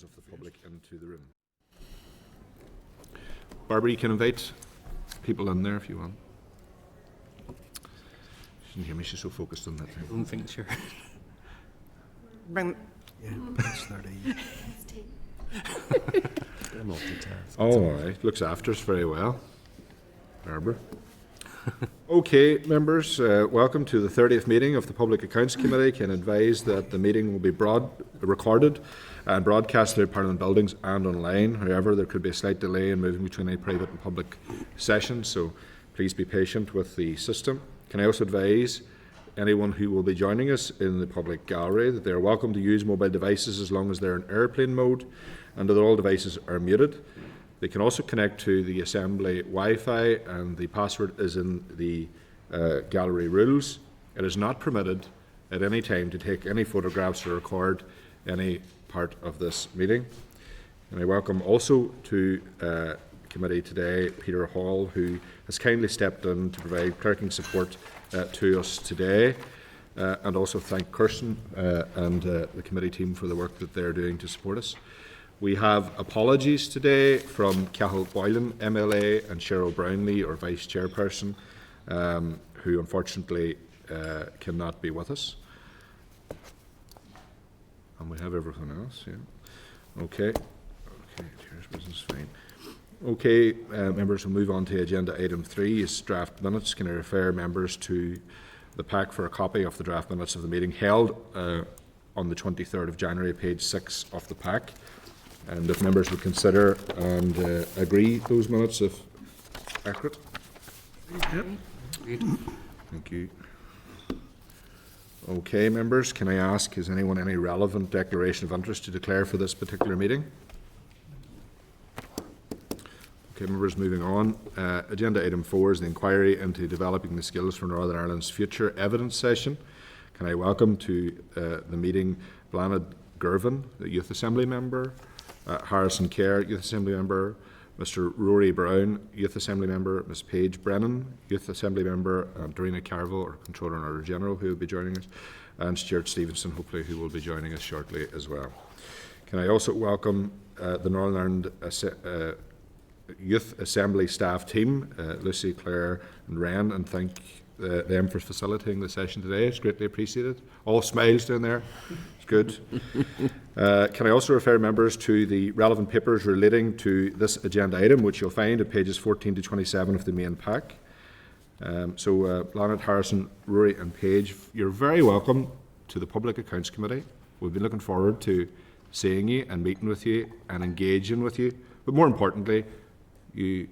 of the public into the room. Barbara, you can invite people in there if you want. She didn't hear me, she's so focused on that thing. I don't think sure. Yeah, it's 30. Oh, all right. Looks after us very well, Barbara. Okay, members, welcome to the 30th meeting of the Public Accounts Committee. Can advise that the meeting will be recorded and broadcast through Parliament buildings and online. However, there could be a slight delay in moving between a private and public session, so please be patient with the system. Can I also advise anyone who will be joining us in the public gallery that they are welcome to use mobile devices as long as they're in airplane mode and that all devices are muted. They can also connect to the Assembly Wi-Fi, and the password is in the gallery rules. It is not permitted at any time to take any photographs or record any part of this meeting. And I welcome also to committee today Peter Hall, who has kindly stepped in to provide clerking support to us today, and also thank Kirsten and the committee team for the work that they're doing to support us. We have apologies today from Cathal Boylan, MLA, and Cheryl Brownlee, our Vice Chairperson, who unfortunately cannot be with us. And we have everything else, yeah. Okay, Chair's business, fine. Okay, members, we'll move on to agenda item 3 is draft minutes. Can I refer members to the pack for a copy of the draft minutes of the meeting held on the 23rd of January, page 6 of the pack. And if members would consider and agree those minutes if accurate. Yep. Thank you. Okay, members, can I ask, has anyone any relevant declaration of interest to declare for this particular meeting? Okay, members, moving on. Agenda item 4 is the inquiry into developing the skills for Northern Ireland's future evidence session. Can I welcome to the meeting Blanid Gervin, the Youth Assembly member, Harrison Kerr, Youth Assembly member, Mr. Rory Brown, Youth Assembly member, Ms. Paige Brennan, Youth Assembly member, Dorina Carville, our Controller and Auditor General, who will be joining us, and Stuart Stevenson, hopefully, who will be joining us shortly as well. Can I also welcome the Northern Ireland Youth Assembly staff team, Lucy, Claire and Ren, and thank them for facilitating the session today. It's greatly appreciated. All smiles down there. It's good. Can I also refer members to the relevant papers relating to this agenda item, which you'll find at pages 14 to 27 of the main pack. Blanid, Harrison, Rory and Paige, you're very welcome to the Public Accounts Committee. We've been looking forward to seeing you and meeting with you and engaging with you. But more importantly, you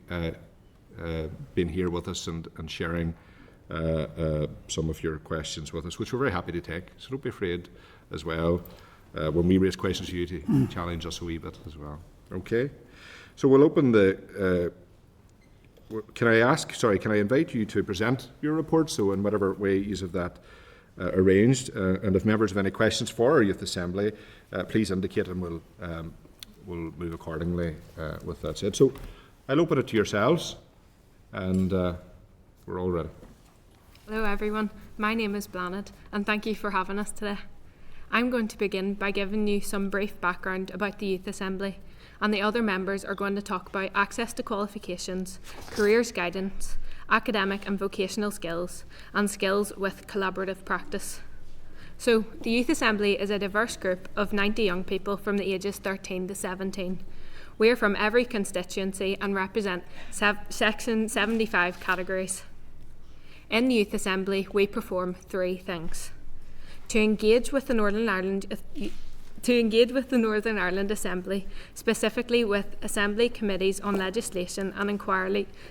being here with us and sharing some of your questions with us, which we're very happy to take. So don't be afraid as well when we raise questions to you to challenge us a wee bit as well. Okay, so we'll open the. Can I invite you to present your report? So in whatever way you have that arranged, and if members have any questions for our Youth Assembly, please indicate, and we'll move accordingly with that said. So I'll open it to yourselves, and we're all ready. Hello everyone, my name is Blanid and thank you for having us today. I'm going to begin by giving you some brief background about the Youth Assembly, and the other members are going to talk about access to qualifications, careers guidance, academic and vocational skills, and skills with collaborative practice. So, the Youth Assembly is a diverse group of 90 young people from the ages 13 to 17. We are from every constituency and represent Section 75 categories. In the Youth Assembly, we perform 3 things: to engage with the Northern Ireland Assembly, specifically with Assembly committees on legislation and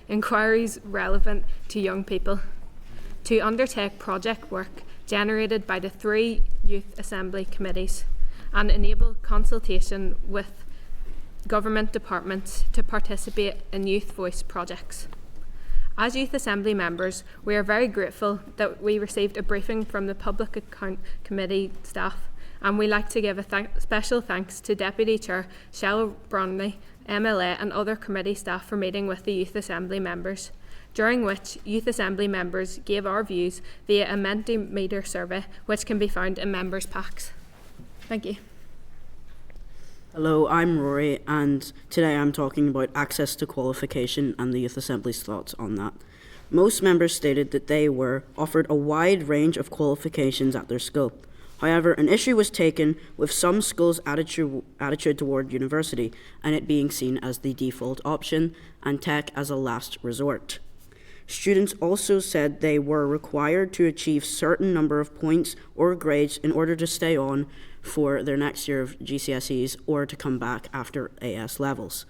inquiries relevant to young people; to undertake project work generated by the 3 Youth Assembly committees, and enable consultation with government departments to participate in Youth Voice projects. As Youth Assembly members, we are very grateful that we received a briefing from the Public Account Committee staff, and we'd like to give a special thanks to Deputy Chair Cheryl Brownlee, MLA, and other committee staff for meeting with the Youth Assembly members, during which Youth Assembly members gave our views via a Mentimeter survey, which can be found in members' packs. Thank you. Hello, I'm Rory, and today I'm talking about access to qualification and the Youth Assembly's thoughts on that. Most members stated that they were offered a wide range of qualifications at their school. However, an issue was taken with some schools' attitude toward university and it being seen as the default option and tech as a last resort. Students also said they were required to achieve certain number of points or grades in order to stay on for their next year of GCSEs or to come back after AS levels.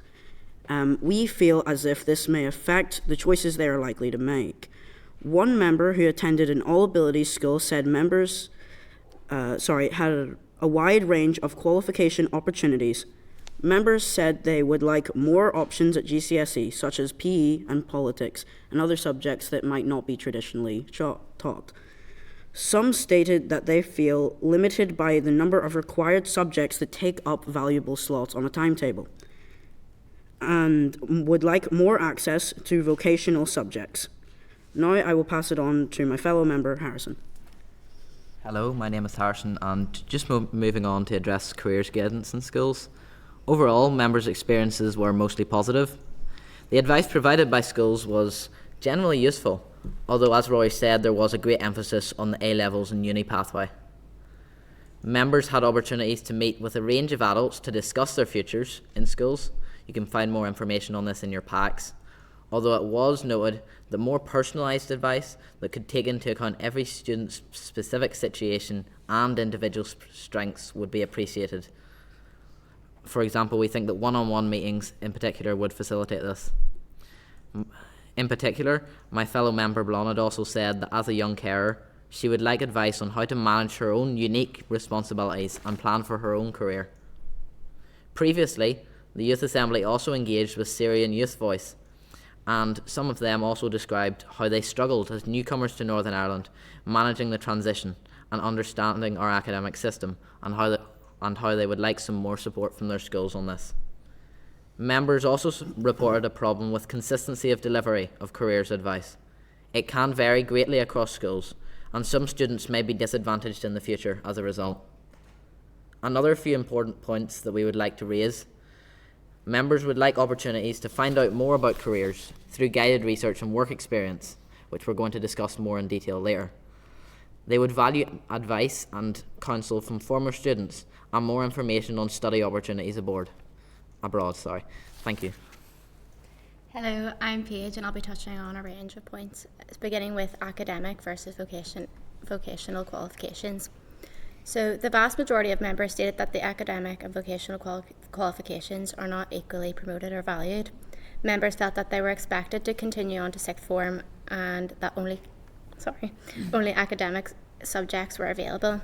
We feel as if this may affect the choices they are likely to make. One member who attended an all-abilities school said members had a wide range of qualification opportunities. Members said they would like more options at GCSE, such as PE and politics, and other subjects that might not be traditionally taught. Some stated that they feel limited by the number of required subjects that take up valuable slots on a timetable, and would like more access to vocational subjects. Now I will pass it on to my fellow member, Harrison. Hello, my name is Harrison, and just moving on to address careers guidance in schools. Overall, members' experiences were mostly positive. The advice provided by schools was generally useful, although as Roy said, there was a great emphasis on the A-levels and uni pathway. Members had opportunities to meet with a range of adults to discuss their futures in schools. You can find more information on this in your packs, although it was noted that more personalised advice that could take into account every student's specific situation and individual strengths would be appreciated. For example, we think that one-on-one meetings in particular would facilitate this. In particular, my fellow member Blonde also said that as a young carer, she would like advice on how to manage her own unique responsibilities and plan for her own career. Previously, the Youth Assembly also engaged with Syrian Youth Voice, and some of them also described how they struggled as newcomers to Northern Ireland, managing the transition and understanding our academic system, and how they would like some more support from their schools on this. Members also reported a problem with consistency of delivery of careers advice. It can vary greatly across schools, and some students may be disadvantaged in the future as a result. Another few important points that we would like to raise: members would like opportunities to find out more about careers through guided research and work experience, which we're going to discuss more in detail later. They would value advice and counsel from former students and more information on study opportunities abroad. Thank you. Hello, I'm Paige and I'll be touching on a range of points, beginning with academic versus vocational qualifications. So the vast majority of members stated that the academic and vocational qualifications are not equally promoted or valued. Members felt that they were expected to continue on to sixth form and that only academic subjects were available.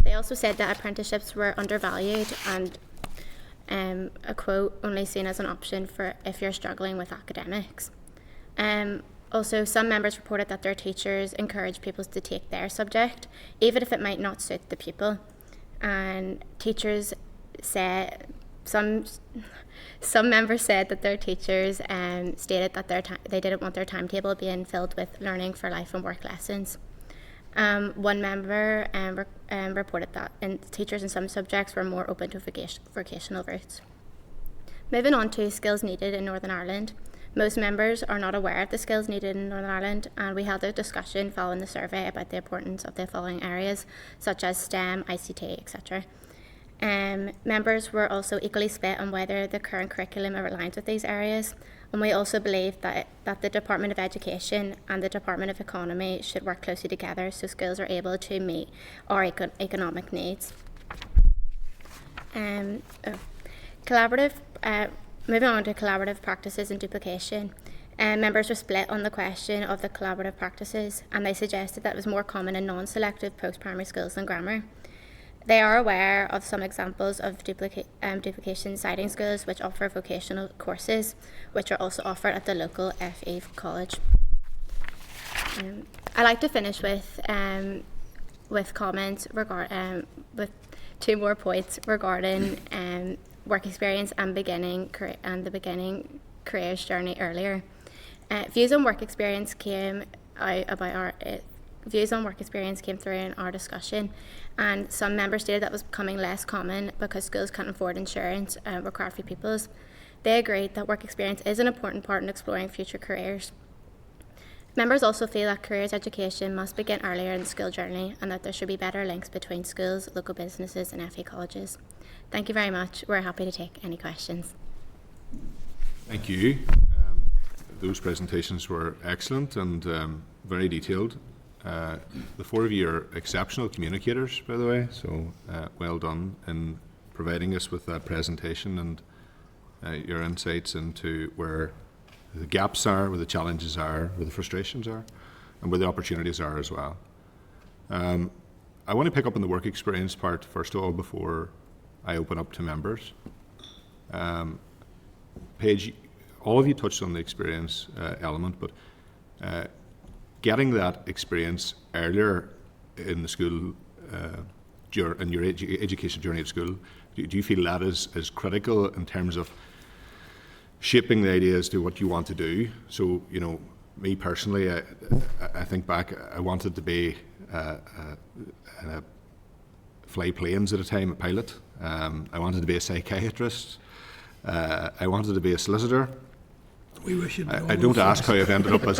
They also said that apprenticeships were undervalued and a quote, only seen as an option for if you're struggling with academics. Also, some members reported that their teachers encourage pupils to take their subject, even if it might not suit the pupil. And teachers said, some members said that their teachers stated that they didn't want their timetable being filled with learning for life and work lessons. One member reported that teachers in some subjects were more open to vocational routes. Moving on to skills needed in Northern Ireland. Most members are not aware of the skills needed in Northern Ireland, and we held a discussion following the survey about the importance of the following areas, such as STEM, ICT, etc. Members were also equally split on whether the current curriculum aligns with these areas, and we also believe that the Department of Education and the Department of Economy should work closely together so schools are able to meet our economic needs. Moving on to collaborative practices and duplication. Members were split on the question of the collaborative practices, and they suggested that it was more common in non-selective post-primary schools than grammar. They are aware of some examples of duplication citing schools which offer vocational courses, which are also offered at the local FE college. I'd like to finish with comments with two more points regarding work experience and the beginning careers journey earlier. Views on work experience came through in our discussion, and some members stated that was becoming less common because schools can't afford insurance required for pupils. They agreed that work experience is an important part in exploring future careers. Members also feel that careers education must begin earlier in the school journey and that there should be better links between schools, local businesses and FE colleges. Thank you very much. We're happy to take any questions. Thank you. Those presentations were excellent and very detailed. The four of you are exceptional communicators, by the way, so well done in providing us with that presentation and your insights into where the gaps are, where the challenges are, where the frustrations are, and where the opportunities are as well. I want to pick up on the work experience part first of all before I open up to members. Paige, all of you touched on the experience element, but getting that experience earlier in the school, in your education journey at school, do you feel that is critical in terms of shaping the ideas to what you want to do? So, you know, me personally, I think back, I wanted to be fly planes at a time, a pilot. I wanted to be a psychiatrist. I wanted to be a solicitor. We wish you'd I don't ask how I've ended up as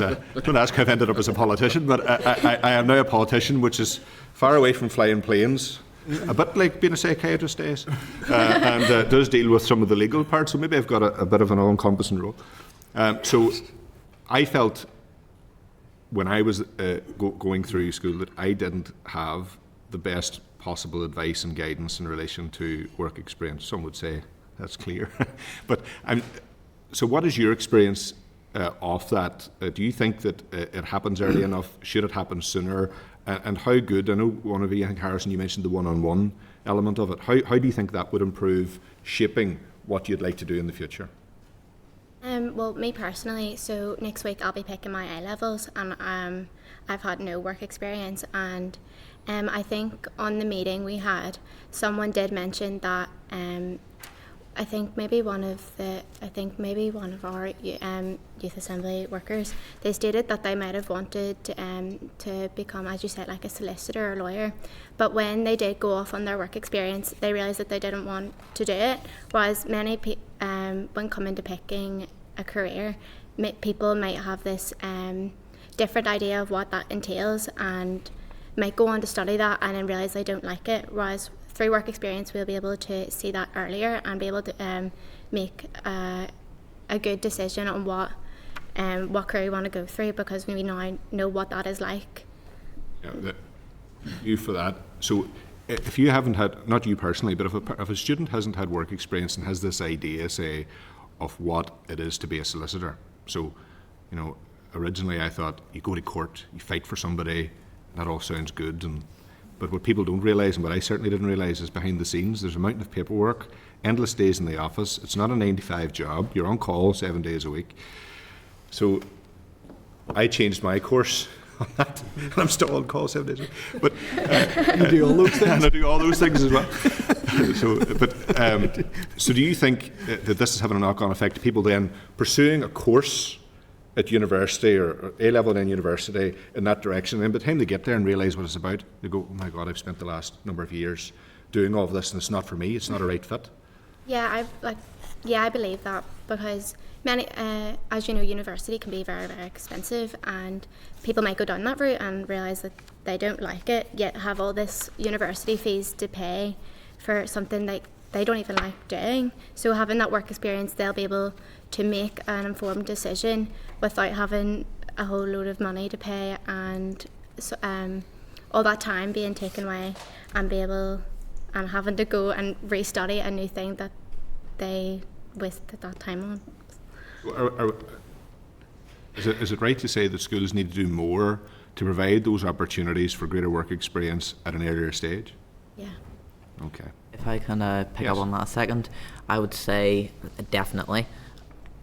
a politician, but I am now a politician, which is far away from flying planes, a bit like being a psychiatrist is, and does deal with some of the legal parts. So maybe I've got a bit of an all-encompassing role. So I felt when I was going through school that I didn't have the best possible advice and guidance in relation to work experience. Some would say that's clear, but so what is your experience of that? Do you think that it happens early enough? Should it happen sooner? And how good, I know one of you, I think Harrison, you mentioned the one-on-one element of it. How do you think that would improve shaping what you'd like to do in the future? Well, me personally, so next week I'll be picking my A-levels and I've had no work experience, and I think on the meeting we had, someone did mention that I think maybe one of our youth assembly workers, they stated that they might have wanted to become, as you said, like a solicitor or lawyer, but when they did go off on their work experience, they realised that they didn't want to do it. Whereas many when coming to picking a career, people might have this different idea of what that entails and might go on to study that and then realise they don't like it. Whereas through work experience, we'll be able to see that earlier and be able to make a good decision on what career we want to go through, because we now know what that is like. Yeah, you for that. So if you haven't had, not you personally, but if a student hasn't had work experience and has this idea, say, of what it is to be a solicitor. So, you know, originally I thought you go to court, you fight for somebody, that all sounds good, but what people don't realise, and what I certainly didn't realise, is behind the scenes there's a mountain of paperwork, endless days in the office. It's not a 9-to-5 job. You're on call 7 days a week. So I changed my course on that, and I'm still on call 7 days a week. But You do all those things? and I do all those things as well. So do you think that this is having a knock-on effect to people then pursuing a course at university or A-level in university in that direction, and by the time they get there and realise what it's about, they go, oh my God, I've spent the last number of years doing all of this and it's not for me, it's not a right fit? Yeah, I believe that, because many, as you know, university can be very, very expensive, and people might go down that route and realise that they don't like it, yet have all this university fees to pay for something that they don't even like doing. So having that work experience, they'll be able to make an informed decision without having a whole load of money to pay, and so, all that time being taken away, and be able and having to go and restudy a new thing that they wasted that time on. Is it right to say that schools need to do more to provide those opportunities for greater work experience at an earlier stage? Yeah. Okay. If I can pick Yes. up on that a second, I would say definitely,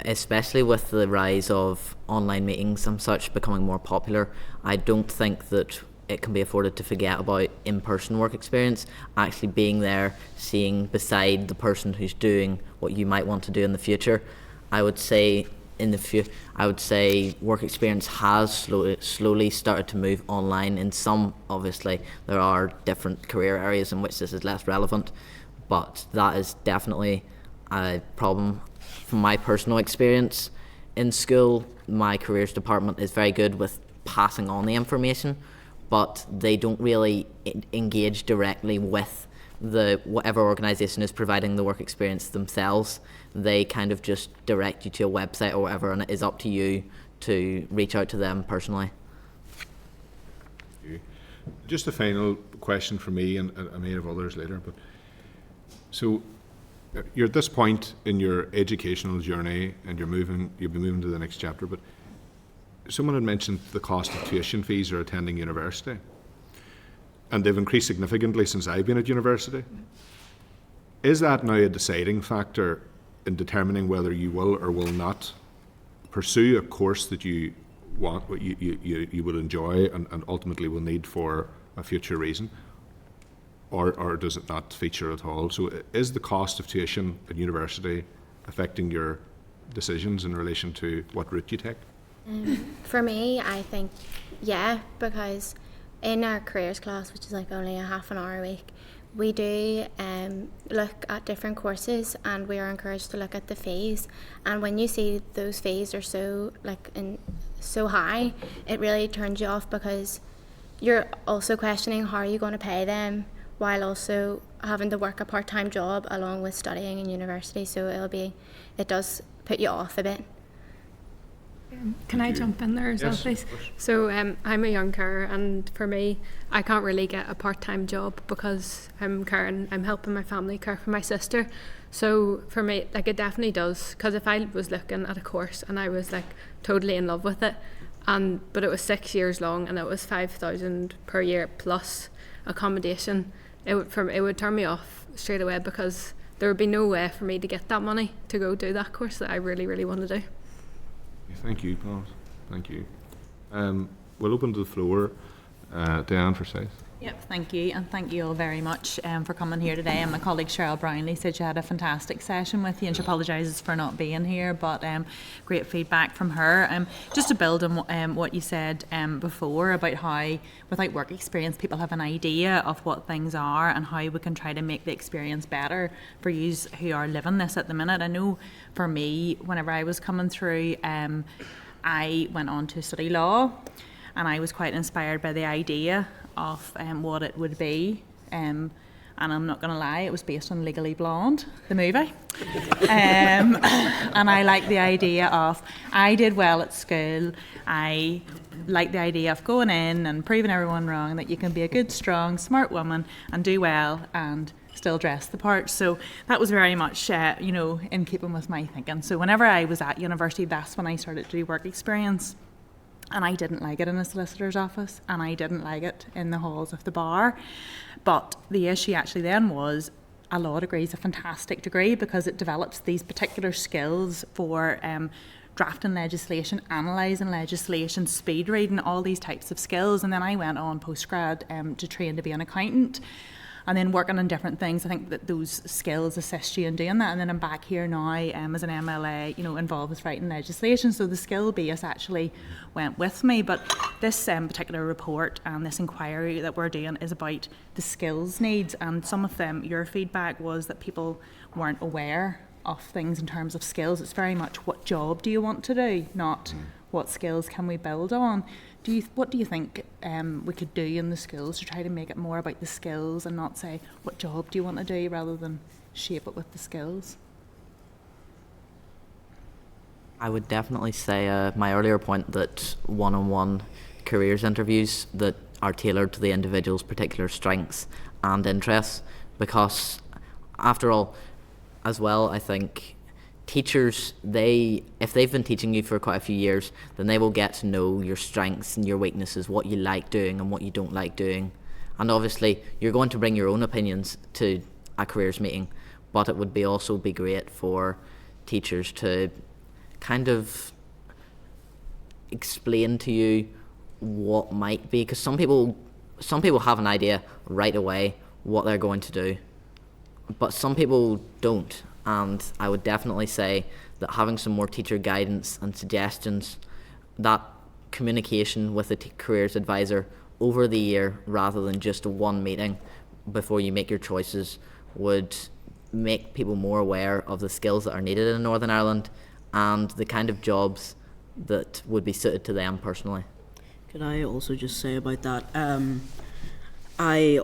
especially with the rise of online meetings and such becoming more popular. I don't think that it can be afforded to forget about in-person work experience, actually being there, seeing beside the person who's doing what you might want to do in the future. I would say in the future, I would say work experience has slowly started to move online. In some, obviously, there are different career areas in which this is less relevant, but that is definitely a problem. From my personal experience in school, my careers department is very good with passing on the information, but they don't really engage directly with whatever organisation is providing the work experience themselves. They kind of just direct you to a website or whatever, and it is up to you to reach out to them personally. Just a final question for me, and I may have others later, but so you're at this point in your educational journey and you'll be moving to the next chapter, but someone had mentioned the cost of tuition fees or attending university, and they've increased significantly since I've been at university. Is that now a deciding factor in determining whether you will or will not pursue a course that you want, what you would enjoy and ultimately will need for a future reason? Or does it not feature at all? So is the cost of tuition at university affecting your decisions in relation to what route you take? For me, I think, yeah, because in our careers class, which is like only a half an hour a week, we do look at different courses, and we are encouraged to look at the fees. And when you see those fees are so high, it really turns you off, because you're also questioning how are you going to pay them while also having to work a part-time job along with studying in university. So it does put you off a bit. Can I jump in there as well, please? So I'm a young carer, and for me, I can't really get a part-time job because I'm helping my family care for my sister. So for me, like, it definitely does, because if I was looking at a course and I was like totally in love with it, but it was 6 years long and it was 5,000 per year plus accommodation, it would turn me off straight away, because there would be no way for me to get that money to go do that course that I really, really want to do. Thank you, Paul. Thank you. We'll open to the floor. Diane Forsyth. Yep, thank you, and thank you all very much for coming here today. And my colleague Cheryl Brownlee said she had a fantastic session with you, and she apologises for not being here, but great feedback from her. Just to build on what you said before about how, without work experience, people have an idea of what things are and how we can try to make the experience better for you who are living this at the minute. I know for me, whenever I was coming through, I went on to study law, and I was quite inspired by the idea of what it would be, and I'm not going to lie, it was based on Legally Blonde, the movie, and I like the idea of, I did well at school, I like the idea of going in and proving everyone wrong, that you can be a good, strong, smart woman and do well and still dress the part. So that was very much in keeping with my thinking. So whenever I was at university, that's when I started to do work experience. And I didn't like it in a solicitor's office, and I didn't like it in the halls of the bar. But the issue actually then was, a law degree is a fantastic degree because it develops these particular skills for drafting legislation, analysing legislation, speed reading, all these types of skills. And then I went on postgrad to train to be an accountant, and then working on different things. I think that those skills assist you in doing that. And then I'm back here now as an MLA, involved with writing legislation. So the skill base actually went with me. But this particular report and this inquiry that we're doing is about the skills needs. And some of them, your feedback was that people weren't aware of things in terms of skills. It's very much, what job do you want to do, not what skills can we build on. What do you think we could do in the schools to try to make it more about the skills and not say, what job do you want to do, rather than shape it with the skills? I would definitely say my earlier point that one-on-one careers interviews that are tailored to the individual's particular strengths and interests, because after all, as well, I think teachers, if they've been teaching you for quite a few years, then they will get to know your strengths and your weaknesses, what you like doing and what you don't like doing. And obviously you're going to bring your own opinions to a careers meeting, but it would also be great for teachers to kind of explain to you what might be, because some people have an idea right away what they're going to do, but some people don't. and I would definitely say that having some more teacher guidance and suggestions, that communication with the careers advisor over the year rather than just one meeting before you make your choices would make people more aware of the skills that are needed in Northern Ireland and the kind of jobs that would be suited to them personally. Could I also just say about that? I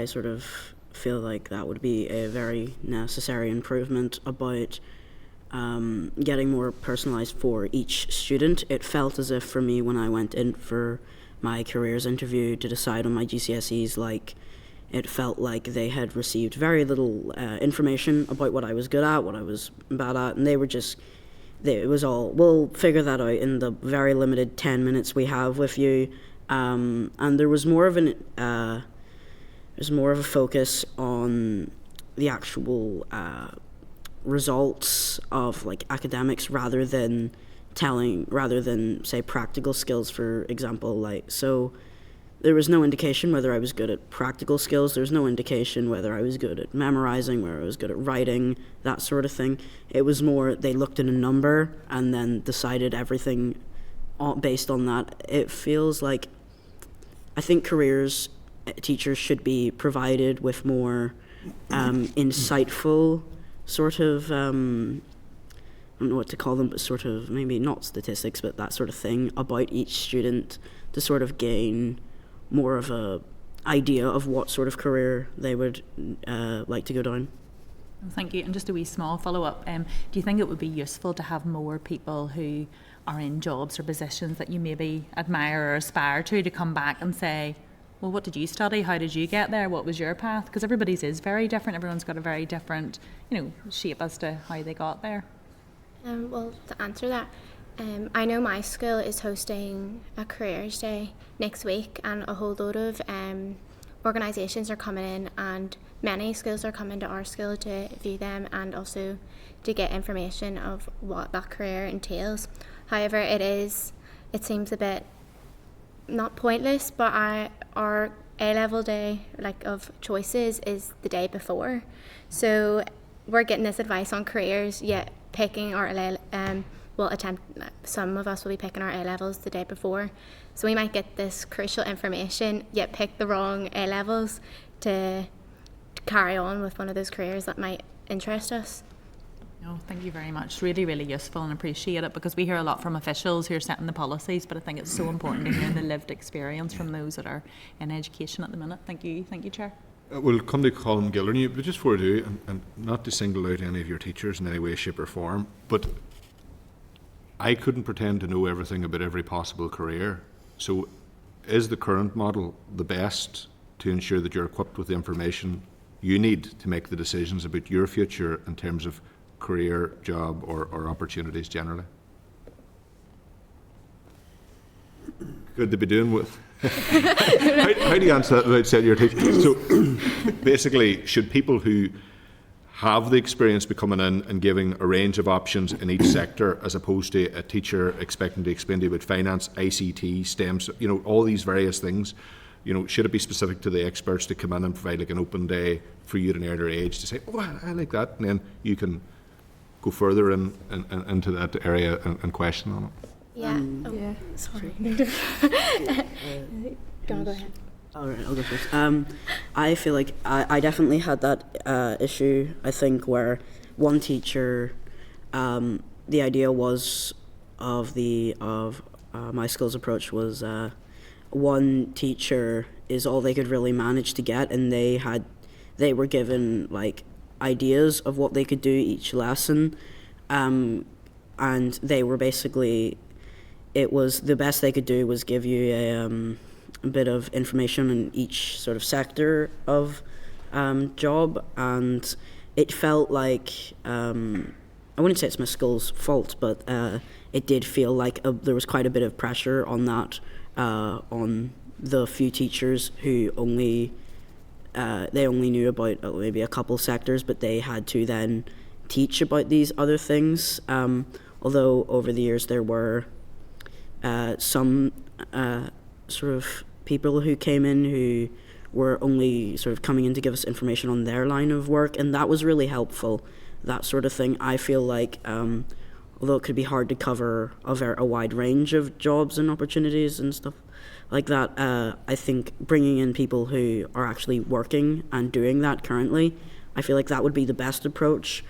sort of feel like that would be a very necessary improvement about getting more personalised for each student. It felt as if for me when I went in for my careers interview to decide on my GCSEs, like it felt like they had received very little information about what I was good at, what I was bad at, and it was all, we'll figure that out in the very limited 10 minutes we have with you. And there was more of a focus on the actual results of like academics rather than say practical skills, for example. Like, so there was no indication whether I was good at practical skills. There was no indication whether I was good at memorizing, whether I was good at writing, that sort of thing. It was more they looked at a number and then decided everything based on that. It feels like I think careers teachers should be provided with more insightful sort of, I don't know what to call them, but sort of maybe not statistics, but that sort of thing about each student to sort of gain more of a idea of what sort of career they would like to go down. Thank you. And just a wee small follow-up. Do you think it would be useful to have more people who are in jobs or positions that you maybe admire or aspire to come back and say, well, what did you study? How did you get there? What was your path? Because everybody's is very different. Everyone's got a very different, shape as to how they got there. Well, to answer that, I know my school is hosting a careers day next week, and a whole load of organisations are coming in, and many schools are coming to our school to view them and also to get information of what that career entails. However, it seems a bit not pointless, but our A-level day of choices is the day before, so we're getting this advice on careers, yet picking our some of us will be picking our A-levels the day before, so we might get this crucial information yet pick the wrong A-levels to carry on with one of those careers that might interest us. No, thank you very much. Really, really useful, and appreciate it, because we hear a lot from officials who are setting the policies, but I think it's so important to hear the lived experience from those that are in education at the minute. Thank you, Chair. We'll come to Colin Gildernew, but just before I do, and not to single out any of your teachers in any way, shape or form, but I couldn't pretend to know everything about every possible career. So is the current model the best to ensure that you're equipped with the information you need to make the decisions about your future in terms of career, job or opportunities generally? Could they be doing with... how do you answer that without saying your teacher? So basically, should people who have the experience be coming in and giving a range of options in each sector, as opposed to a teacher expecting to explain to you about finance, ICT, STEM, all these various things? Should it be specific to the experts to come in and provide an open day for you at an earlier age to say, oh, I like that, and then you can go further into that area and question on it? Yeah. Sorry. Go ahead. All right, I'll go first. I feel like I definitely had that issue, I think, where one teacher, the idea was of my school's approach was one teacher is all they could really manage to get, and they were given ideas of what they could do each lesson, and they were basically, it was the best they could do was give you a bit of information in each sort of sector of job, and it felt like I wouldn't say it's my school's fault, but it did feel like there was quite a bit of pressure on that on the few teachers who they only knew about maybe a couple sectors, but they had to then teach about these other things. Although over the years there were some sort of people who came in who were only sort of coming in to give us information on their line of work, and that was really helpful, that sort of thing. I feel like, although it could be hard to cover a wide range of jobs and opportunities and stuff like that, I think bringing in people who are actually working and doing that currently, I feel like that would be the best approach,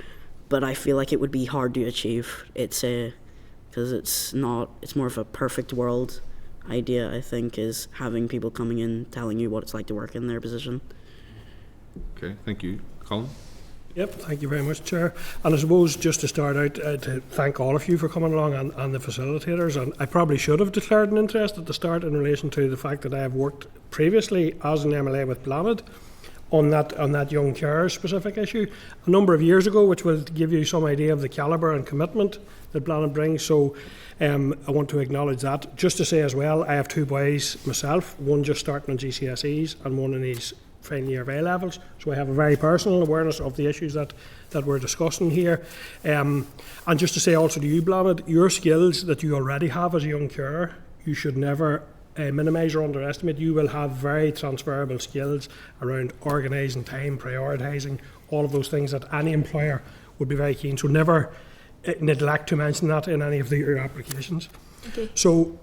but I feel like it would be hard to achieve. Because it's more of a perfect world idea, I think, is having people coming in telling you what it's like to work in their position. Okay, thank you. Colin? Yep, thank you very much, Chair. And I suppose just to start out, to thank all of you for coming along and the facilitators. And I probably should have declared an interest at the start in relation to the fact that I have worked previously as an MLA with Blanid on that young carer specific issue a number of years ago, which will give you some idea of the calibre and commitment that Blanid brings. So I want to acknowledge that. Just to say as well, I have 2 boys myself, one just starting on GCSEs and one in his final year of A-levels, so I have a very personal awareness of the issues that we're discussing here. And just to say also to you, Blanid, your skills that you already have as a young carer, you should never minimise or underestimate. You will have very transferable skills around organising time, prioritising, all of those things that any employer would be very keen. So never neglect to mention that in any of your applications. Okay. So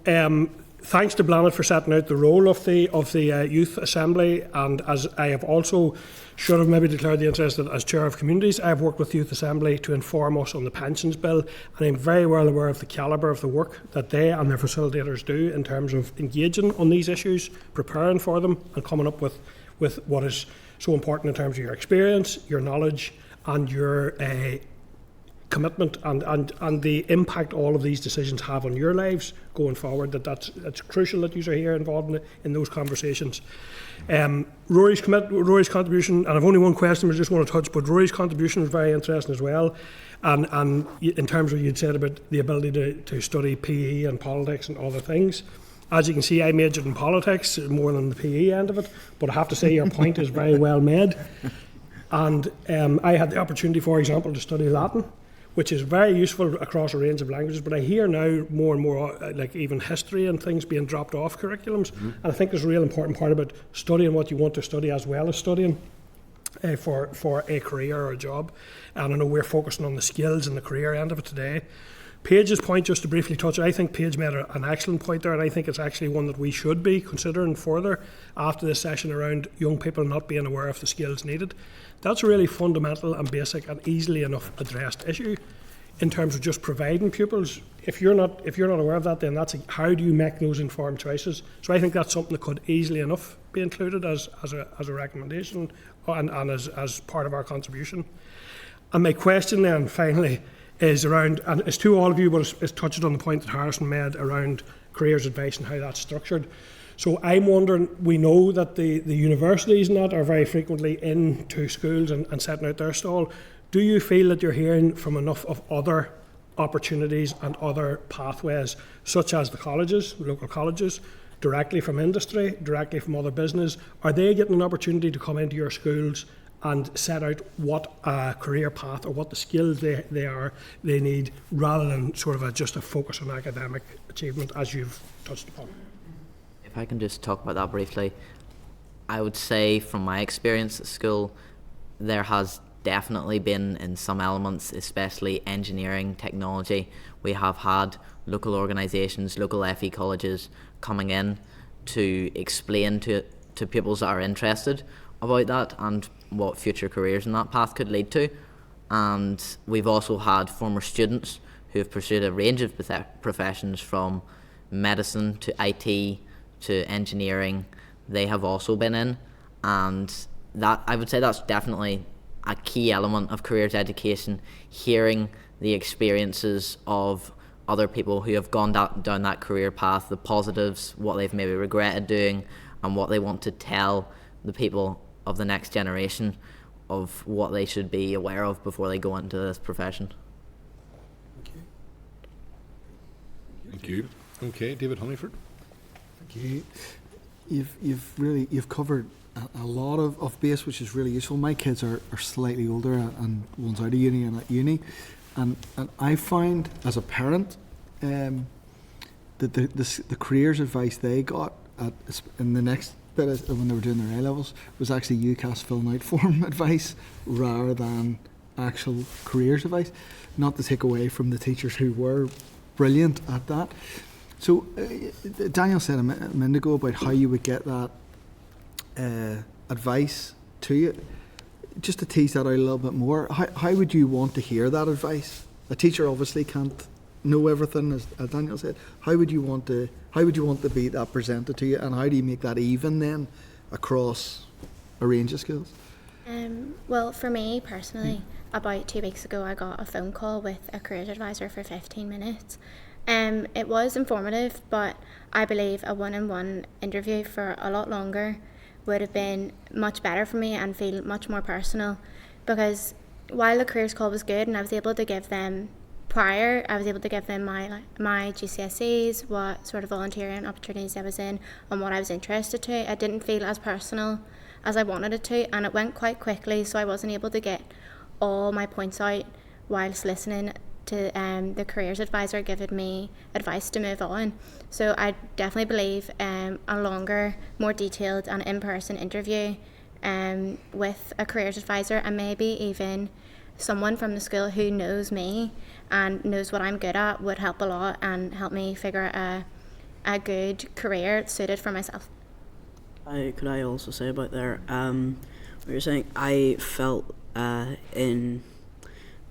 thanks to Blanid for setting out the role of the Youth Assembly, and as I have also should have maybe declared the interest that as Chair of Communities, I have worked with Youth Assembly to inform us on the pensions bill, and I'm very well aware of the calibre of the work that they and their facilitators do in terms of engaging on these issues, preparing for them, and coming up with what is so important in terms of your experience, your knowledge, and your commitment and the impact all of these decisions have on your lives going forward. That's crucial that you are here involved in those conversations. Rory's contribution, and I've only one question I just want to touch, but Rory's contribution is very interesting as well. And in terms of, you'd said about the ability to study PE and politics and other things. As you can see, I majored in politics more than the PE end of it, but I have to say your point is very well made. And I had the opportunity, for example, to study Latin, which is very useful across a range of languages, but I hear now more and more like even history and things being dropped off curriculums. And I think there's a real important part about studying what you want to study as well as studying for a career or a job. And I know we're focusing on the skills and the career end of it today. Paige's point, just to briefly touch, I think Paige made an excellent point there, and I think it's actually one that we should be considering further after this session around young people not being aware of the skills needed. That's a really fundamental and basic and easily enough addressed issue in terms of just providing pupils. If you're not aware of that, then how do you make those informed choices? So I think that's something that could easily enough be included as a recommendation and as part of our contribution. And my question then finally is around, and it's to all of you, but it's touched on the point that Harrison made around careers advice and how that's structured. So I'm wondering, we know that the universities and that are very frequently into schools and setting out their stall. Do you feel that you're hearing from enough of other opportunities and other pathways, such as the colleges, local colleges, directly from industry, directly from other business? Are they getting an opportunity to come into your schools and set out what a career path or what the skills they need, rather than sort of just a focus on academic achievement, as you've touched upon? If I can just talk about that briefly, I would say from my experience at school, there has definitely been in some elements, especially engineering, technology, we have had local organisations, local FE colleges coming in to explain to pupils that are interested about that and what future careers in that path could lead to. And we've also had former students who have pursued a range of professions, from medicine to IT to engineering. They have also been in, and that, I would say, that's definitely a key element of careers education, hearing the experiences of other people who have gone down that career path, the positives, what they've maybe regretted doing, and what they want to tell the people of the next generation of what they should be aware of before they go into this profession. Thank you. Okay, David Honeyford. Thank you. You've covered a lot of base, which is really useful. My kids are slightly older, and one's out of uni and at uni, and I find as a parent that the careers advice they got in the next bit when they were doing their A-levels was actually UCAS filling out form advice rather than actual careers advice. Not to take away from the teachers who were brilliant at that. So Daniel said a minute ago about how you would get that advice to you. Just to tease that out a little bit more, how would you want to hear that advice? A teacher obviously can't know everything, as Daniel said. How would you want to be that presented to you, and how do you make that even then across a range of skills? Well, for me personally, about 2 weeks ago, I got a phone call with a careers advisor for 15 minutes. It was informative, but I believe a one-on-one interview for a lot longer would have been much better for me and feel much more personal, because while the careers call was good and I was able to give them my GCSEs, what sort of volunteering opportunities I was in and what I was interested to, it didn't feel as personal as I wanted it to, and it went quite quickly, so I wasn't able to get all my points out whilst listening to the careers advisor giving me advice to move on. So I definitely believe a longer, more detailed and in-person interview with a careers advisor, and maybe even someone from the school who knows me and knows what I'm good at would help a lot and help me figure out a good career suited for myself. Could I also say about there, what you're saying, I felt in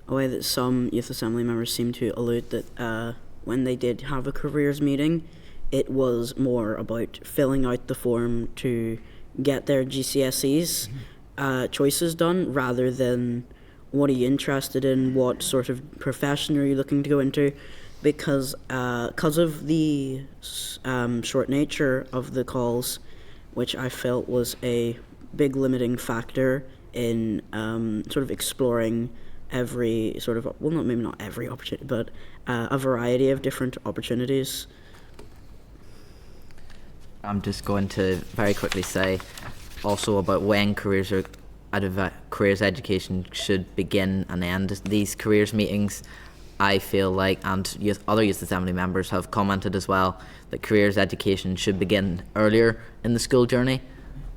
a way that some Youth Assembly members seem to allude that when they did have a careers meeting, it was more about filling out the form to get their GCSEs choices done, rather than what are you interested in, what sort of profession are you looking to go into, because of the short nature of the calls, which I felt was a big limiting factor in sort of exploring every sort of, well, maybe not every opportunity, but a variety of different opportunities. I'm just going to very quickly say also about when careers education should begin and end. These careers meetings, I feel like, and other Youth Assembly members have commented as well, that careers education should begin earlier in the school journey,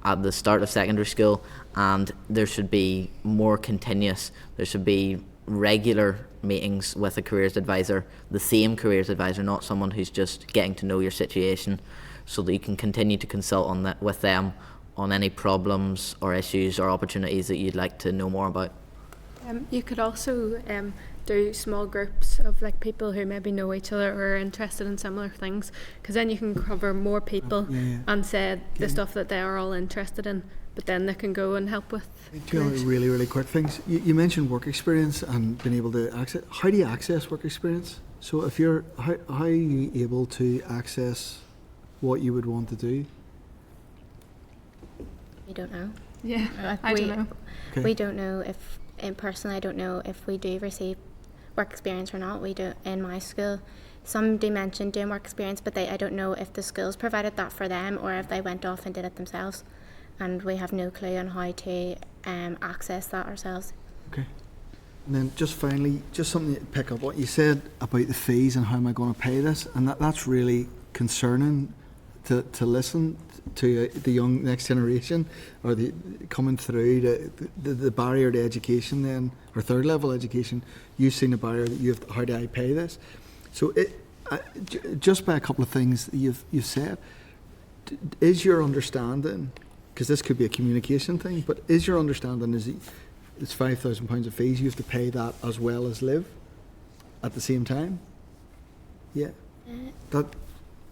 at the start of secondary school, and there should be more continuous, there should be regular meetings with a careers advisor, the same careers advisor, not someone who's just getting to know your situation, so that you can continue to consult on that with them on any problems or issues or opportunities that you'd like to know more about. You could also do small groups of like people who maybe know each other or are interested in similar things, because then you can cover more people and say the stuff that they are all interested in, but then they can go and help with. Two really, really quick things. You mentioned work experience and being able to access. How do you access work experience? So if you're, how are you able to access what you would want to do? We don't know. Yeah, I don't know. Okay. We don't know if, and personally, I don't know if we do receive work experience or not. We do in my school. Some do mention doing work experience, but I don't know if the schools provided that for them or if they went off and did it themselves. And we have no clue on how to access that ourselves. Okay. And then just finally, just something to pick up what you said about the fees and how am I going to pay this, and that's really concerning to listen to the young next generation, or the coming through the barrier to education then, or third level education. You've seen a barrier that you have, how do I pay this? So just by a couple of things that you've said, is your understanding, because this could be a communication thing, but is your understanding is it's £5,000 of fees, you have to pay that as well as live at the same time? Yeah.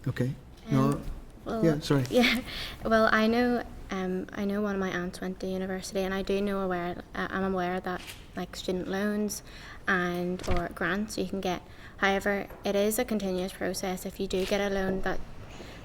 Okay. No. Well, yeah, sorry. Yeah, well, I know one of my aunts went to university, and I do know I'm aware that like student loans and or grants you can get. However, it is a continuous process. If you do get a loan,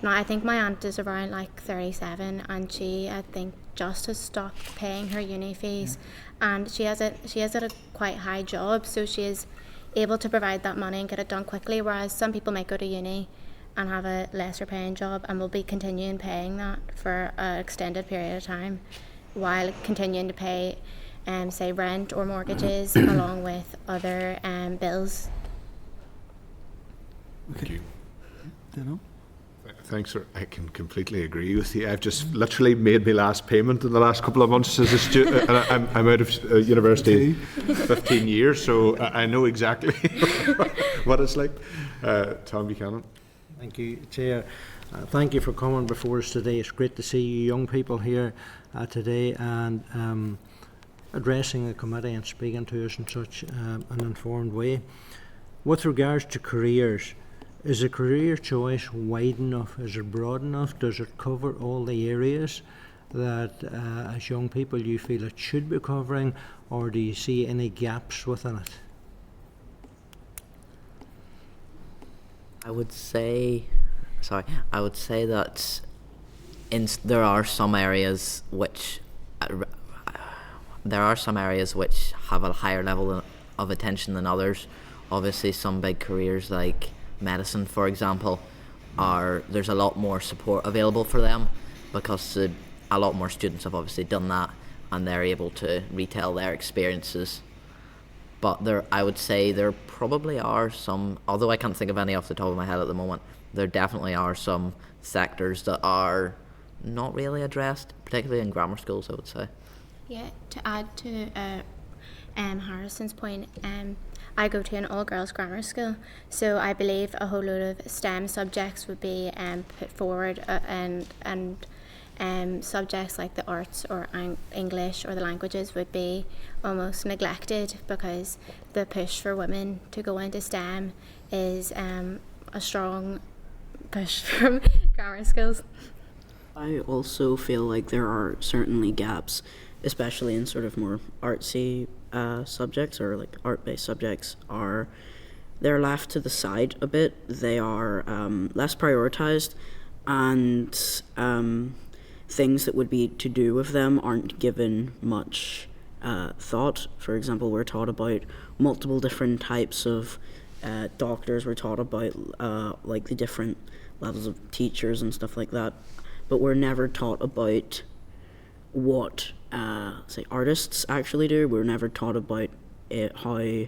now I think my aunt is around like 37, and she, I think, just has stopped paying her uni fees, and she has a quite high job, so she is able to provide that money and get it done quickly. Whereas some people might go to uni and have a lesser paying job and will be continuing paying that for an extended period of time while continuing to pay say rent or mortgages along with other bills. Okay. You know? Thanks, sir. I can completely agree with you. I've just literally made my last payment in the last couple of months as a student, and I'm out of university 15 years, so I know exactly what it's like. Tom Buchanan. Thank you, Chair. Thank you for coming before us today. It's great to see you young people here today and addressing the committee and speaking to us in such an informed way. With regards to careers, is the career choice wide enough? Is it broad enough? Does it cover all the areas that as young people you feel it should be covering, or do you see any gaps within it? I would say that there are some areas which have a higher level of attention than others. Obviously, some big careers like medicine, for example, there's a lot more support available for them because a lot more students have obviously done that and they're able to retell their experiences. But I would say there probably are some, although I can't think of any off the top of my head at the moment, there definitely are some sectors that are not really addressed, particularly in grammar schools, I would say. Yeah, to add to Harrison's point, I go to an all-girls grammar school, so I believe a whole load of STEM subjects would be put forward, and subjects like the arts or English or the languages would be almost neglected because the push for women to go into STEM is a strong push from grammar schools. I also feel like there are certainly gaps, especially in sort of more artsy subjects or like art-based subjects. They're left to the side a bit. They are less prioritized, and things that would be to do with them aren't given much thought. For example, we're taught about multiple different types of doctors. We're taught about like the different levels of teachers and stuff like that, but we're never taught about what say artists actually do. We're never taught about how to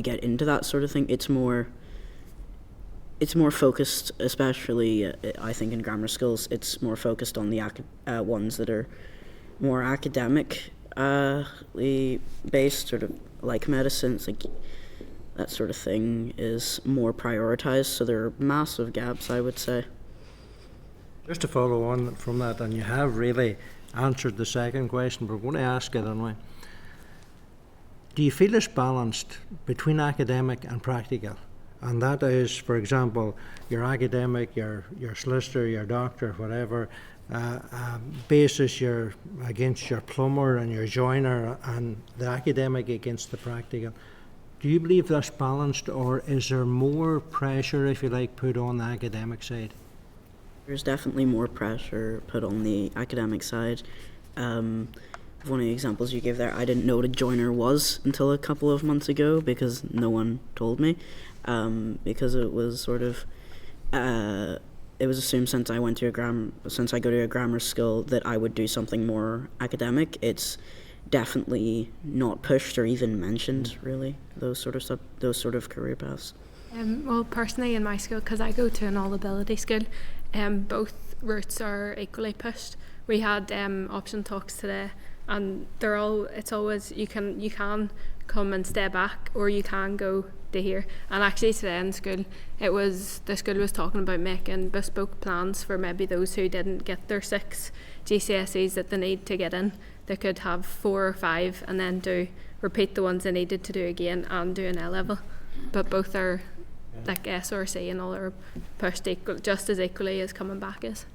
get into that sort of thing. It's more focused, especially I think in grammar schools, it's more focused on the ones that are more academically based, sort of like medicine. It's like that sort of thing is more prioritized, so there are massive gaps, I would say. Just to follow on from that, and you have really answered the second question, but I'm going to ask it anyway. Do you feel it's balanced between academic and practical? And that is, for example, your academic, your solicitor, your doctor, whatever, basis against your plumber and your joiner, and the academic against the practical. Do you believe that's balanced, or is there more pressure, if you like, put on the academic side? There's definitely more pressure put on the academic side. One of the examples you gave there, I didn't know what a joiner was until a couple of months ago because no one told me. Because it was sort of, it was assumed since I go to a grammar school that I would do something more academic. It's definitely not pushed or even mentioned, really, those sort of career paths. Well, personally in my school, because I go to an all-ability school, both routes are equally pushed. We had option talks today, and it's always you can come and stay back, or you can go to here. And actually today in school, the school was talking about making bespoke plans for maybe those who didn't get their 6 GCSEs that they need to get in. They could have 4 or 5 and then repeat the ones they needed to do again and do an A-level. But both are like S or C, and all are pushed just as equally as coming back is.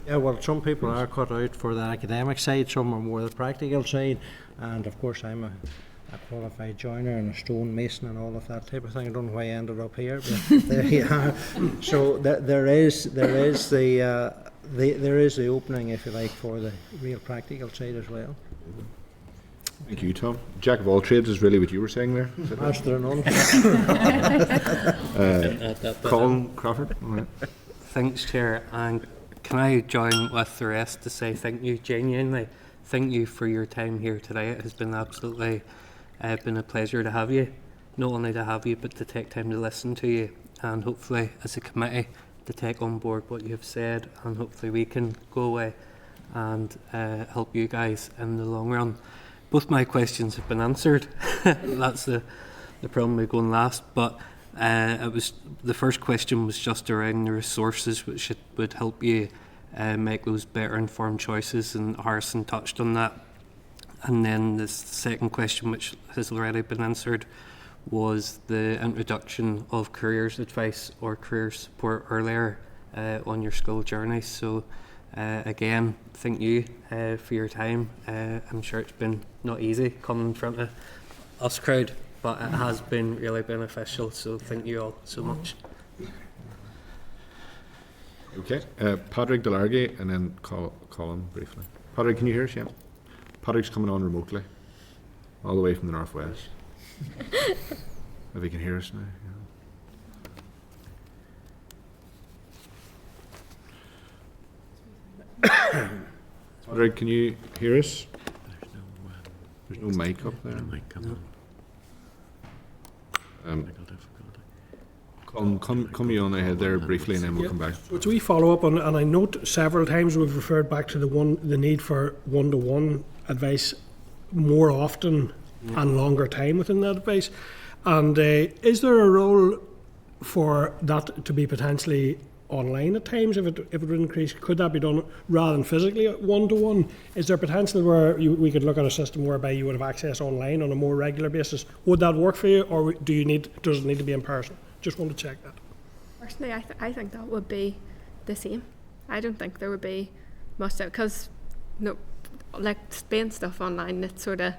Yeah, well, some people are cut out for the academic side, some are more the practical side, and of course I'm a qualified joiner and a stone mason and all of that type of thing. I don't know why I ended up here, but there you are. So there is the opening, if you like, for the real practical side as well. Thank you, Tom. Jack of all trades is really what you were saying there. Master of none. Colin Crawford. All right. Thanks, Chair. And can I join with the rest to say thank you, genuinely. Thank you for your time here today. It has been absolutely been a pleasure to have you. Not only to have you, but to take time to listen to you. and hopefully as a committee to take on board what you have said, and hopefully we can go away and help you guys in the long run. Both my questions have been answered. That's the problem with going last, but it was the first question was just around the resources which would help you make those better informed choices, and Harrison touched on that. And then the second question, which has already been answered, was the introduction of careers advice or career support earlier on your school journey. So again, thank you for your time. I'm sure it's been not easy coming in front of us crowd, but it has been really beneficial, so thank you all so much. Okay, Padraig Delargy and then Colin briefly. Padraig, can you hear us? Yeah. Padraig's coming on remotely, all the way from the northwest. If he can hear us now. Yeah. Padraig, can you hear us? There's no mic up there. Colin, come you on ahead there briefly, and then we'll come back. So we follow up on, and I note several times we've referred back to the need for one-to-one advice more often and longer time within that advice. And is there a role for that to be potentially online at times if it would increase? Could that be done rather than physically one-to-one? Is there potential where we could look at a system whereby you would have access online on a more regular basis? Would that work for you, or does it need to be in person? Just want to check that. Personally, I think that would be the same. I don't think there would be much, because like being stuff online, it's sort of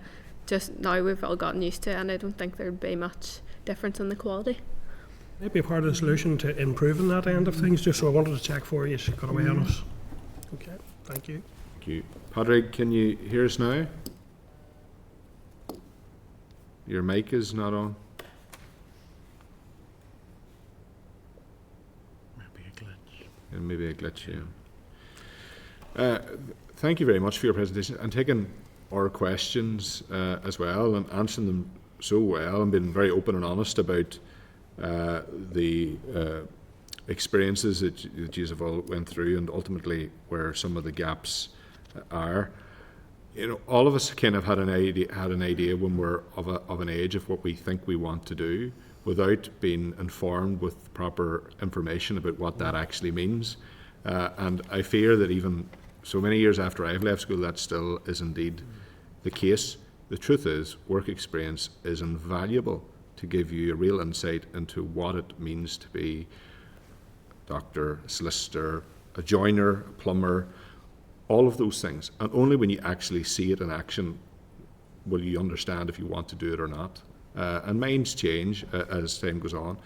just now we've all gotten used to it, and I don't think there'd be much difference in the quality. Maybe a part of the solution to improving that end of things, just so I wanted to check for you, it's got away on us. Okay, thank you. Thank you. Padraig, can you hear us now? Your mic is not on. Maybe a glitch, yeah. Thank you very much for your presentation and taking our questions as well and answering them so well and being very open and honest about the experiences that you have all went through and ultimately where some of the gaps are. You know, all of us kind of had an idea when we're of an age of what we think we want to do, without being informed with proper information about what that actually means. And I fear that even so many years after I've left school, that still is indeed the case. The truth is, work experience is invaluable to give you a real insight into what it means to be a doctor, a solicitor, a joiner, a plumber, all of those things. And only when you actually see it in action will you understand if you want to do it or not. And minds change as time goes on.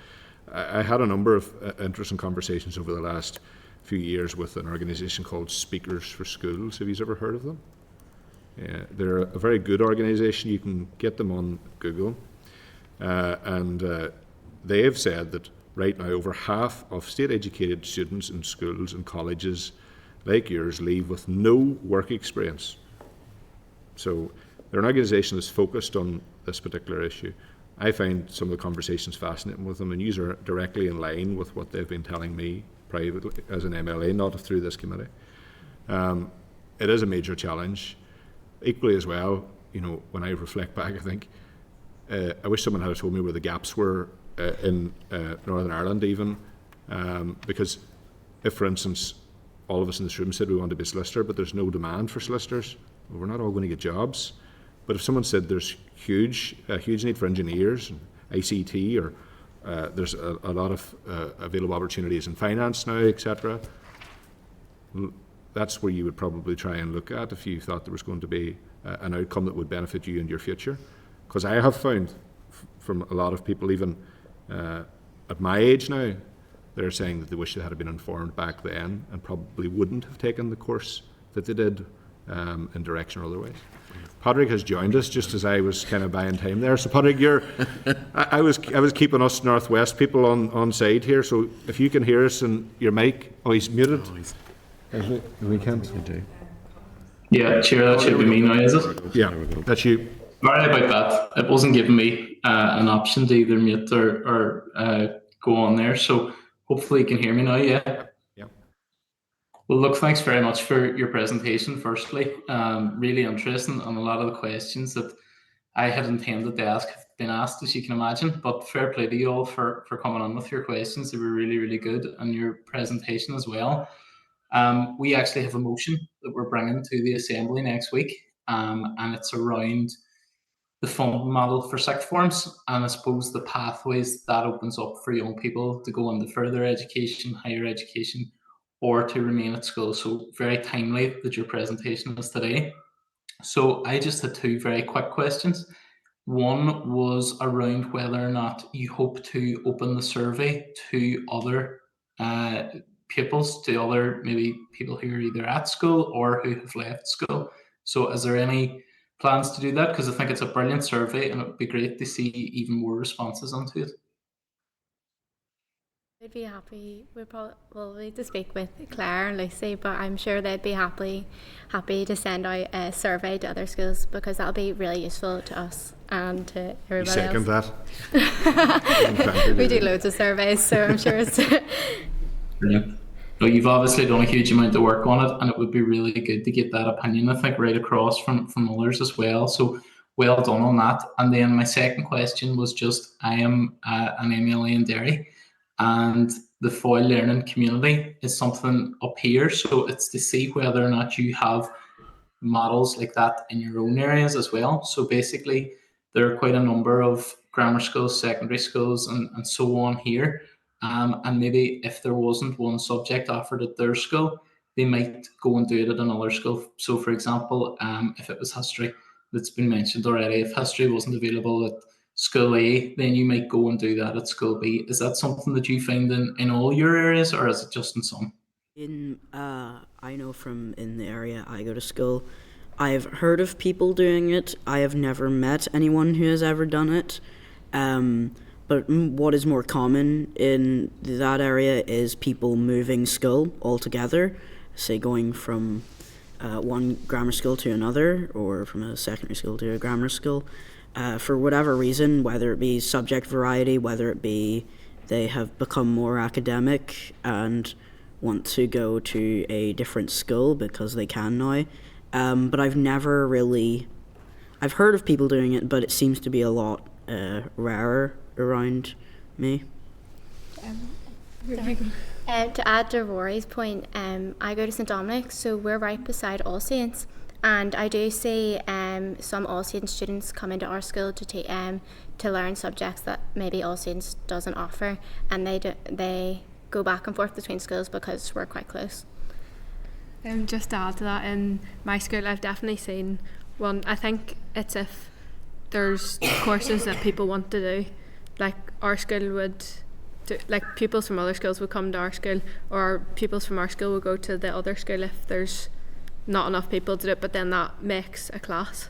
I had a number of interesting conversations over the last few years with an organisation called Speakers for Schools. Have you ever heard of them? Yeah, they're a very good organisation. You can get them on Google. And they have said that right now over half of state-educated students in schools and colleges like yours leave with no work experience. So they're an organisation that's focused on this particular issue. I find some of the conversations fascinating with them, and these are directly in line with what they've been telling me privately as an MLA, not through this committee. It is a major challenge. Equally as well, you know, when I reflect back, I think I wish someone had told me where the gaps were in Northern Ireland even, because if, for instance, all of us in this room said we want to be a solicitor, but there's no demand for solicitors, well, we're not all going to get jobs. But if someone said there's a huge need for engineers and ICT, or there's a lot of available opportunities in finance now, etc., that's where you would probably try and look at if you thought there was going to be an outcome that would benefit you in your future. Because I have found from a lot of people, even at my age now, they're saying that they wish they had been informed back then and probably wouldn't have taken the course that they did in direction or otherwise. Padraig has joined us just as I was kind of buying time there. So Padraig, I was keeping us Northwest people on side here. So if you can hear us and your mic, he's muted. We can't. Yeah, Chair, that should be me now, is it? Yeah, that's you. Sorry about that. It wasn't giving me an option to either mute or go on there. So hopefully you can hear me now. Yeah. Yep. Well, look, thanks very much for your presentation. Firstly, really interesting, and a lot of the questions that I had intended to ask have been asked, as you can imagine. But fair play to you all for coming on with your questions. They were really, really good, and your presentation as well. We actually have a motion that we're bringing to the Assembly next week, and it's around the funding model for sixth forms, and I suppose the pathways that opens up for young people to go into further education, higher education, or to remain at school. So very timely that your presentation is today. So I just had two very quick questions. One was around whether or not you hope to open the survey to other pupils, to other maybe people who are either at school or who have left school. So is there any plans to do that? Because I think it's a brilliant survey and it would be great to see even more responses onto it. We'd be happy. We'd probably need to speak with Claire and Lucy, but I'm sure they'd be happy to send out a survey to other schools, because that'll be really useful to us and to everybody else. Second that. We do loads of surveys, so I'm sure it's Brilliant. Well, you've obviously done a huge amount of work on it, and it would be really good to get that opinion, I think, right across from others as well. So well done on that. And then my second question was just, I am an MLA in Derry, and the Foyle Learning Community is something up here. So it's to see whether or not you have models like that in your own areas as well. So basically, there are quite a number of grammar schools, secondary schools, and so on here. And maybe if there wasn't one subject offered at their school, they might go and do it at another school. So for example, if it was history that's been mentioned already, if history wasn't available at school A, then you might go and do that at school B. Is that something that you find in all your areas, or is it just in some? I know from in the area I go to school, I've heard of people doing it. I have never met anyone who has ever done it. But what is more common in that area is people moving school altogether, say going from one grammar school to another, or from a secondary school to a grammar school, for whatever reason, whether it be subject variety, whether it be they have become more academic and want to go to a different school because they can now. But I've heard of people doing it, but it seems to be a lot rarer around me. To add to Rory's point, I go to St Dominic's, so we're right beside All Saints, and I do see some All Saints students come into our school to learn subjects that maybe All Saints doesn't offer, and they go back and forth between schools because we're quite close. Just to add to that, in my school I've definitely seen one. I think it's if there's courses that people want to do, like our school would do, like pupils from other schools would come to our school, or pupils from our school would go to the other school if there's not enough people to do it, but then that makes a class.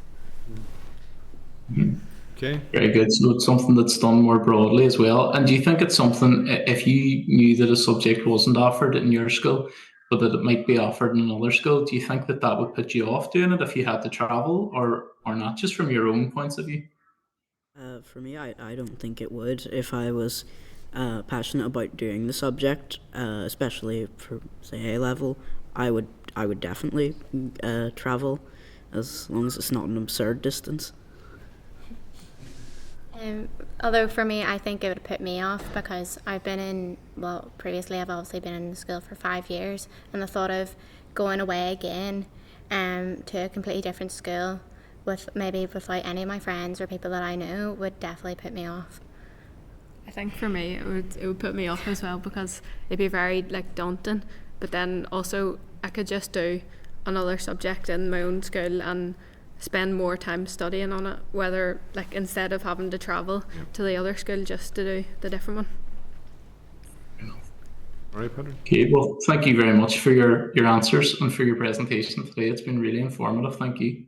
Okay. Very good. So it's something that's done more broadly as well. And do you think it's something, if you knew that a subject wasn't offered in your school, but that it might be offered in another school, do you think that would put you off doing it if you had to travel, or not, just from your own points of view? For me, I don't think it would. If I was passionate about doing the subject, especially for, say, A level, I would definitely travel, as long as it's not an absurd distance. Although for me, I think it would put me off, because previously I've obviously been in the school for 5 years, and the thought of going away again to a completely different school without any of my friends or people that I know would definitely put me off. I think for me it would put me off as well, because it'd be very daunting, but then also I could just do another subject in my own school and spend more time studying on it, whether instead of having to travel to the other school just to do the different one. All right, Patrick. Okay, well, thank you very much for your answers and for your presentation today. It's been really informative. Thank you.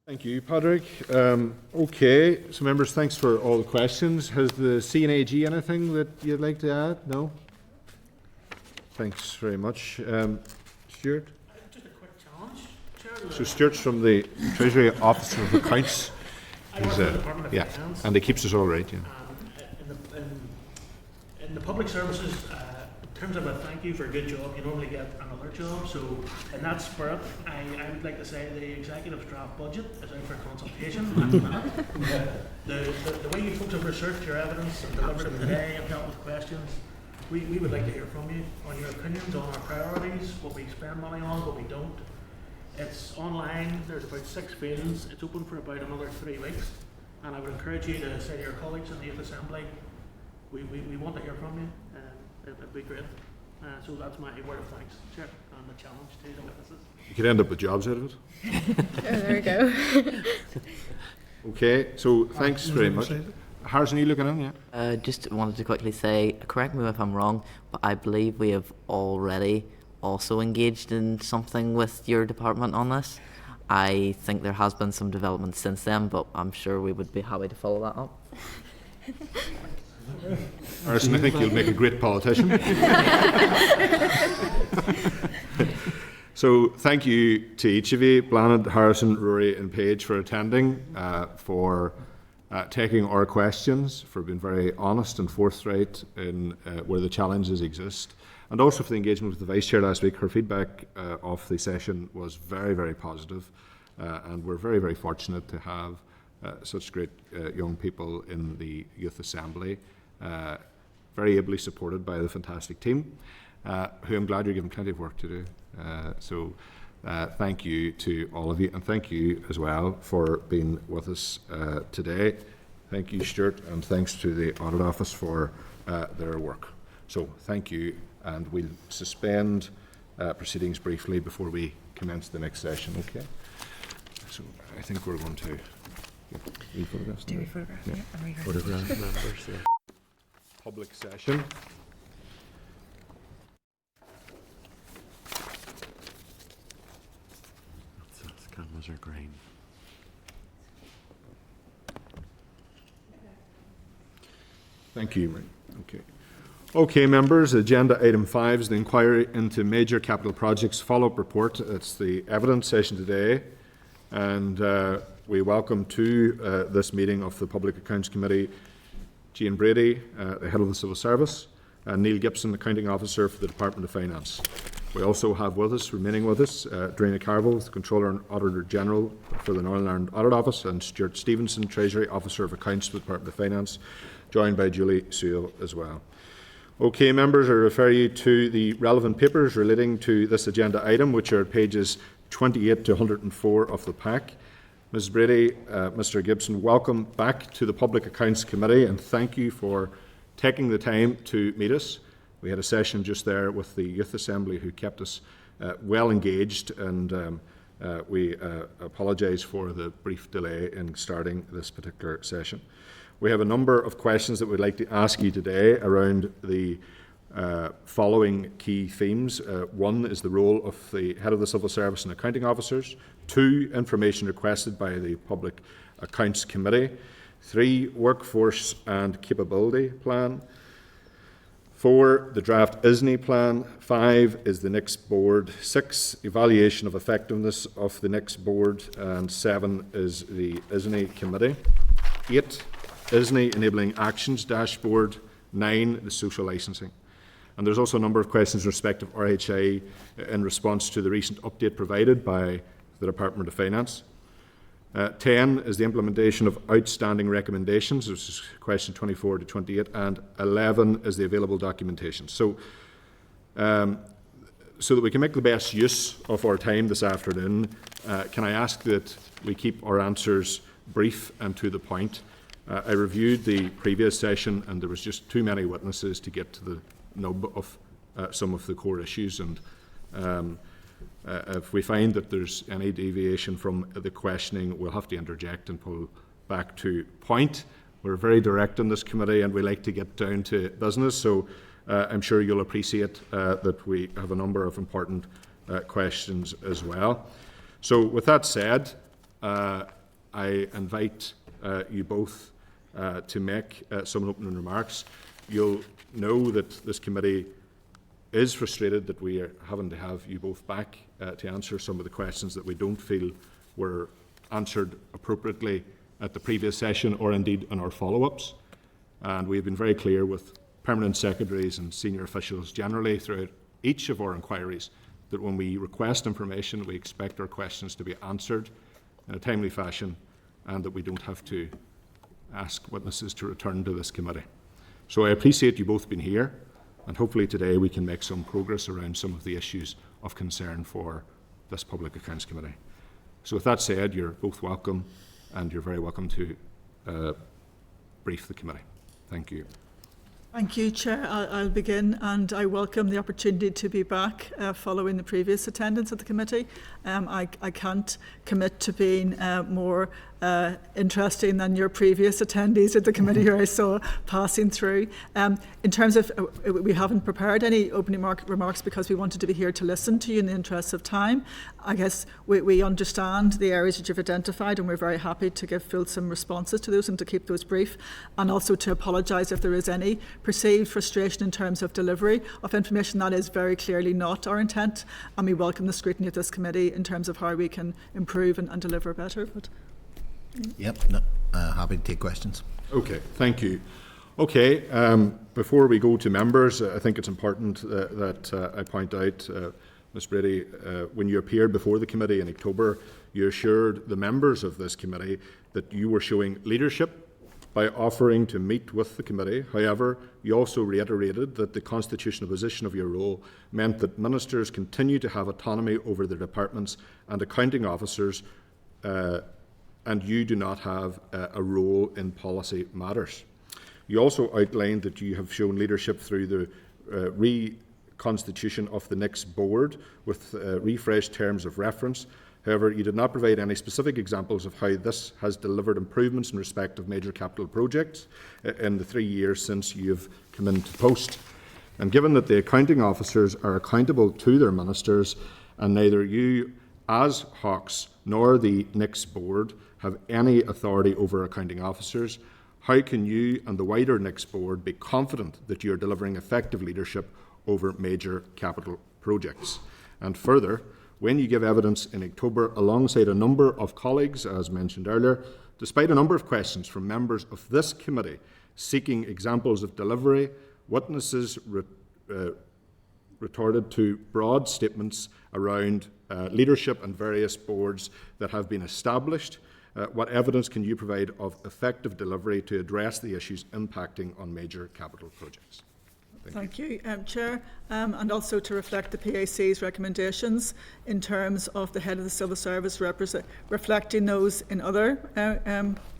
Thank you, Patrick. Okay, so members, thanks for all the questions. Has the CNAG anything that you'd like to add? No? Thanks very much. Stuart? Just a quick challenge. So Stuart's from the Treasury Officer of Accounts. I work in the Department of Yeah, Finance. and he keeps us all right, yeah. In in the public services, in terms of a thank you for a good job, you normally get another job. So in that spirit, I would like to say the executive draft budget is out for consultation. The way you folks have researched your evidence and delivered it today and dealt with questions, we would like to hear from you on your opinions on our priorities, what we spend money on, what we don't. It's online, there's about 6 fields, it's open for about another 3 weeks, and I would encourage you to say to your colleagues in the Youth Assembly, we want to hear from you, it'd be great. So that's my word of thanks, Chair, and the challenge to the witnesses. You could end up with jobs out of it. There we go. Okay, so thanks very much. Harrison, are you looking in? Yeah. Just wanted to quickly say, correct me if I'm wrong, but I believe we have already also engaged in something with your department on this. I think there has been some development since then, but I'm sure we would be happy to follow that up. Harrison, I think you'll make a great politician. So thank you to each of you, Blanid, Harrison, Rory and Paige, for attending, for taking our questions, for being very honest and forthright in where the challenges exist, and also for the engagement with the Vice Chair last week. Her feedback of the session was very, very positive, and we're very, very fortunate to have such great young people in the Youth Assembly, very ably supported by the fantastic team, who I'm glad you're given plenty of work to do. So thank you to all of you, and thank you as well for being with us today. Thank you, Stuart, and thanks to the Audit Office for their work. So thank you, and we'll suspend proceedings briefly before we commence the next session, okay? So I think we're going to photographs. Do we photograph? Yeah. Are we ready? Photograph members, yeah. Public session. Cameras are green. Thank you, Mike. Okay. Okay, members, agenda item 5 is the inquiry into major capital projects follow-up report. It's the evidence session today, and we welcome to this meeting of the Public Accounts Committee Jean Brady, the Head of the Civil Service, and Neil Gibson, Accounting Officer for the Department of Finance. We also have with us, remaining with us, Drina Carville, the Controller and Auditor General for the Northern Ireland Audit Office, and Stuart Stevenson, Treasury Officer of Accounts for the Department of Finance, joined by Julie Sewell as well. Okay, members, I refer you to the relevant papers relating to this agenda item, which are pages 28 to 104 of the pack. Ms Brady, Mr Gibson, welcome back to the Public Accounts Committee, and thank you for taking the time to meet us. We had a session just there with the Youth Assembly who kept us well engaged, and we apologise for the brief delay in starting this particular session. We have a number of questions that we'd like to ask you today around the following key themes. One is the role of the Head of the Civil Service and Accounting Officers. 2, information requested by the Public Accounts Committee. 3, workforce and capability plan. 4, the draft ISNI plan. 5 is the NICS board. 6, evaluation of effectiveness of the NICS board. And 7 is the ISNI committee. 8, ISNI enabling actions dashboard. 9, the social licensing. And there's also a number of questions in respect of RHI in response to the recent update provided by the Department of Finance. 10 is the implementation of outstanding recommendations, which is question 24 to 28, and 11 is the available documentation. So, so that we can make the best use of our time this afternoon, can I ask that we keep our answers brief and to the point? I reviewed the previous session, and there was just too many witnesses to get to the nub of some of the core issues, and if we find that there's any deviation from the questioning, we'll have to interject and pull back to point. We're very direct in this committee, and we like to get down to business, so I'm sure you'll appreciate that we have a number of important questions as well. So with that said, I invite you both to make some opening remarks. You'll know that this committee is frustrated that we are having to have you both back to answer some of the questions that we don't feel were answered appropriately at the previous session or indeed in our follow-ups. And we have been very clear with permanent secretaries and senior officials generally throughout each of our inquiries that when we request information, we expect our questions to be answered in a timely fashion and that we don't have to ask witnesses to return to this committee. So I appreciate you both being here, and hopefully today we can make some progress around some of the issues of concern for this Public Accounts Committee. So with that said, you're both welcome, and you're very welcome to brief the committee. Thank you. Thank you, Chair. I'll begin, and I welcome the opportunity to be back following the previous attendance at the committee. I can't commit to being more interesting than your previous attendees at the committee who I saw passing through. In terms of, we haven't prepared any opening remarks because we wanted to be here to listen to you in the interests of time. I guess we understand the areas that you've identified, and we're very happy to give fulsome responses to those and to keep those brief, and also to apologise if there is any perceived frustration in terms of delivery of information. That is very clearly not our intent, and we welcome the scrutiny of this committee in terms of how we can improve and deliver better. But yep, no, happy to take questions. Okay, thank you. Okay, before we go to members, I think it's important that I point out, Ms Brady, when you appeared before the committee in October, you assured the members of this committee that you were showing leadership by offering to meet with the committee. However, you also reiterated that the constitutional position of your role meant that ministers continue to have autonomy over their departments and accounting officers, and you do not have a role in policy matters. You also outlined that you have shown leadership through the reconstitution of the NICS board with refreshed terms of reference. However, you did not provide any specific examples of how this has delivered improvements in respect of major capital projects in the 3 years since you have come into post. And given that the accounting officers are accountable to their ministers, and neither you as Hawks nor the NICS board have any authority over accounting officers, how can you and the wider NICS board be confident that you are delivering effective leadership over major capital projects? And further, when you give evidence in October alongside a number of colleagues, as mentioned earlier, despite a number of questions from members of this committee seeking examples of delivery, witnesses retorted to broad statements around leadership and various boards that have been established. What evidence can you provide of effective delivery to address the issues impacting on major capital projects? Thank you, Chair, and also to reflect the PAC's recommendations in terms of the head of the civil service reflecting those in other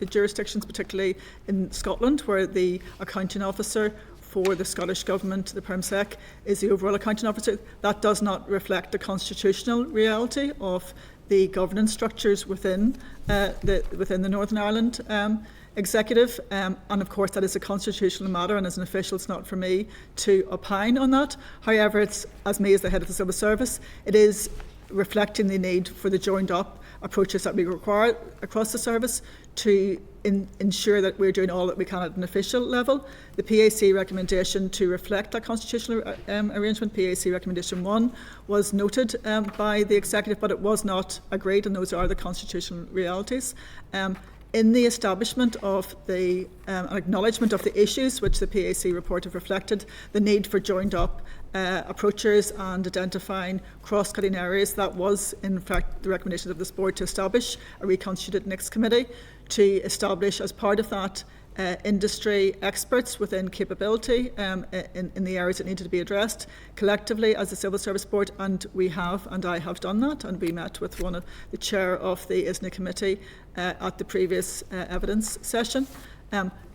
jurisdictions, particularly in Scotland, where the accounting officer for the Scottish Government, the PermSec, is the overall accounting officer. That does not reflect the constitutional reality of the governance structures within the Northern Ireland executive, and of course that is a constitutional matter, and as an official it's not for me to opine on that. However, it's, as me as the head of the civil service, it is reflecting the need for the joined up approaches that we require across the service to ensure that we're doing all that we can at an official level. The PAC recommendation to reflect that constitutional arrangement, PAC recommendation 1, was noted by the executive, but it was not agreed, and those are the constitutional realities. In the establishment of the acknowledgement of the issues which the PAC report have reflected, the need for joined up approaches and identifying cross-cutting areas, that was in fact the recommendation of this board to establish a reconstituted NICS committee, to establish as part of that industry experts within capability in the areas that needed to be addressed collectively as the Civil Service Board, and we have, and I have done that, and we met with one of the chair of the ISNA committee at the previous evidence session.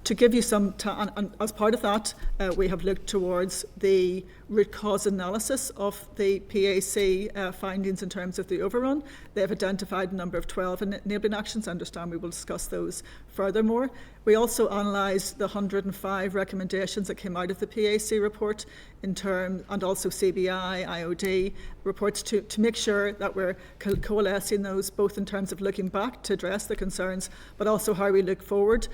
To give you some time, and as part of that, we have looked towards the root cause analysis of the PAC findings in terms of the overrun. They have identified a number of 12 enabling actions. I understand we will discuss those furthermore. We also analysed the 105 recommendations that came out of the PAC report in terms, and also CBI, IOD reports to make sure that we're coalescing those both in terms of looking back to address the concerns, but also how we look forward.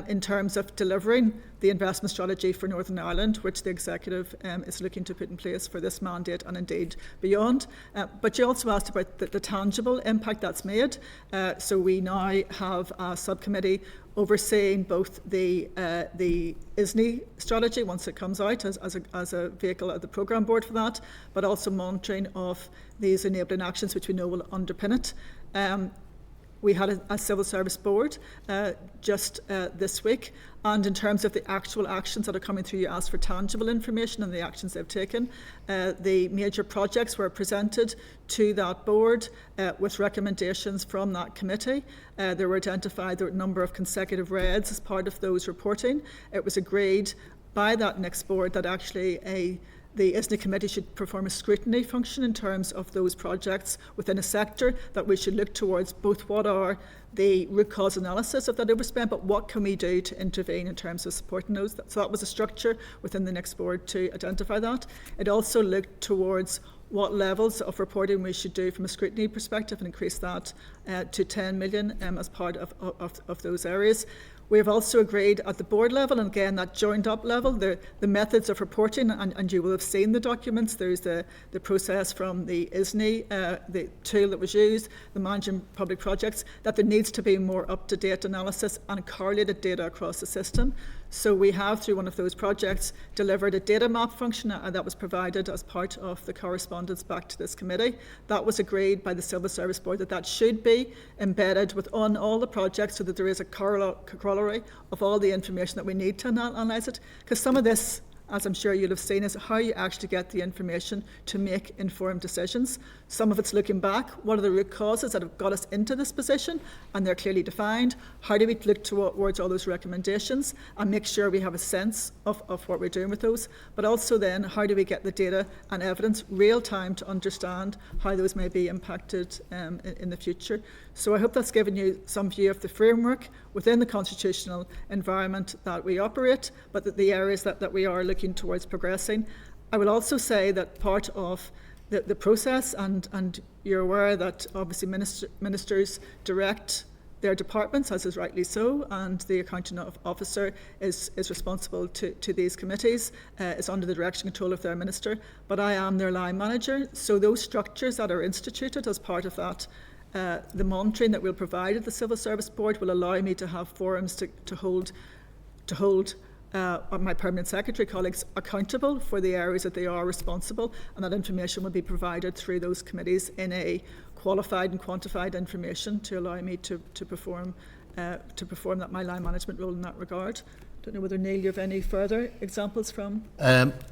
in terms of delivering the investment strategy for Northern Ireland, which the Executive is looking to put in place for this mandate and indeed beyond. But you also asked about the tangible impact that's made. So we now have a subcommittee overseeing both the ISNI strategy once it comes out as a vehicle at the programme board for that, but also monitoring of these enabling actions which we know will underpin it. We had a civil service board just this week, and in terms of the actual actions that are coming through, you asked for tangible information and the actions they've taken. The major projects were presented to that board with recommendations from that committee. There were identified a number of consecutive reds as part of those reporting. It was agreed by that next board that actually the ISNI committee should perform a scrutiny function in terms of those projects within a sector, that we should look towards both what are the root cause analysis of that overspend, but what can we do to intervene in terms of supporting those. So that was a structure within the next board to identify that. It also looked towards what levels of reporting we should do from a scrutiny perspective and increase that to 10 million as part of those areas. We have also agreed at the board level, and again that joined up level, the methods of reporting, and you will have seen the documents. There's the process from the ISNI, the tool that was used, the Managing Public Projects, that there needs to be more up-to-date analysis and correlated data across the system. So we have, through one of those projects, delivered a data map function that was provided as part of the correspondence back to this committee. That was agreed by the Civil Service Board that should be embedded within all the projects so that there is a corollary of all the information that we need to analyse it. Because some of this, as I'm sure you'll have seen, is how you actually get the information to make informed decisions. Some of it's looking back. What are the root causes that have got us into this position? And they're clearly defined. How do we look towards all those recommendations and make sure we have a sense of what we're doing with those? But also then, how do we get the data and evidence real time to understand how those may be impacted in the future? So I hope that's given you some view of the framework within the constitutional environment that we operate, but the areas that we are looking towards progressing. I will also say that part of the process, and you're aware that obviously ministers direct their departments, as is rightly so, and the accounting officer is responsible to these committees, is under the direction and control of their minister, but I am their line manager. So those structures that are instituted as part of that, the monitoring that we'll provide at the Civil Service Board will allow me to have forums to hold my permanent secretary colleagues accountable for the areas that they are responsible, and that information will be provided through those committees in a qualified and quantified information to allow me to perform that my line management role in that regard. I don't know whether, Neil, you have any further examples from?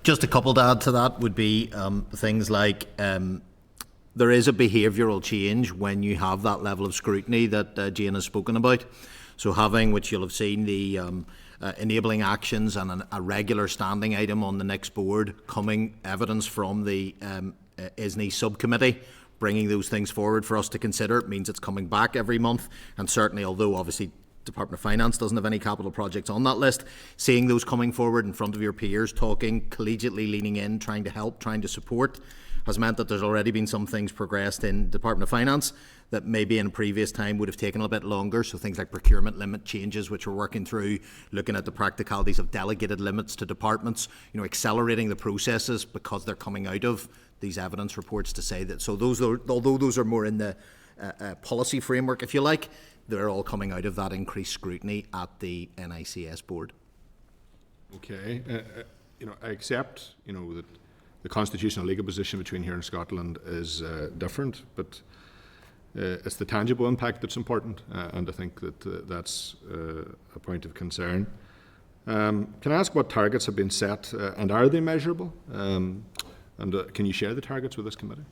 Just a couple to add to that would be things like there is a behavioural change when you have that level of scrutiny that Jane has spoken about. So having, which you'll have seen, the enabling actions and a regular standing item on the next board, coming evidence from the ISNI subcommittee, bringing those things forward for us to consider. It means it's coming back every month, and certainly, although obviously Department of Finance doesn't have any capital projects on that list, seeing those coming forward in front of your peers, talking collegiately, leaning in, trying to help, trying to support, has meant that there's already been some things progressed in Department of Finance that maybe in a previous time would have taken a bit longer. So things like procurement limit changes, which we're working through, looking at the practicalities of delegated limits to departments, accelerating the processes because they're coming out of these evidence reports to say that. So those are, although those are more in the policy framework, if you like, they're all coming out of that increased scrutiny at the NICS board. Okay. I accept, that the constitutional legal position between here and Scotland is different, but it's the tangible impact that's important, and I think that that's a point of concern. Can I ask what targets have been set, and are they measurable? And can you share the targets with this committee?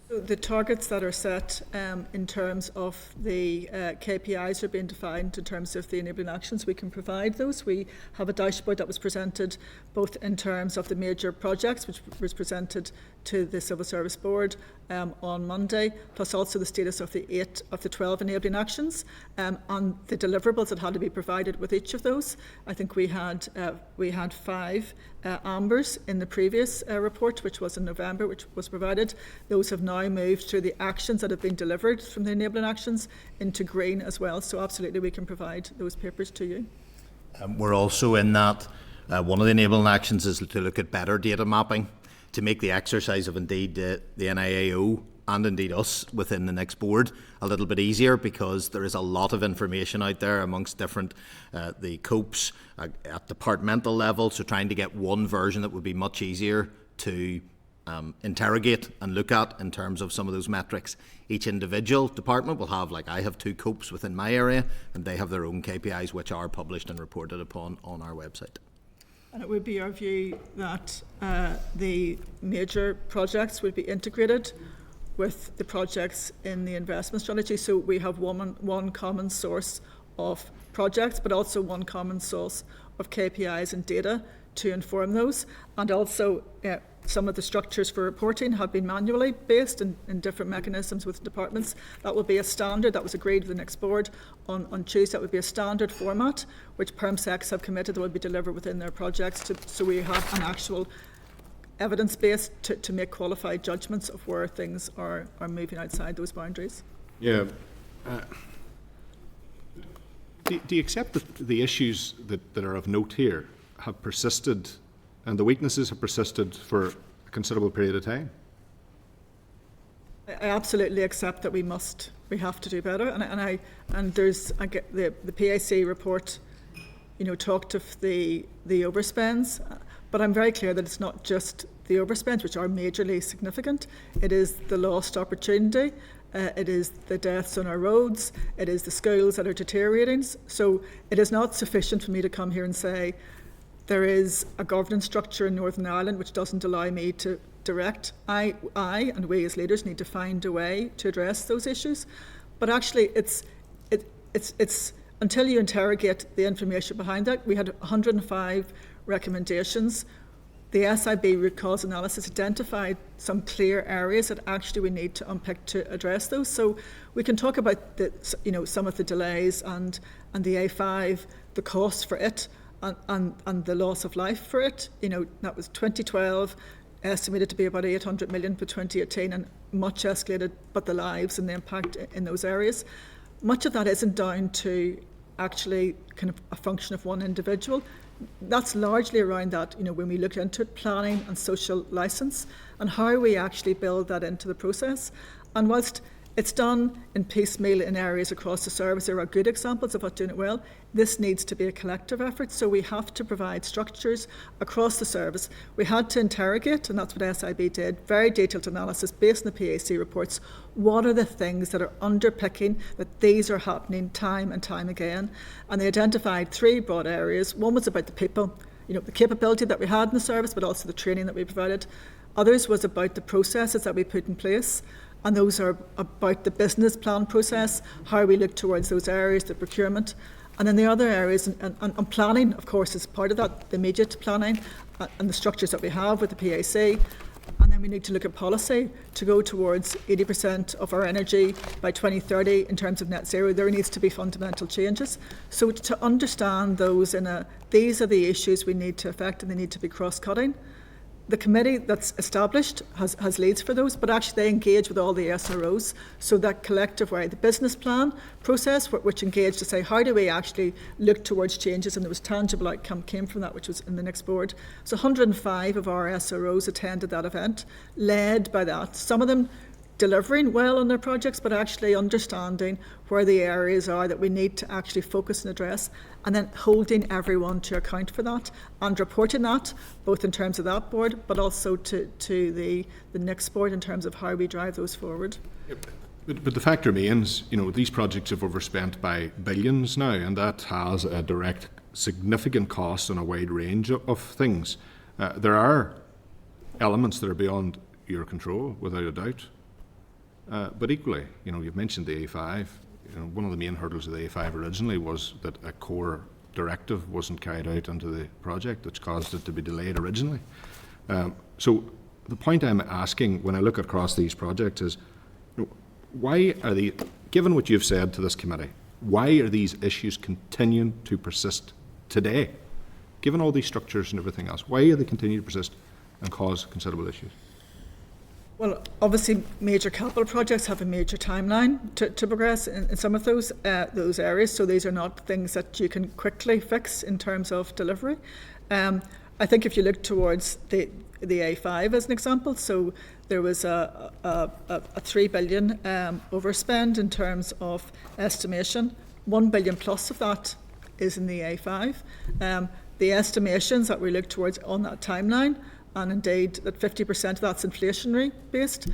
So the targets that are set in terms of the KPIs are being defined in terms of the enabling actions. We can provide those. We have a dashboard that was presented both in terms of the major projects, which was presented to the Civil Service Board on Monday, plus also the status of the 8 of the 12 enabling actions and the deliverables that had to be provided with each of those. I think we had 5 ambers in the previous report, which was in November, which was provided. Those have now now moved through the actions that have been delivered from the enabling actions into green as well. So absolutely we can provide those papers to you. We're also in that, one of the enabling actions is to look at better data mapping to make the exercise of indeed the NIAO and indeed us within the next board a little bit easier, because there is a lot of information out there amongst different the COPs at departmental level, so trying to get one version that would be much easier to interrogate and look at in terms of some of those metrics. Each individual department will have, like I have 2 COPs within my area, and they have their own KPIs which are published and reported upon on our website. And it would be our view that the major projects would be integrated with the projects in the investment strategy. So we have one common source of projects, but also one common source of KPIs and data to inform those. And also some of the structures for reporting have been manually based in different mechanisms with departments. That will be a standard that was agreed with the next board on Tuesday. That would be a standard format which PermSecs have committed that will be delivered within their projects so we have an actual evidence base to make qualified judgments of where things are moving outside those boundaries. Yeah. Do you accept that the issues that are of note here have persisted and the weaknesses have persisted for a considerable period of time? I absolutely accept that we have to do better, and there's the PAC report, talked of the overspends, but I'm very clear that it's not just the overspends, which are majorly significant. It is the lost opportunity. It is the deaths on our roads. It is the schools that are deteriorating. So it is not sufficient for me to come here and say there is a governance structure in Northern Ireland which doesn't allow me to direct. I and we as leaders need to find a way to address those issues. But actually, it's until you interrogate the information behind that. We had 105 recommendations. The SIB root cause analysis identified some clear areas that actually we need to unpick to address those. So we can talk about some of the delays and the A5, the cost for it, and the loss of life for it. That was 2012, estimated to be about 800 million for 2018, and much escalated, but the lives and the impact in those areas. Much of that isn't down to actually kind of a function of one individual. That's largely around that, when we look into it, planning and social licence and how we actually build that into the process. And whilst it's done in piecemeal in areas across the service, there are good examples of us doing it well. This needs to be a collective effort, so we have to provide structures across the service. We had to interrogate, and that's what SIB did, very detailed analysis based on the PAC reports. What are the things that are underpicking that these are happening time and time again? And they identified 3 broad areas. One was about the people, the capability that we had in the service, but also the training that we provided. Others was about the processes that we put in place. And those are about the business plan process, how we look towards those areas, the procurement. And then the other areas, and planning, of course, is part of that, the immediate planning and the structures that we have with the PAC. And then we need to look at policy to go towards 80% of our energy by 2030 in terms of net zero. There needs to be fundamental changes. So to understand those these are the issues we need to affect, and they need to be cross-cutting. The committee that's established has leads for those, but actually they engage with all the SROs. So that collective way, the business plan process, which engaged to say, how do we actually look towards changes? And there was tangible outcome came from that, which was in the next board. So 105 of our SROs attended that event, led by that. Some of them delivering well on their projects, but actually understanding where the areas are that we need to actually focus and address, and then holding everyone to account for that and reporting that, both in terms of that board, but also to the next board in terms of how we drive those forward. Yep. But the fact remains, these projects have overspent by billions now, and that has a direct significant cost on a wide range of things. There are elements that are beyond your control, without a doubt. But equally, you've mentioned the A5. One of the main hurdles of the A5 originally was that a core directive wasn't carried out into the project, which caused it to be delayed originally. So the point I'm asking when I look across these projects is, why are given what you've said to this committee, why are these issues continuing to persist today? Given all these structures and everything else, why are they continuing to persist and cause considerable issues? Well, obviously, major capital projects have a major timeline to progress in some of those areas. So these are not things that you can quickly fix in terms of delivery. I think if you look towards the A5 as an example, so there was a 3 billion overspend in terms of estimation. 1 billion plus of that is in the A5. The estimations that we look towards on that timeline, and indeed that 50% of that's inflationary based.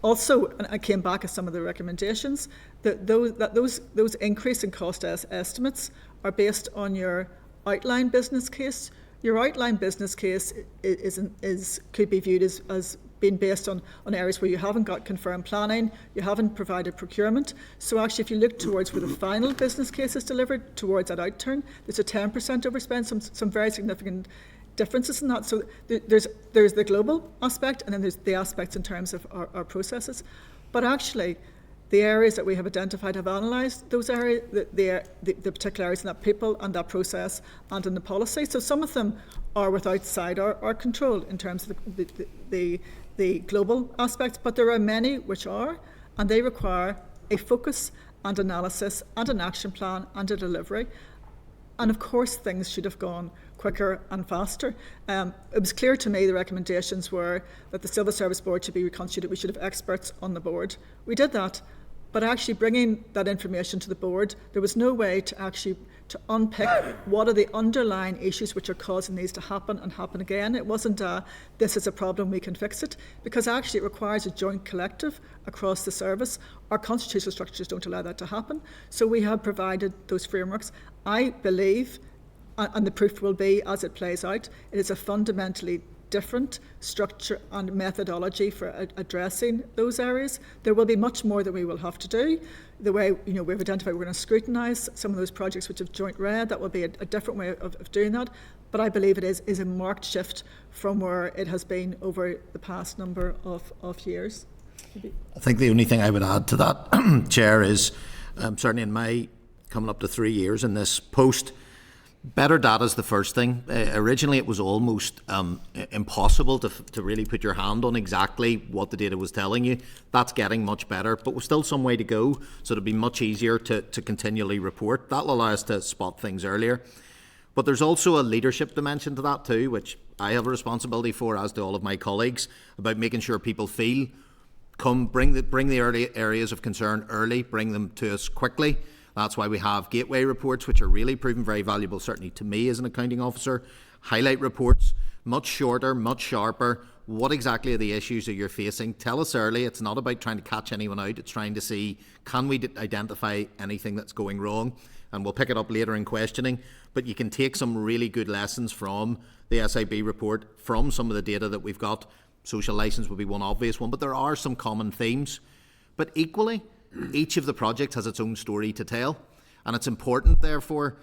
Also, and I came back at some of the recommendations, that those increase in cost estimates are based on your outline business case. Your outline business case could be viewed as being based on areas where you haven't got confirmed planning, you haven't provided procurement. So actually, if you look towards where the final business case is delivered, towards that outturn, there's a 10% overspend, some very significant differences in that. So there's the global aspect, and then there's the aspects in terms of our processes. But actually, the areas that we have identified have analysed those areas, the particular areas in that people and that process and in the policy. So some of them are outside our control in terms of the global aspects, but there are many which are, and they require a focus and analysis and an action plan and a delivery. And of course, things should have gone quicker and faster. It was clear to me the recommendations were that the Civil Service Board should be reconstituted. We should have experts on the board. We did that, but actually bringing that information to the board, there was no way to unpick what are the underlying issues which are causing these to happen and happen again. It wasn't this is a problem, we can fix it, because actually it requires a joint collective across the service. Our constitutional structures don't allow that to happen. So we have provided those frameworks. I believe, and the proof will be as it plays out, it is a fundamentally different structure and methodology for addressing those areas. There will be much more that we will have to do. The way we've identified, we're going to scrutinise some of those projects which have joint red. That will be a different way of doing that. But I believe it is a marked shift from where it has been over the past number of years. I think the only thing I would add to that, Chair, is certainly in my coming up to 3 years in this post, better data is the first thing. Originally, it was almost impossible to really put your hand on exactly what the data was telling you. That's getting much better, but we're still some way to go, so it'll be much easier to continually report. That'll allow us to spot things earlier. But there's also a leadership dimension to that too, which I have a responsibility for, as do all of my colleagues, about making sure people feel, bring the early areas of concern early, bring them to us quickly. That's why we have gateway reports, which are really proven very valuable, certainly to me as an accounting officer. Highlight reports, much shorter, much sharper. What exactly are the issues that you're facing? Tell us early. It's not about trying to catch anyone out. It's trying to see, can we identify anything that's going wrong? And we'll pick it up later in questioning. But you can take some really good lessons from the SIB report, from some of the data that we've got. Social licence would be one obvious one, but there are some common themes. But equally, each of the projects has its own story to tell, and it's important, therefore,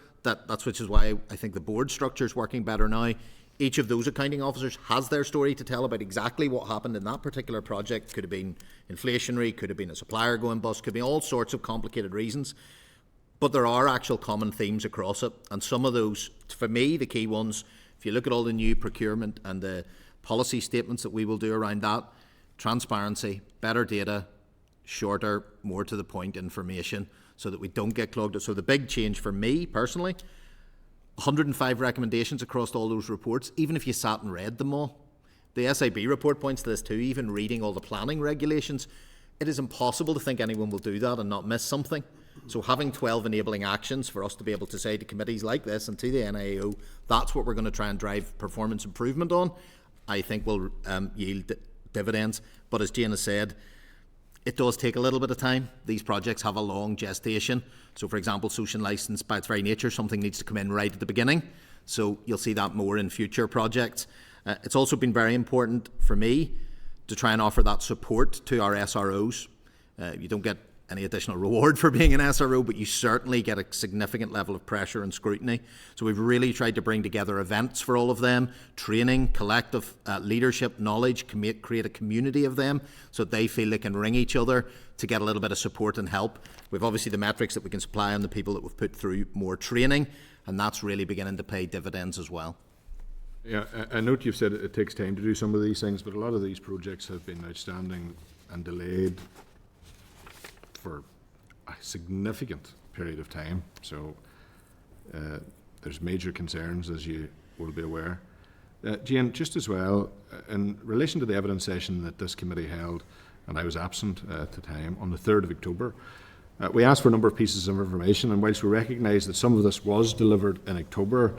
which is why I think the board structure is working better now. Each of those accounting officers has their story to tell about exactly what happened in that particular project. Could have been inflationary, could have been a supplier going bust, could be all sorts of complicated reasons, but there are actual common themes across it, and some of those, for me, the key ones, if you look at all the new procurement and the policy statements that we will do around that, transparency, better data, shorter, more to the point information, so that we don't get clogged up. So the big change for me personally, 105 recommendations across all those reports, even if you sat and read them all. The SIB report points to this too, even reading all the planning regulations. It is impossible to think anyone will do that and not miss something. So having 12 enabling actions for us to be able to say to committees like this and to the NIAO, that's what we're going to try and drive performance improvement on, I think will yield dividends. But as Jane has said, it does take a little bit of time. These projects have a long gestation. So, for example, social licence, by its very nature, something needs to come in right at the beginning. So you'll see that more in future projects. It's also been very important for me to try and offer that support to our SROs. You don't get any additional reward for being an SRO, but you certainly get a significant level of pressure and scrutiny. So we've really tried to bring together events for all of them, training, collective leadership, knowledge, create a community of them so that they feel they can ring each other to get a little bit of support and help. We've obviously the metrics that we can supply on the people that we've put through more training, and that's really beginning to pay dividends as well. Yeah, I note you've said it takes time to do some of these things, but a lot of these projects have been outstanding and delayed for a significant period of time. So there's major concerns, as you will be aware. Jane, just as well, in relation to the evidence session that this committee held, and I was absent at the time, on the 3rd of October, we asked for a number of pieces of information, and whilst we recognise that some of this was delivered in October,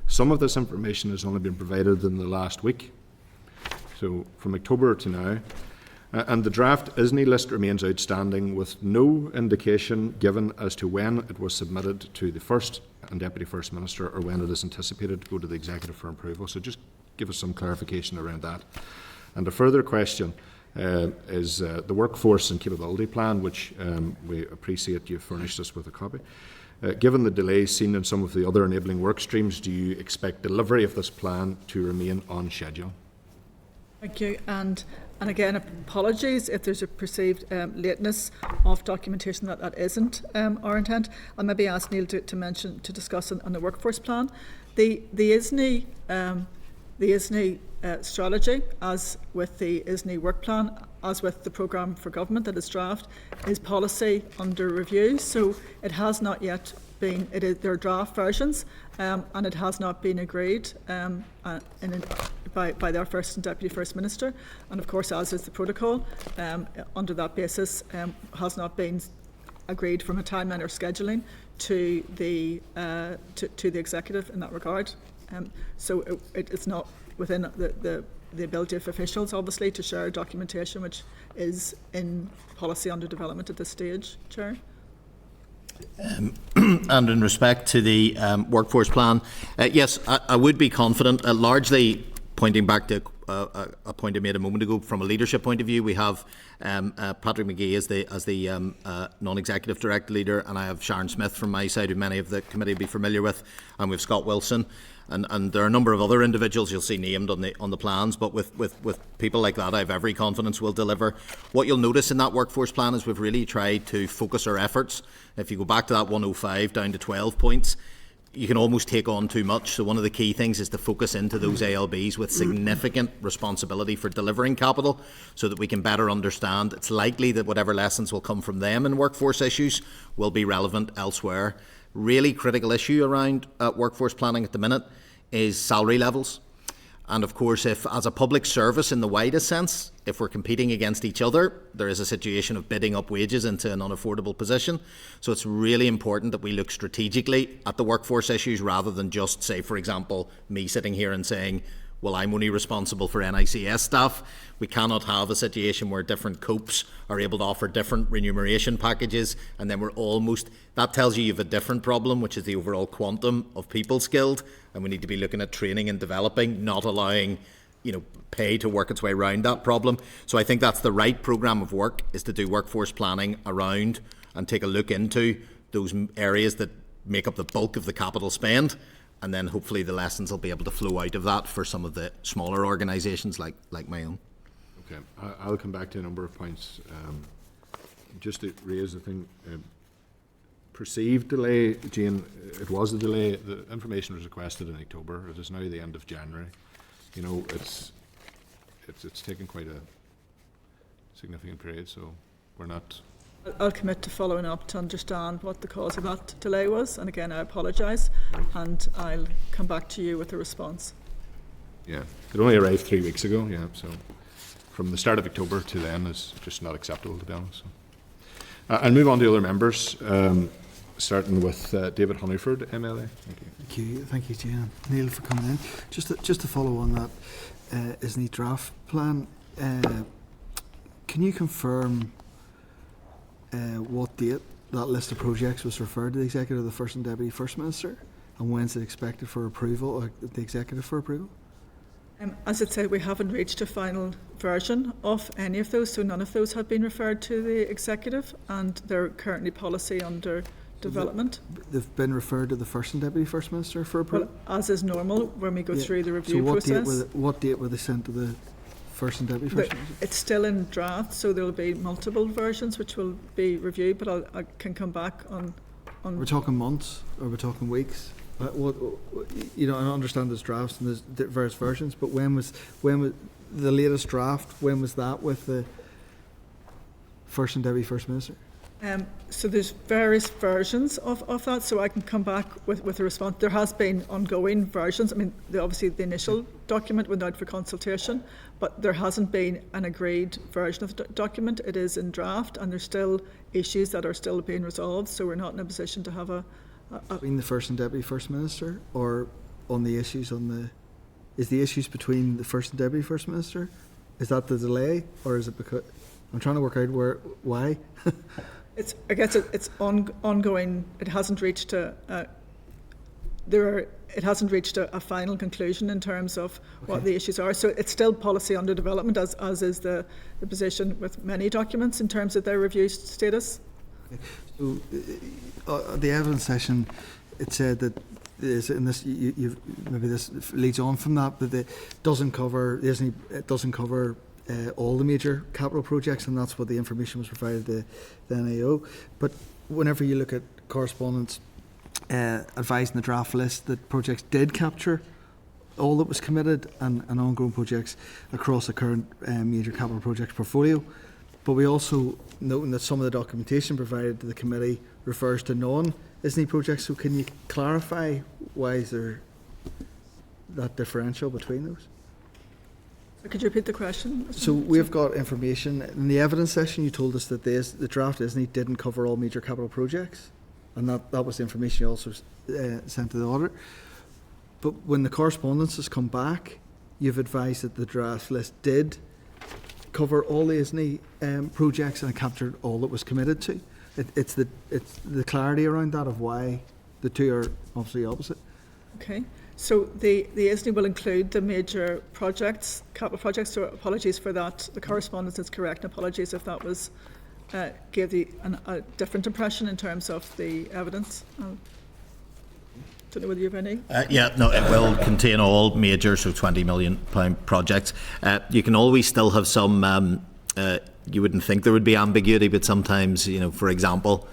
some of this information has only been provided in the last week, so from October to now. And the draft ISNI list remains outstanding, with no indication given as to when it was submitted to the First and Deputy First Minister, or when it is anticipated to go to the Executive for approval. So just give us some clarification around that. And a further question is the Workforce and Capability Plan, which we appreciate you've furnished us with a copy. Given the delays seen in some of the other enabling work streams, do you expect delivery of this plan to remain on schedule? Thank you. And again, apologies if there's a perceived lateness of documentation that isn't our intent. I'll maybe ask Neil to discuss on the workforce plan. The ISNI strategy, as with the ISNI work plan, as with the programme for government that is draft, is policy under review. So it has not yet been, they're draft versions, and it has not been agreed by their First and Deputy First Minister. And of course, as is the protocol, under that basis, has not been agreed from a timeline or scheduling to the Executive in that regard. So it's not within the ability of officials, obviously, to share documentation which is in policy under development at this stage, Chair. And in respect to the workforce plan, yes, I would be confident, largely pointing back to a point I made a moment ago. From a leadership point of view, we have Patrick McGee as the non-executive director leader, and I have Sharon Smith from my side, who many of the committee will be familiar with, and we've Scott Wilson, and there are a number of other individuals you'll see named on the plans. But with people like that, I have every confidence we'll deliver. What you'll notice in that workforce plan is we've really tried to focus our efforts. If you go back to that 105 down to 12 points, you can almost take on too much. So one of the key things is to focus into those ALBs with significant responsibility for delivering capital, so that we can better understand. It's likely that whatever lessons will come from them in workforce issues will be relevant elsewhere. Really critical issue around workforce planning at the minute is salary levels. And of course, if as a public service in the widest sense, if we're competing against each other, there is a situation of bidding up wages into an unaffordable position. So it's really important that we look strategically at the workforce issues, rather than just, say, for example, me sitting here and saying, well, I'm only responsible for NICS staff. We cannot have a situation where different COPs are able to offer different remuneration packages, and then that tells you have a different problem, which is the overall quantum of people skilled, and we need to be looking at training and developing, not allowing pay to work its way around that problem. So I think that's the right programme of work, is to do workforce planning around and take a look into those areas that make up the bulk of the capital spend. And then hopefully the lessons will be able to flow out of that for some of the smaller organisations like my own. Okay, I'll come back to a number of points. Just to raise the thing, perceived delay, Jane, it was a delay. The information was requested in October. It is now the end of January. It's taken quite a significant period, so we're not... I'll commit to following up to understand what the cause of that delay was, and again, I apologise, and I'll come back to you with a response. Yeah, it only arrived 3 weeks ago, yeah, so from the start of October to then is just not acceptable, to be honest. So. I'll move on to other members, starting with David Honeyford, MLA. Thank you. Thank you, Jane. Neil, for coming in. Just to follow on that ISNI draft plan, can you confirm what date that list of projects was referred to the Executive, the First and Deputy First Minister, and when is it expected for approval, or the Executive for approval? As I said, we haven't reached a final version of any of those, so none of those have been referred to the Executive, and they're currently policy under development. They've been referred to the First and Deputy First Minister for approval? Well, as is normal when we go through the review process. What date were they sent to the First and Deputy First Minister? It's still in draft, so there will be multiple versions which will be reviewed, but I can come back on... We're talking months, or we're talking weeks? You know, I understand there's drafts and there's various versions, but when was the latest draft? When was that with the First and Deputy First Minister? So there's various versions of that, so I can come back with a response. There has been ongoing versions. I mean, obviously the initial document went out for consultation, but there hasn't been an agreed version of the document. It is in draft, and there's still issues that are still being resolved, so we're not in a position to have between the First and Deputy First Minister, or on the issues is the issues between the First and Deputy First Minister? Is that the delay, or is it because I'm trying to work out why? I guess it's ongoing. It hasn't reached a final conclusion in terms of what the issues are. So it's still policy under development, as is the position with many documents in terms of their review status. So, the evidence session, it said that in this, maybe this leads on from that, but it doesn't cover all the major capital projects, and that's what the information was provided to the NAO. But whenever you look at correspondence advising the draft list, that projects did capture all that was committed and ongoing projects across the current major capital projects portfolio. But we also noting that some of the documentation provided to the committee refers to non-ISNI projects. So can you clarify why is there that differential between those? Could you repeat the question? So we've got information in the evidence session. You told us that the draft ISNI didn't cover all major capital projects, and that was the information you also sent to the auditor. But when the correspondence has come back, you've advised that the draft list did cover all the ISNI projects and captured all that was committed to. It's the clarity around that of why the two are obviously opposite. Okay. So the ISNI will include the major projects, capital projects, so apologies for that. The correspondence is correct, and apologies if that was gave a different impression in terms of the evidence. Don't know whether you have any? It will contain all major, so £20 million projects. You can always still have some, you wouldn't think there would be ambiguity, but sometimes, for example,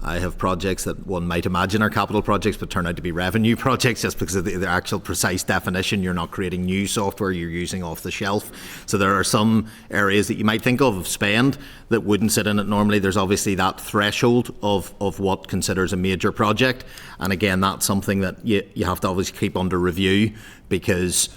I have projects that one might imagine are capital projects but turn out to be revenue projects just because of the actual precise definition. You're not creating new software, you're using off the shelf. So there are some areas that you might think of spend that wouldn't sit in it normally. There's obviously that threshold of what considers a major project. And again, that's something that you have to obviously keep under review because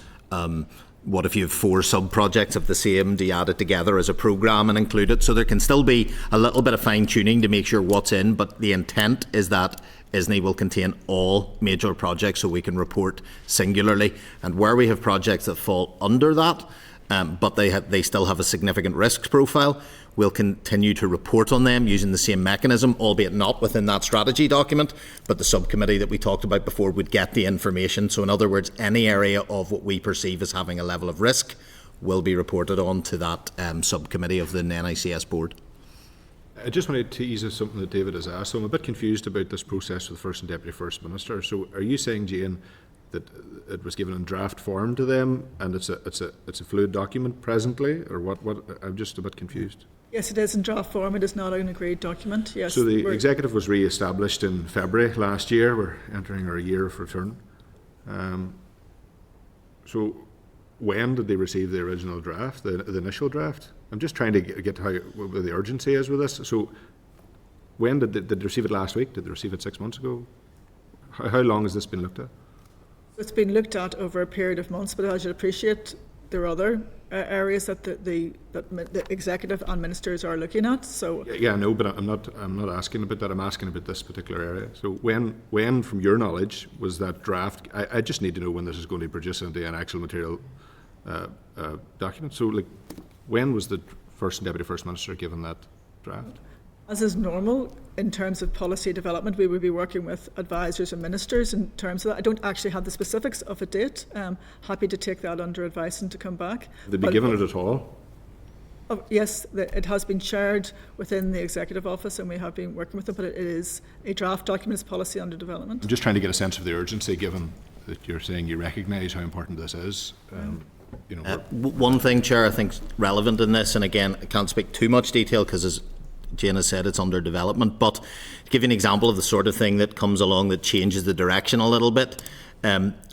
what if you have 4 sub-projects of the same? Do you add it together as a programme and include it? So there can still be a little bit of fine-tuning to make sure what's in, but the intent is that ISNI will contain all major projects so we can report singularly. And where we have projects that fall under that, but they still have a significant risks profile, we'll continue to report on them using the same mechanism, albeit not within that strategy document, but the subcommittee that we talked about before would get the information. So in other words, any area of what we perceive as having a level of risk will be reported on to that subcommittee of the NICS board. I just wanted to ease something that David has asked. So I'm a bit confused about this process with First and Deputy First Minister. So are you saying, Jane, that it was given in draft form to them and it's a fluid document presently, or what? I'm just a bit confused. Yes, it is in draft form. It is not an agreed document. Yes. So the executive was re-established in February last year. We're entering our year of return. So when did they receive the original draft, the initial draft? I'm just trying to get what the urgency is with this. So when did they receive it last week? Did they receive it 6 months ago? How long has this been looked at? It's been looked at over a period of months, but as you'd appreciate, there are other areas that the executive and ministers are looking at. So yeah, no, but I'm not asking about that. I'm asking about this particular area. So when, from your knowledge, was that draft? I just need to know when this is going to be produced into an actual material document. So, when was the First and Deputy First Minister given that draft? As is normal in terms of policy development, we would be working with advisors and ministers in terms of that. I don't actually have the specifics of a date. Happy to take that under advice and to come back. Have they been given it at all? Yes, it has been shared within the Executive Office and we have been working with it, but it is a draft document, it's policy under development. I'm just trying to get a sense of the urgency given that you're saying you recognise how important this is. One thing, Chair, I think is relevant in this, and again, I can't speak too much detail because as Jane has said, it's under development. But to give you an example of the sort of thing that comes along that changes the direction a little bit,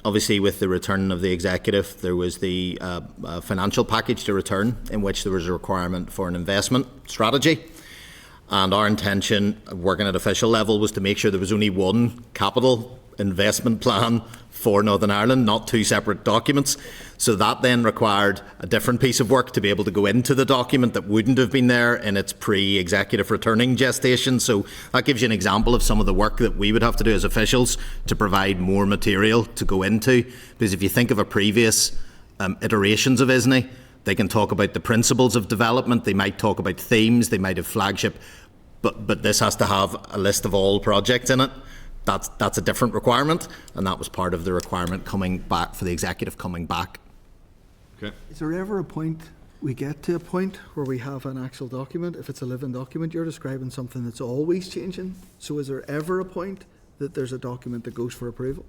obviously with the return of the executive, there was the financial package to return, in which there was a requirement for an investment strategy. And our intention, working at official level, was to make sure there was only one capital investment plan for Northern Ireland, not two separate documents. So that then required a different piece of work to be able to go into the document that wouldn't have been there in its pre-executive returning gestation. So that gives you an example of some of the work that we would have to do as officials to provide more material to go into. Because if you think of a previous iterations of ISNI, they can talk about the principles of development, they might talk about themes, they might have flagship, but this has to have a list of all projects in it. That's a different requirement, and that was part of the requirement coming back for the executive coming back. Okay. Is there ever a point we get to a point where we have an actual document? If it's a living document, you're describing something that's always changing. So is there ever a point that there's a document that goes for approval?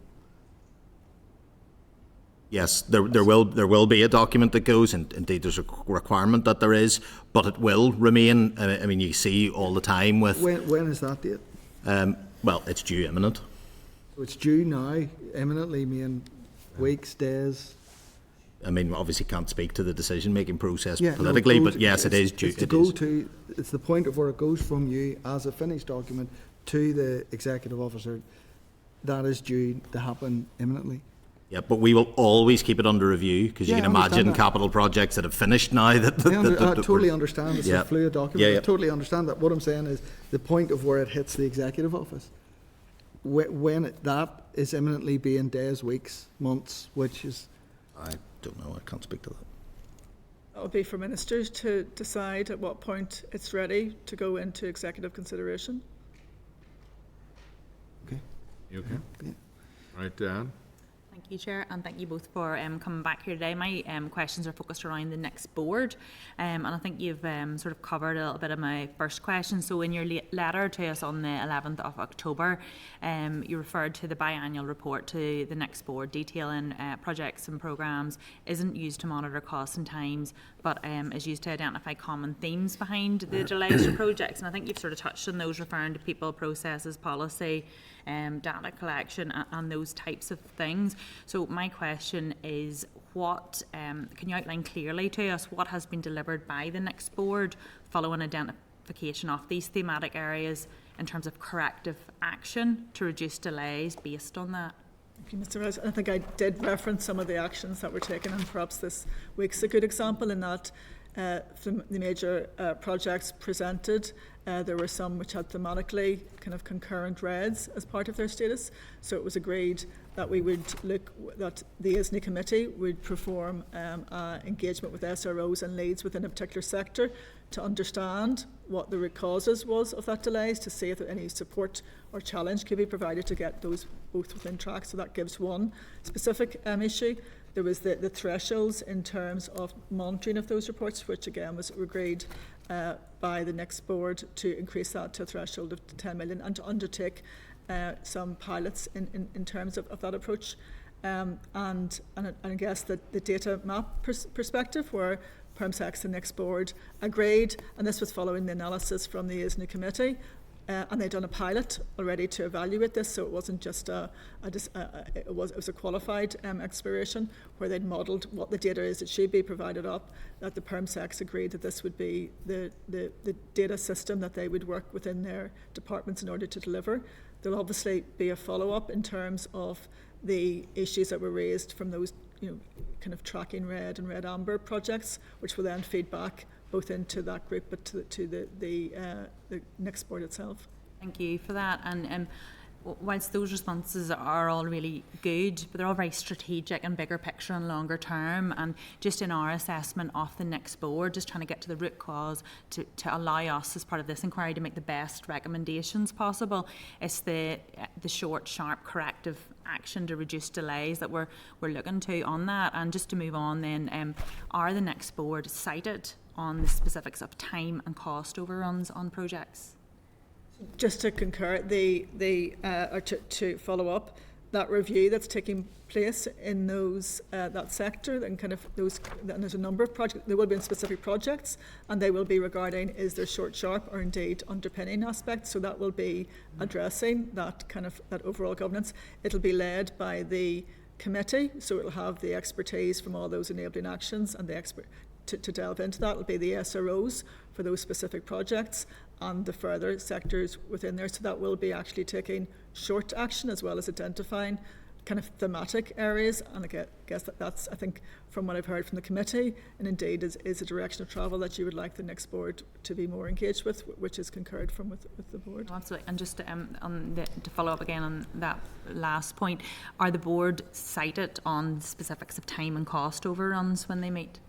Yes, there will be a document that goes, and indeed there's a requirement that there is, but it will remain. I mean, you see all the time with. When is that date? Well, it's due imminent. So it's due now, imminently, mean weeks, days? I mean, obviously can't speak to the decision-making process politically, but yes, it is due. It's the point of where it goes from you as a finished document to the executive officer. That is due to happen imminently. Yeah, but we will always keep it under review, because you can imagine capital projects that have finished now. I totally understand. It's a fluid document. I totally understand that. What I'm saying is the point of where it hits the executive office. When that is imminently being days, weeks, months, which is... I don't know. I can't speak to that. That would be for ministers to decide at what point it's ready to go into executive consideration. Okay. You okay? Yeah. Right, Dan. Thank you, Chair, and thank you both for coming back here today. My questions are focused around the next board, and I think you've sort of covered a little bit of my first question. So in your letter to us on the 11th of October, you referred to the biannual report to the next board detailing projects and programmes isn't used to monitor costs and times, but is used to identify common themes behind the delays to projects. And I think you've sort of touched on those, referring to people, processes, policy, data collection and those types of things. So my question is, what can you outline clearly to us what has been delivered by the next board following identification of these thematic areas in terms of corrective action to reduce delays based on that? Thank you, Mr. Rice. I think I did reference some of the actions that were taken, and perhaps this week's a good example in that the major projects presented, there were some which had thematically kind of concurrent reds as part of their status. So it was agreed that we would that the ISNI committee would perform engagement with SROs and leads within a particular sector to understand what the root causes was of that delays, to see if any support or challenge could be provided to get those both within track. So that gives one specific issue. There was the thresholds in terms of monitoring of those reports, which again was agreed by the next board to increase that to a threshold of 10 million and to undertake some pilots in terms of that approach. And I guess that the data map perspective, where PermSec, the next board, agreed, and this was following the analysis from the ISNI committee, and they'd done a pilot already to evaluate this, so it wasn't just it was a qualified exploration where they'd modelled what the data is that should be provided up. That the PermSec agreed that this would be the data system that they would work within their departments in order to deliver. There'll obviously be a follow-up in terms of the issues that were raised from those, kind of tracking red and red amber projects, which will then feed back both into that group but to the next board itself. Thank you for that. And whilst those responses are all really good, but they're all very strategic and bigger picture and longer term, and just in our assessment of the next board, just trying to get to the root cause to allow us as part of this inquiry to make the best recommendations possible. It's the short, sharp corrective action to reduce delays that we're looking to on that. And just to move on then, are the next board cited on the specifics of time and cost overruns on projects? Just to concur, or to follow up, that review that's taking place in those that sector, and kind of those, and there's a number of projects. There will be in specific projects, and they will be regarding is there short, sharp, or indeed underpinning aspects. So that will be addressing that kind of that overall governance. It'll be led by the committee, so it'll have the expertise from all those enabling actions and the expert to delve into that. It'll be the SROs for those specific projects and the further sectors within there. So that will be actually taking short action as well as identifying kind of thematic areas. And I guess that's, I think, from what I've heard from the committee, and indeed is a direction of travel that you would like the next board to be more engaged with, which is concurred from with the board. Oh, absolutely. And just to follow up again on that last point, are the board cited on specifics of time and cost overruns when they meet?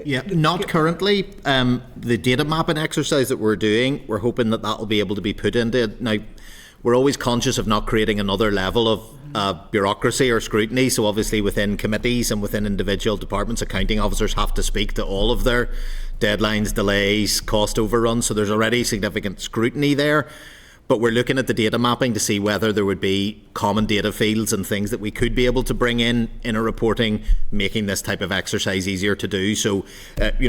Yeah, not currently. The data mapping exercise that we're doing, we're hoping that will be able to be put into it. Now, we're always conscious of not creating another level of bureaucracy or scrutiny. So obviously within committees and within individual departments, accounting officers have to speak to all of their deadlines, delays, cost overruns. So there's already significant scrutiny there. But we're looking at the data mapping to see whether there would be common data fields and things that we could be able to bring in a reporting, making this type of exercise easier to do. So,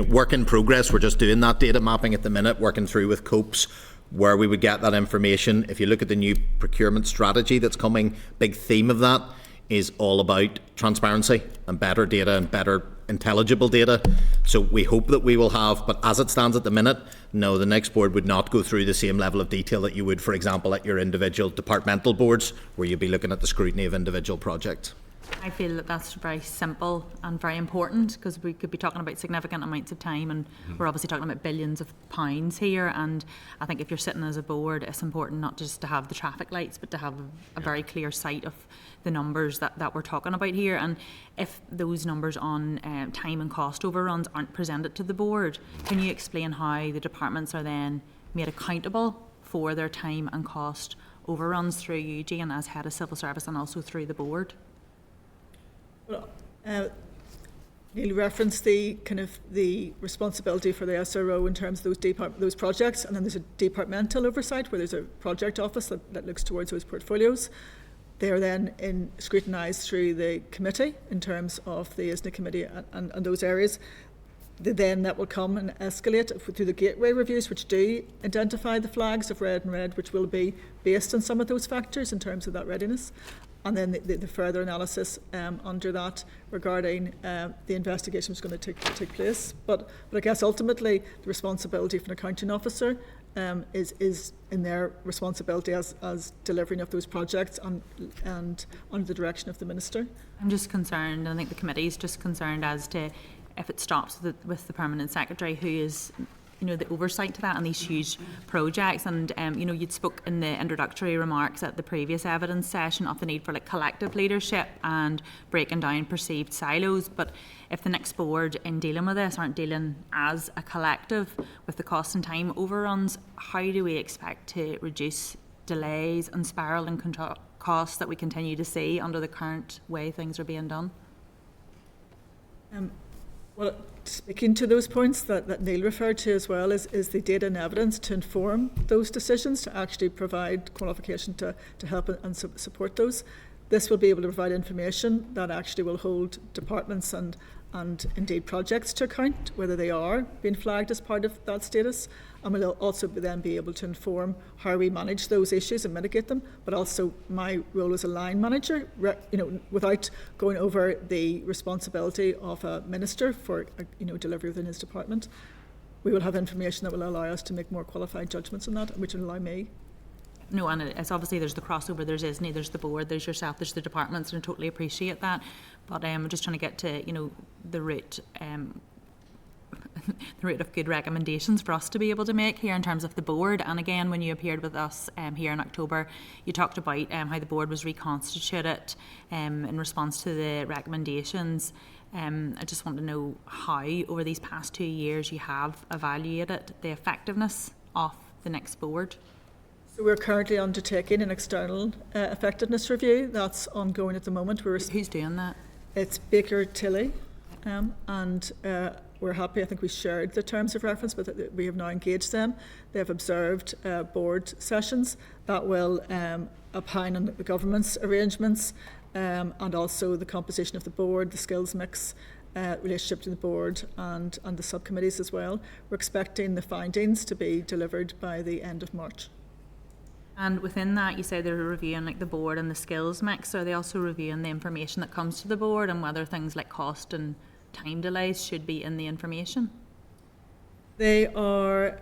work in progress. We're just doing that data mapping at the minute, working through with COPES where we would get that information. If you look at the new procurement strategy that's coming, big theme of that is all about transparency and better data and better intelligible data. So we hope that we will have, but as it stands at the minute, no, the next board would not go through the same level of detail that you would, for example, at your individual departmental boards, where you'd be looking at the scrutiny of individual projects. I feel that that's very simple and very important, because we could be talking about significant amounts of time, and we're obviously talking about billions of pounds here. And I think if you're sitting as a board, it's important not just to have the traffic lights, but to have a very clear sight of the numbers that we're talking about here. And if those numbers on time and cost overruns aren't presented to the board, can you explain how the departments are then made accountable for their time and cost overruns through you, Jane, as head of civil service, and also through the board? Well, Neil referenced the kind of the responsibility for the SRO in terms of those projects, and then there's a departmental oversight where there's a project office that looks towards those portfolios. They are then scrutinised through the committee in terms of the ISNA committee and those areas. Then that will come and escalate through the gateway reviews, which do identify the flags of red and red, which will be based on some of those factors in terms of that readiness. And then the further analysis under that regarding the investigation is going to take place. But I guess ultimately the responsibility for an accounting officer is in their responsibility as delivering of those projects and under the direction of the minister. I'm just concerned, and I think the committee is just concerned as to if it stops with the permanent secretary, who is the oversight to that and these huge projects. And you'd spoke in the introductory remarks at the previous evidence session of the need for collective leadership and breaking down perceived silos. But if the next board in dealing with this aren't dealing as a collective with the cost and time overruns, how do we expect to reduce delays and spiralling costs that we continue to see under the current way things are being done? Well, speaking to those points that Neil referred to as well, is the data and evidence to inform those decisions, to actually provide qualification to help and support those. This will be able to provide information that actually will hold departments and indeed projects to account, whether they are being flagged as part of that status, and will also then be able to inform how we manage those issues and mitigate them. But also my role as a line manager, without going over the responsibility of a minister for delivery within his department, we will have information that will allow us to make more qualified judgments on that, which will allow me. No, and it's obviously there's the crossover, there's ISNI, there's the board, there's yourself, there's the departments, and I totally appreciate that. But I'm just trying to get to the root of good recommendations for us to be able to make here in terms of the board. And again, when you appeared with us here in October, you talked about how the board was reconstituted in response to the recommendations. I just want to know how, over these past 2 years, you have evaluated the effectiveness of the next board. So we're currently undertaking an external effectiveness review that's ongoing at the moment. Who's doing that? It's Baker Tilly, and we're happy. I think we shared the terms of reference, but we have now engaged them. They have observed board sessions that will opine on the government's arrangements, and also the composition of the board, the skills mix, relationship to the board and the subcommittees as well. We're expecting the findings to be delivered by the end of March. And within that, you say they're reviewing like the board and the skills mix. Are they also reviewing the information that comes to the board and whether things like cost and time delays should be in the information? They are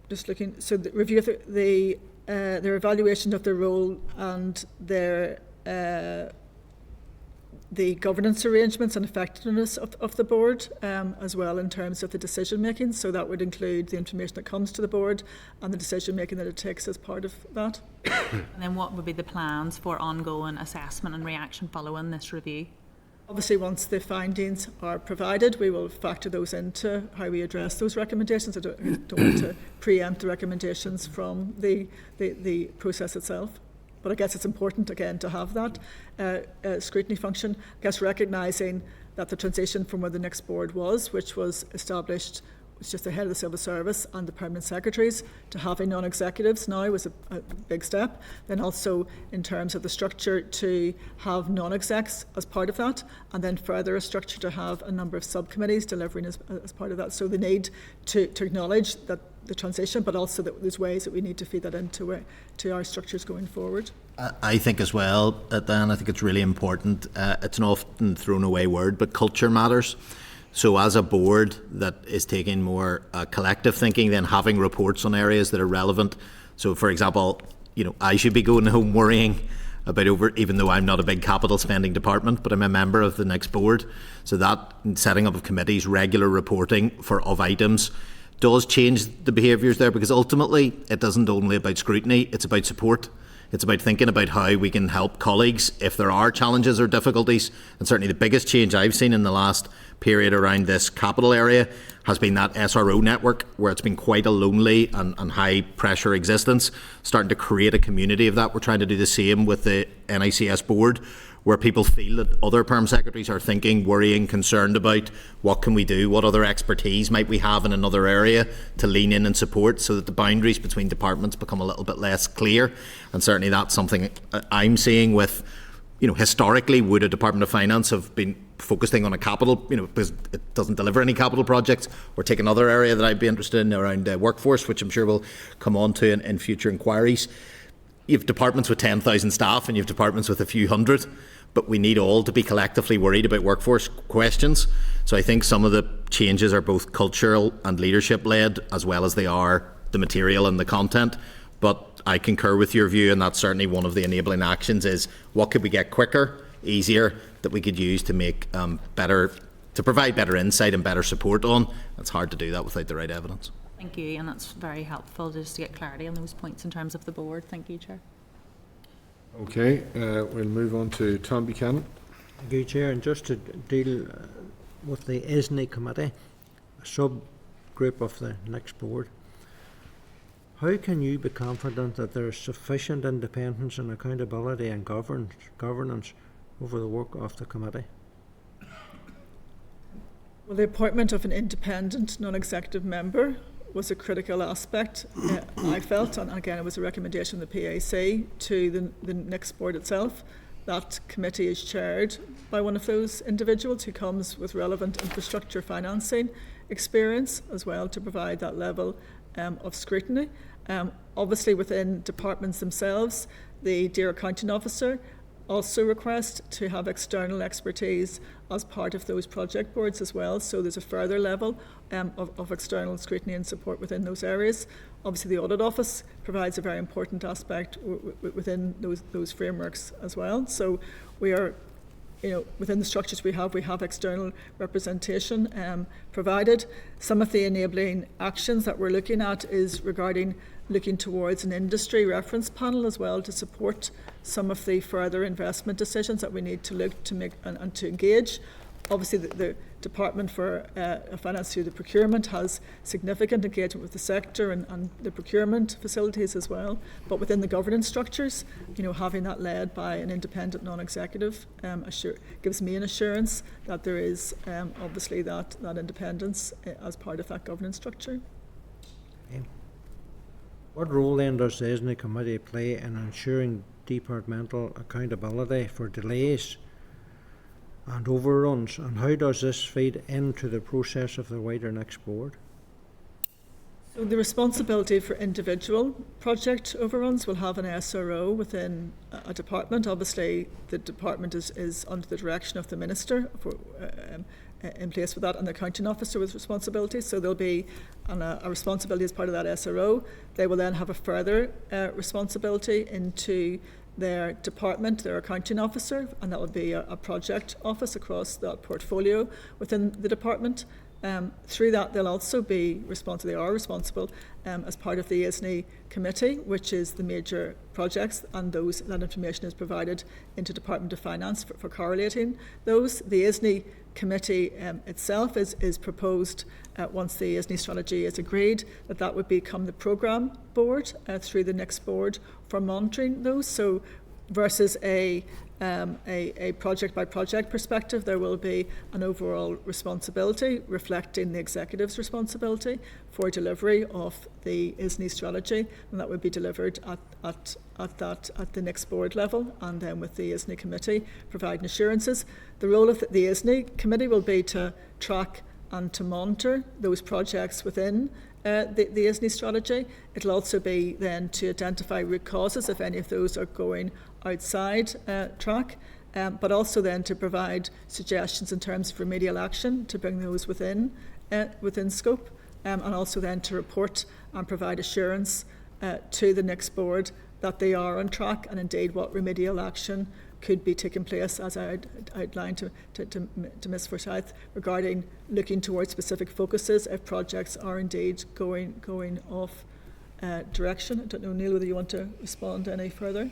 just looking, so the review of their evaluation of their role and their the governance arrangements and effectiveness of the board, as well in terms of the decision making. So that would include the information that comes to the board and the decision making that it takes as part of that. And then what would be the plans for ongoing assessment and reaction following this review? Obviously, once the findings are provided, we will factor those into how we address those recommendations. I don't want to preempt the recommendations from the process itself. But I guess it's important, again, to have that scrutiny function. I guess recognising that the transition from where the next board was, which was established, was just the head of the civil service and the permanent secretaries, to having non-executives now was a big step. Then also in terms of the structure to have non-execs as part of that, and then further a structure to have a number of subcommittees delivering as part of that. So the need to acknowledge that the transition, but also that there's ways that we need to feed that into to our structures going forward. I think as well, Dan, I think it's really important. It's an often thrown away word, but culture matters. So as a board that is taking more collective thinking, then having reports on areas that are relevant. So for example, I should be going home worrying about even though I'm not a big capital spending department, but I'm a member of the next board. So that setting up of committees, regular reporting of items does change the behaviours there, because ultimately it isn't only about scrutiny, it's about support. It's about thinking about how we can help colleagues if there are challenges or difficulties. And certainly the biggest change I've seen in the last period around this capital area has been that SRO network, where it's been quite a lonely and high pressure existence, starting to create a community of that. We're trying to do the same with the NICS board, where people feel that other perm secretaries are thinking, worrying, concerned about what can we do, what other expertise might we have in another area to lean in and support, so that the boundaries between departments become a little bit less clear. And certainly that's something I'm seeing with, historically would a Department of Finance have been focusing on a capital, because it doesn't deliver any capital projects, or take another area that I'd be interested in around workforce, which I'm sure we'll come on to in future inquiries. You have departments with 10,000 staff and you have departments with a few hundred, but we need all to be collectively worried about workforce questions. So I think some of the changes are both cultural and leadership led, as well as they are the material and the content. But I concur with your view, and that's certainly one of the enabling actions, is what could we get quicker, easier, that we could use to make to provide better insight and better support on. It's hard to do that without the right evidence. Thank you, and that's very helpful just to get clarity on those points in terms of the board. Thank you, Chair. Okay, we'll move on to Tom Buchanan. Thank you, Chair. And just to deal with the ISNI committee, a subgroup of the next board, how can you be confident that there is sufficient independence and accountability and governance over the work of the committee? Well, the appointment of an independent non-executive member was a critical aspect, I felt, and again it was a recommendation of the PAC to the next board itself. That committee is chaired by one of those individuals who comes with relevant infrastructure financing experience as well, to provide that level of scrutiny. Obviously within departments themselves, the Dear Accounting Officer also request to have external expertise as part of those project boards as well. So there's a further level of external scrutiny and support within those areas. Obviously the Audit Office provides a very important aspect within those frameworks as well. So we are, within the structures we have external representation provided. Some of the enabling actions that we're looking at is regarding looking towards an industry reference panel as well, to support some of the further investment decisions that we need to look to make and to engage. Obviously the Department for Finance through the procurement has significant engagement with the sector and the procurement facilities as well, but within the governance structures, having that led by an independent non-executive gives me an assurance that there is obviously that independence as part of that governance structure. Okay. What role then does the ISNI committee play in ensuring departmental accountability for delays and overruns, and how does this feed into the process of the wider next board? So the responsibility for individual project overruns will have an SRO within a department. Obviously, the department is under the direction of the minister for, in place with that, and the accounting officer with responsibilities. So there'll be a responsibility as part of that SRO. They will then have a further responsibility into their department, their accounting officer, and that will be a project office across that portfolio within the department. Through that, they'll also be responsible. They are responsible as part of the ISNI committee, which is the major projects, and that information is provided into Department of Finance for correlating those. The ISNI committee itself is proposed once the ISNI strategy is agreed that would become the programme board through the next board for monitoring those. So versus a project by project perspective, there will be an overall responsibility reflecting the executive's responsibility for delivery of the ISNI strategy, and that would be delivered at the next board level, and then with the ISNI committee providing assurances. The role of the ISNI committee will be to track and to monitor those projects within the ISNI strategy. It'll also be then to identify root causes if any of those are going outside track, but also then to provide suggestions in terms of remedial action to bring those within scope, and also then to report and provide assurance to the next board that they are on track, and indeed what remedial action could be taking place, as I outlined to Ms Forsyth, regarding looking towards specific focuses if projects are indeed going off direction. I don't know, Neil, whether you want to respond any further?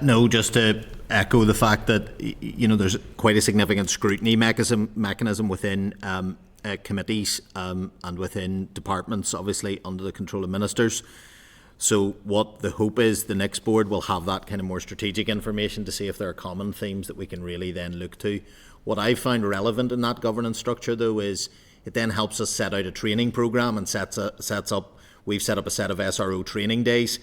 No, just to echo the fact that there's quite a significant scrutiny mechanism within committees and within departments, obviously under the control of ministers. So what the hope is, the next board will have that kind of more strategic information to see if there are common themes that we can really then look to. What I find relevant in that governance structure, though, is it then helps us set out a training programme and we've set up a set of SRO training days,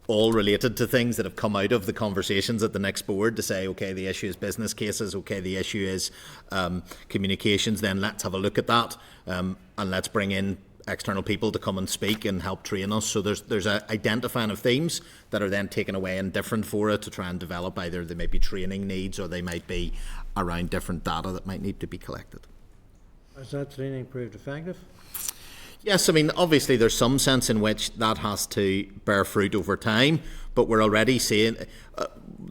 all related to things that have come out of the conversations at the next board, to say, okay, the issue is business cases, okay, the issue is communications, then let's have a look at that, and let's bring in external people to come and speak and help train us. So there's a identifying of themes that are then taken away in different fora to try and develop. Either they may be training needs or they might be around different data that might need to be collected. Has that training proved effective? Yes, I mean, obviously there's some sense in which that has to bear fruit over time, but we're already seeing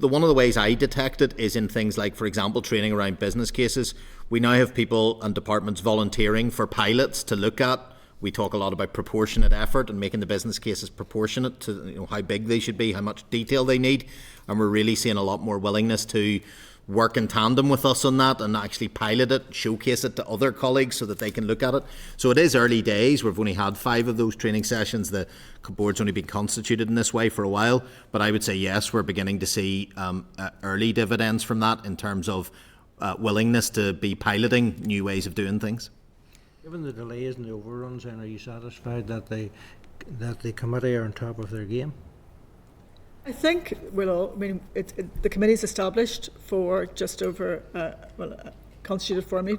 one of the ways I detect it is in things like, for example, training around business cases. We now have people and departments volunteering for pilots to look at. We talk a lot about proportionate effort and making the business cases proportionate to how big they should be, how much detail they need, and we're really seeing a lot more willingness to work in tandem with us on that and actually pilot it, showcase it to other colleagues so that they can look at it. So it is early days. We've only had 5 of those training sessions. The board's only been constituted in this way for a while, but I would say yes, we're beginning to see early dividends from that in terms of willingness to be piloting new ways of doing things. Given the delays and the overruns, then are you satisfied that the committee are on top of their game? I think the committee's established for just over constituted formally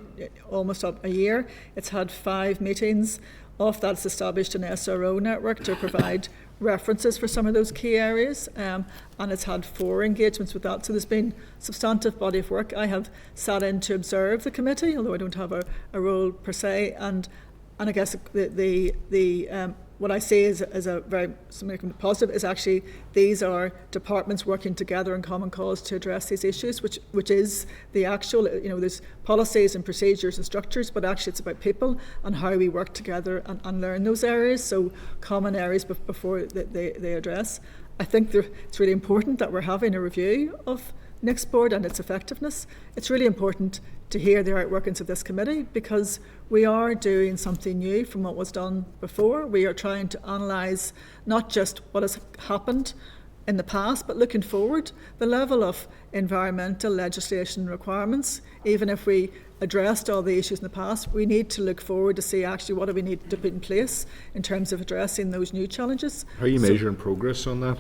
almost up a year. It's had 5 meetings. Off that's established an SRO network to provide references for some of those key areas, and it's had 4 engagements with that. So there's been substantive body of work. I have sat in to observe the committee, although I don't have a role per se, and I guess the what I see is a very something positive is actually these are departments working together in common cause to address these issues, which is the actual, there's policies and procedures and structures, but actually it's about people and how we work together and learn those areas, so common areas before they address. I think it's really important that we're having a review of next board and its effectiveness. It's really important to hear the outworkings of this committee because we are doing something new from what was done before. We are trying to analyse not just what has happened in the past, but looking forward, the level of environmental legislation requirements, even if we addressed all the issues in the past. We need to look forward to see actually what do we need to put in place in terms of addressing those new challenges. How are you measuring progress on that,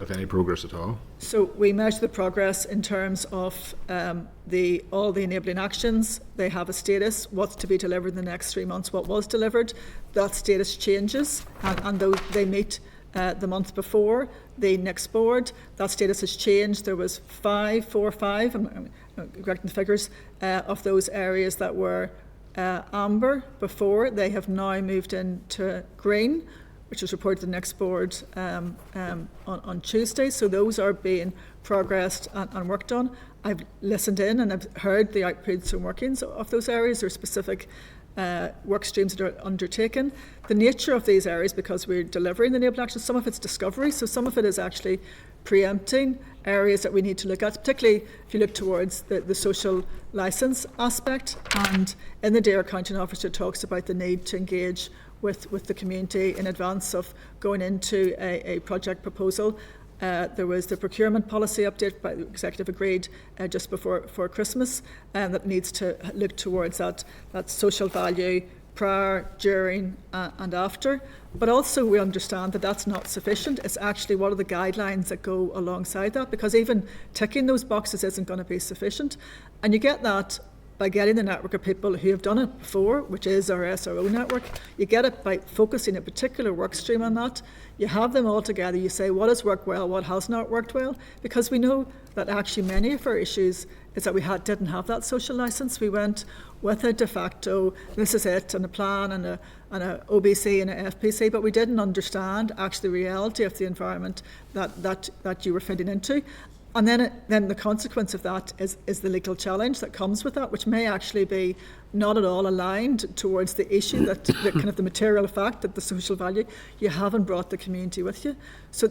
if any progress at all? So we measure the progress in terms of all the enabling actions. They have a status, what's to be delivered in the next 3 months, what was delivered. That status changes, and those, they meet the month before the next board. That status has changed. There was 5, 4, 5, I'm correcting the figures, of those areas that were amber before. They have now moved into green, which was reported to the next board on Tuesday. So those are being progressed and worked on. I've listened in and I've heard the outputs and workings of those areas. There are specific work streams that are undertaken. The nature of these areas, because we're delivering the enabling action, some of it's discovery, so some of it is actually preempting areas that we need to look at, particularly if you look towards the social licence aspect. And in the Dare Accounting Officer talks about the need to engage with the community in advance of going into a project proposal. There was the procurement policy update by the executive agreed just before Christmas, that needs to look towards that social value prior, during and after. But also we understand that that's not sufficient. It's actually what are the guidelines that go alongside that, because even ticking those boxes isn't going to be sufficient. And you get that by getting the network of people who have done it before, which is our SRO network. You get it by focusing a particular work stream on that. You have them all together. You say what has worked well, what has not worked well, because we know that actually many of our issues is that we didn't have that social licence. We went with a de facto, this is it, and a plan and a OBC and a FPC, but we didn't understand actually the reality of the environment that you were fitting into. And then the consequence of that is the legal challenge that comes with that, which may actually be not at all aligned towards the issue, that the kind of the material fact that the social value, you haven't brought the community with you. So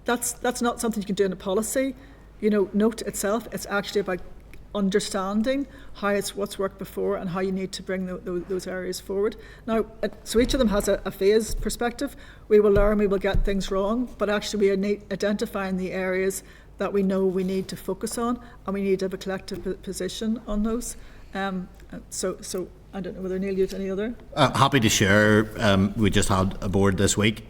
that's not something you can do in a policy, note itself. It's actually about understanding what's worked before and how you need to bring those areas forward. Now, so each of them has a phase perspective. We will learn, we will get things wrong, but actually we are identifying the areas that we know we need to focus on, and we need to have a collective position on those. So I don't know whether Neil, you have any other? Happy to share. We just had a board this week.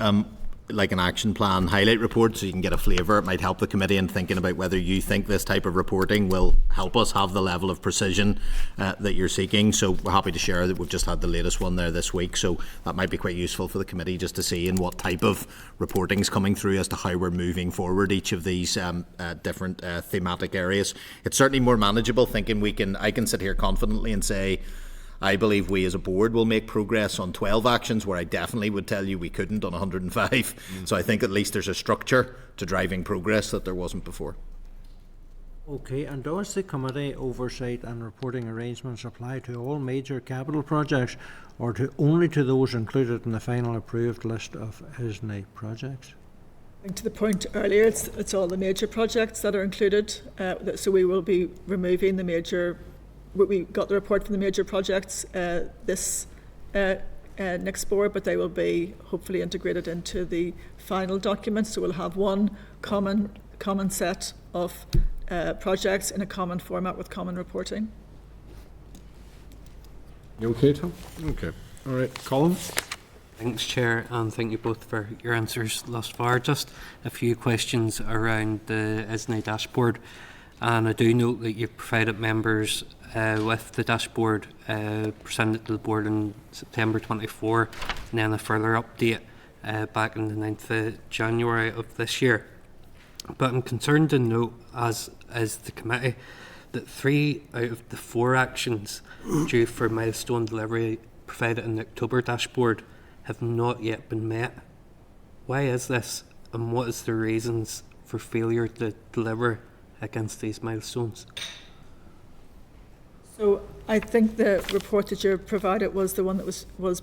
Like an action plan highlight report, so you can get a flavour. It might help the committee in thinking about whether you think this type of reporting will help us have the level of precision that you're seeking. So we're happy to share that we've just had the latest one there this week, so that might be quite useful for the committee just to see in what type of reporting is coming through as to how we're moving forward each of these different thematic areas. It's certainly more manageable, thinking I can sit here confidently and say I believe we as a board will make progress on 12 actions, where I definitely would tell you we couldn't on 105. So I think at least there's a structure to driving progress that there wasn't before. Okay, and does the committee oversight and reporting arrangements apply to all major capital projects, or only to those included in the final approved list of ISNI projects? To the point earlier, it's all the major projects that are included. So we will be removing the major. We got the report from the major projects this next board, but they will be hopefully integrated into the final document. So we'll have one common set of projects in a common format with common reporting. You okay, Tom? Okay. All right. Colin? Thanks, Chair, and thank you both for your answers thus far. Just a few questions around the ISNI dashboard. And I do note that you've provided members with the dashboard presented to the board in September 24, and then a further update back on the 9th of January of this year. But I'm concerned to note, as the committee, that 3 out of the 4 actions due for milestone delivery provided in the October dashboard have not yet been met. Why is this, and what is the reasons for failure to deliver against these milestones? So I think the report that you provided was the one that was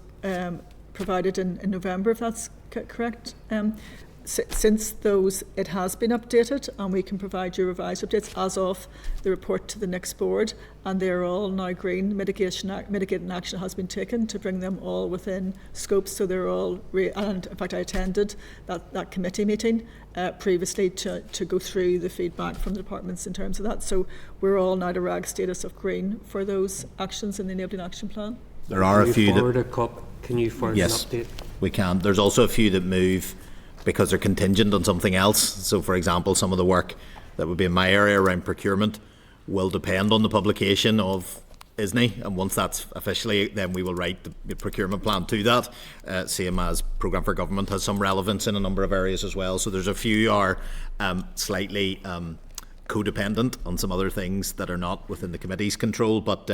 provided in November, if that's correct. since those, it has been updated, and we can provide you revised updates as of the report to the next board, and they're all now green. Mitigating action has been taken to bring them all within scope, so they're all, and in fact I attended that committee meeting previously to go through the feedback from the departments in terms of that. So we're all now to RAG status of green for those actions in the Enabling Action Plan. There are a few Can you forward yes, an update? we can. There's also a few that move because they're contingent on something else. So, for example, some of the work that would be in my area around procurement will depend on the publication of ISNI, and once that's officially, then we will write the procurement plan to that. Same as Programme for Government has some relevance in a number of areas as well. So there's a few are slightly codependent on some other things that are not within the committee's control, but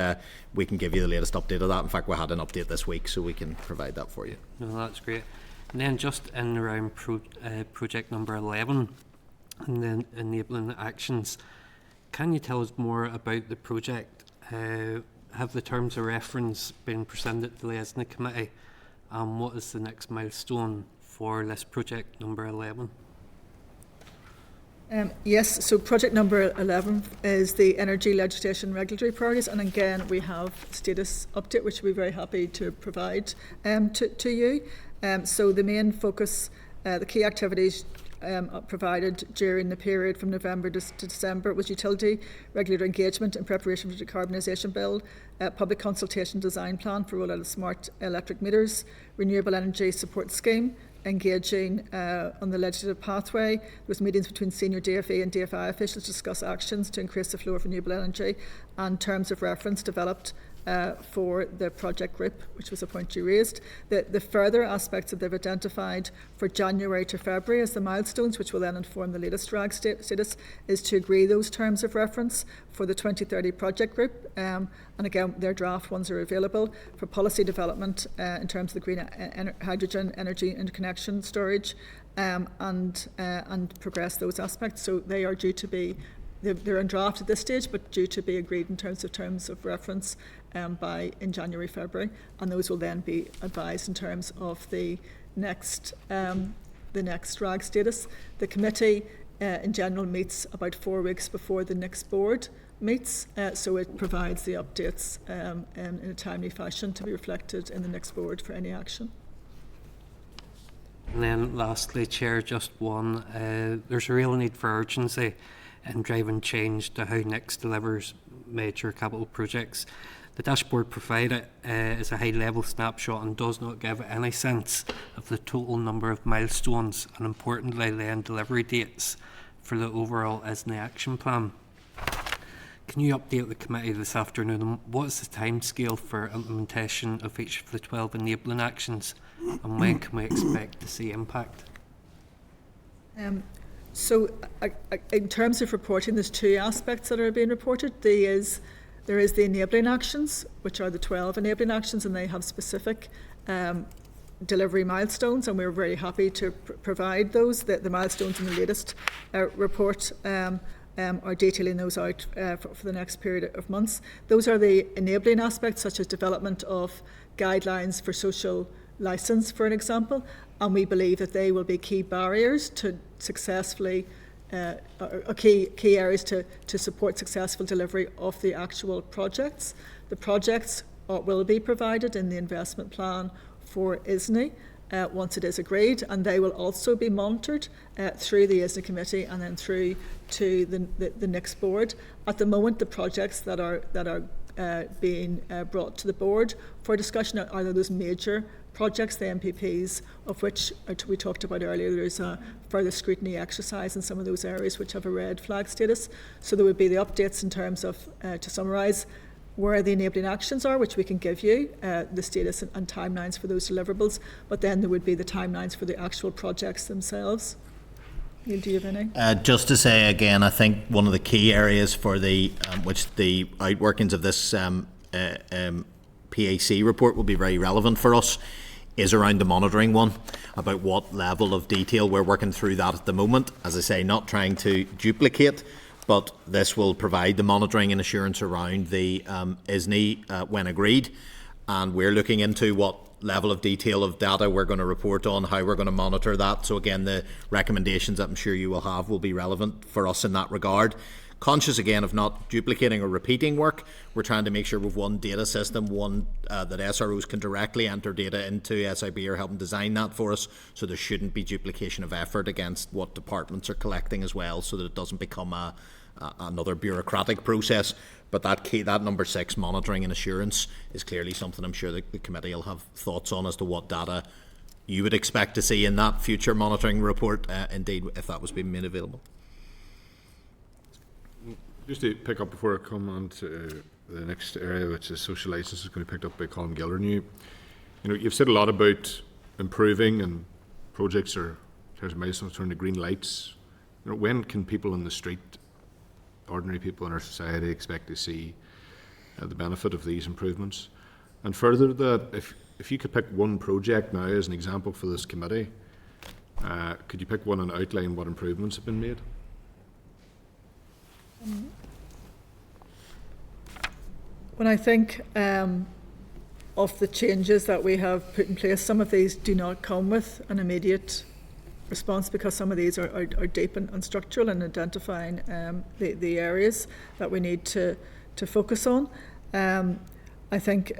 we can give you the latest update of that. In fact, we had an update this week, so we can provide that for you. No, that's great. And then just in around project number 11, and then enabling actions, can you tell us more about the project? Have the terms of reference been presented to the ISNI committee? And what is the next milestone for this project number 11? Yes, so project number 11 is the energy legislation regulatory priorities, and again we have status update which we're very happy to provide to you. So the main focus, the key activities provided during the period from November to December was utility regulator engagement in preparation for the decarbonisation bill, public consultation design plan for rollout of smart electric meters, renewable energy support scheme, engaging on the legislative pathway. There was meetings between senior DFE and DFI officials to discuss actions to increase the flow of renewable energy, and terms of reference developed for the project group, which was a point you raised. The further aspects that they've identified for January to February as the milestones, which will then inform the latest RAG status, is to agree those terms of reference for the 2030 project group. And again, their draft ones are available for policy development in terms of the green hydrogen, energy interconnection, storage, and progress those aspects. So they are due to be, they're in draft at this stage, but due to be agreed in terms of reference in January, February, and those will then be advised in terms of the next RAG status. The committee in general meets about 4 weeks before the next board meets, so it provides the updates in a timely fashion to be reflected in the next board for any action. And then lastly, Chair, just one, there's a real need for urgency in driving change to how NICS delivers major capital projects. The dashboard provided is a high-level snapshot and does not give any sense of the total number of milestones and, importantly, then delivery dates for the overall ISNI action plan. Can you update the committee this afternoon on what is the timescale for implementation of each of the 12 enabling actions, and when can we expect to see impact? So in terms of reporting, there's 2 aspects that are being reported. There is the enabling actions, which are the 12 enabling actions, and they have specific delivery milestones, and we're very happy to provide those. The milestones in the latest report are detailing those out for the next period of months. Those are the enabling aspects, such as development of guidelines for social licence, for an example, and we believe that they will be key barriers to successfully key areas to support successful delivery of the actual projects. The projects will be provided in the investment plan for ISNI once it is agreed, and they will also be monitored through the ISNI committee and then through to the next board. At the moment, the projects that are being brought to the board for discussion are those major projects, the MPPs, of which we talked about earlier. There is a further scrutiny exercise in some of those areas which have a red flag status. So there would be the updates in terms of, to summarise, where the enabling actions are, which we can give you, the status and timelines for those deliverables, but then there would be the timelines for the actual projects themselves. Neil, do you have any? Just to say again, I think one of the key areas for which the outworkings of this PAC report will be very relevant for us is around the monitoring one, about what level of detail we're working through that at the moment. As I say, not trying to duplicate, but this will provide the monitoring and assurance around the ISNI when agreed, and we're looking into what level of detail of data we're going to report on, how we're going to monitor that. So again, the recommendations that I'm sure you will have will be relevant for us in that regard. Conscious again of not duplicating or repeating work, we're trying to make sure we've one data system, one that SROs can directly enter data into. SIB are helping design that for us, so there shouldn't be duplication of effort against what departments are collecting as well, so that it doesn't become another bureaucratic process. But that number 6, monitoring and assurance, is clearly something I'm sure the committee will have thoughts on as to what data you would expect to see in that future monitoring report, indeed, if that was being made available. Just to pick up before I come on to the next area, which is social licences, going to be picked up by Colin Gildernew. You've said a lot about improving and projects or in terms of milestones turning to green lights. When can people in the street, ordinary people in our society, expect to see the benefit of these improvements? And further to that, if you could pick one project now as an example for this committee, could you pick one and outline what improvements have been made? When I think of the changes that we have put in place, some of these do not come with an immediate response, because some of these are deep and structural in identifying the areas that we need to focus on. I think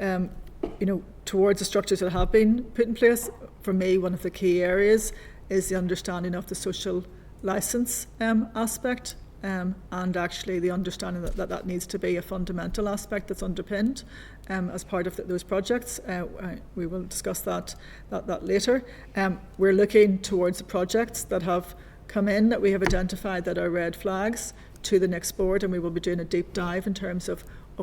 towards the structures that have been put in place, for me one of the key areas is the understanding of the social licence aspect. And actually the understanding that needs to be a fundamental aspect that's underpinned as part of those projects. We will discuss that later. We're looking towards the projects that have come in that we have identified that are red flags to the next board, and we will be doing a deep dive in terms of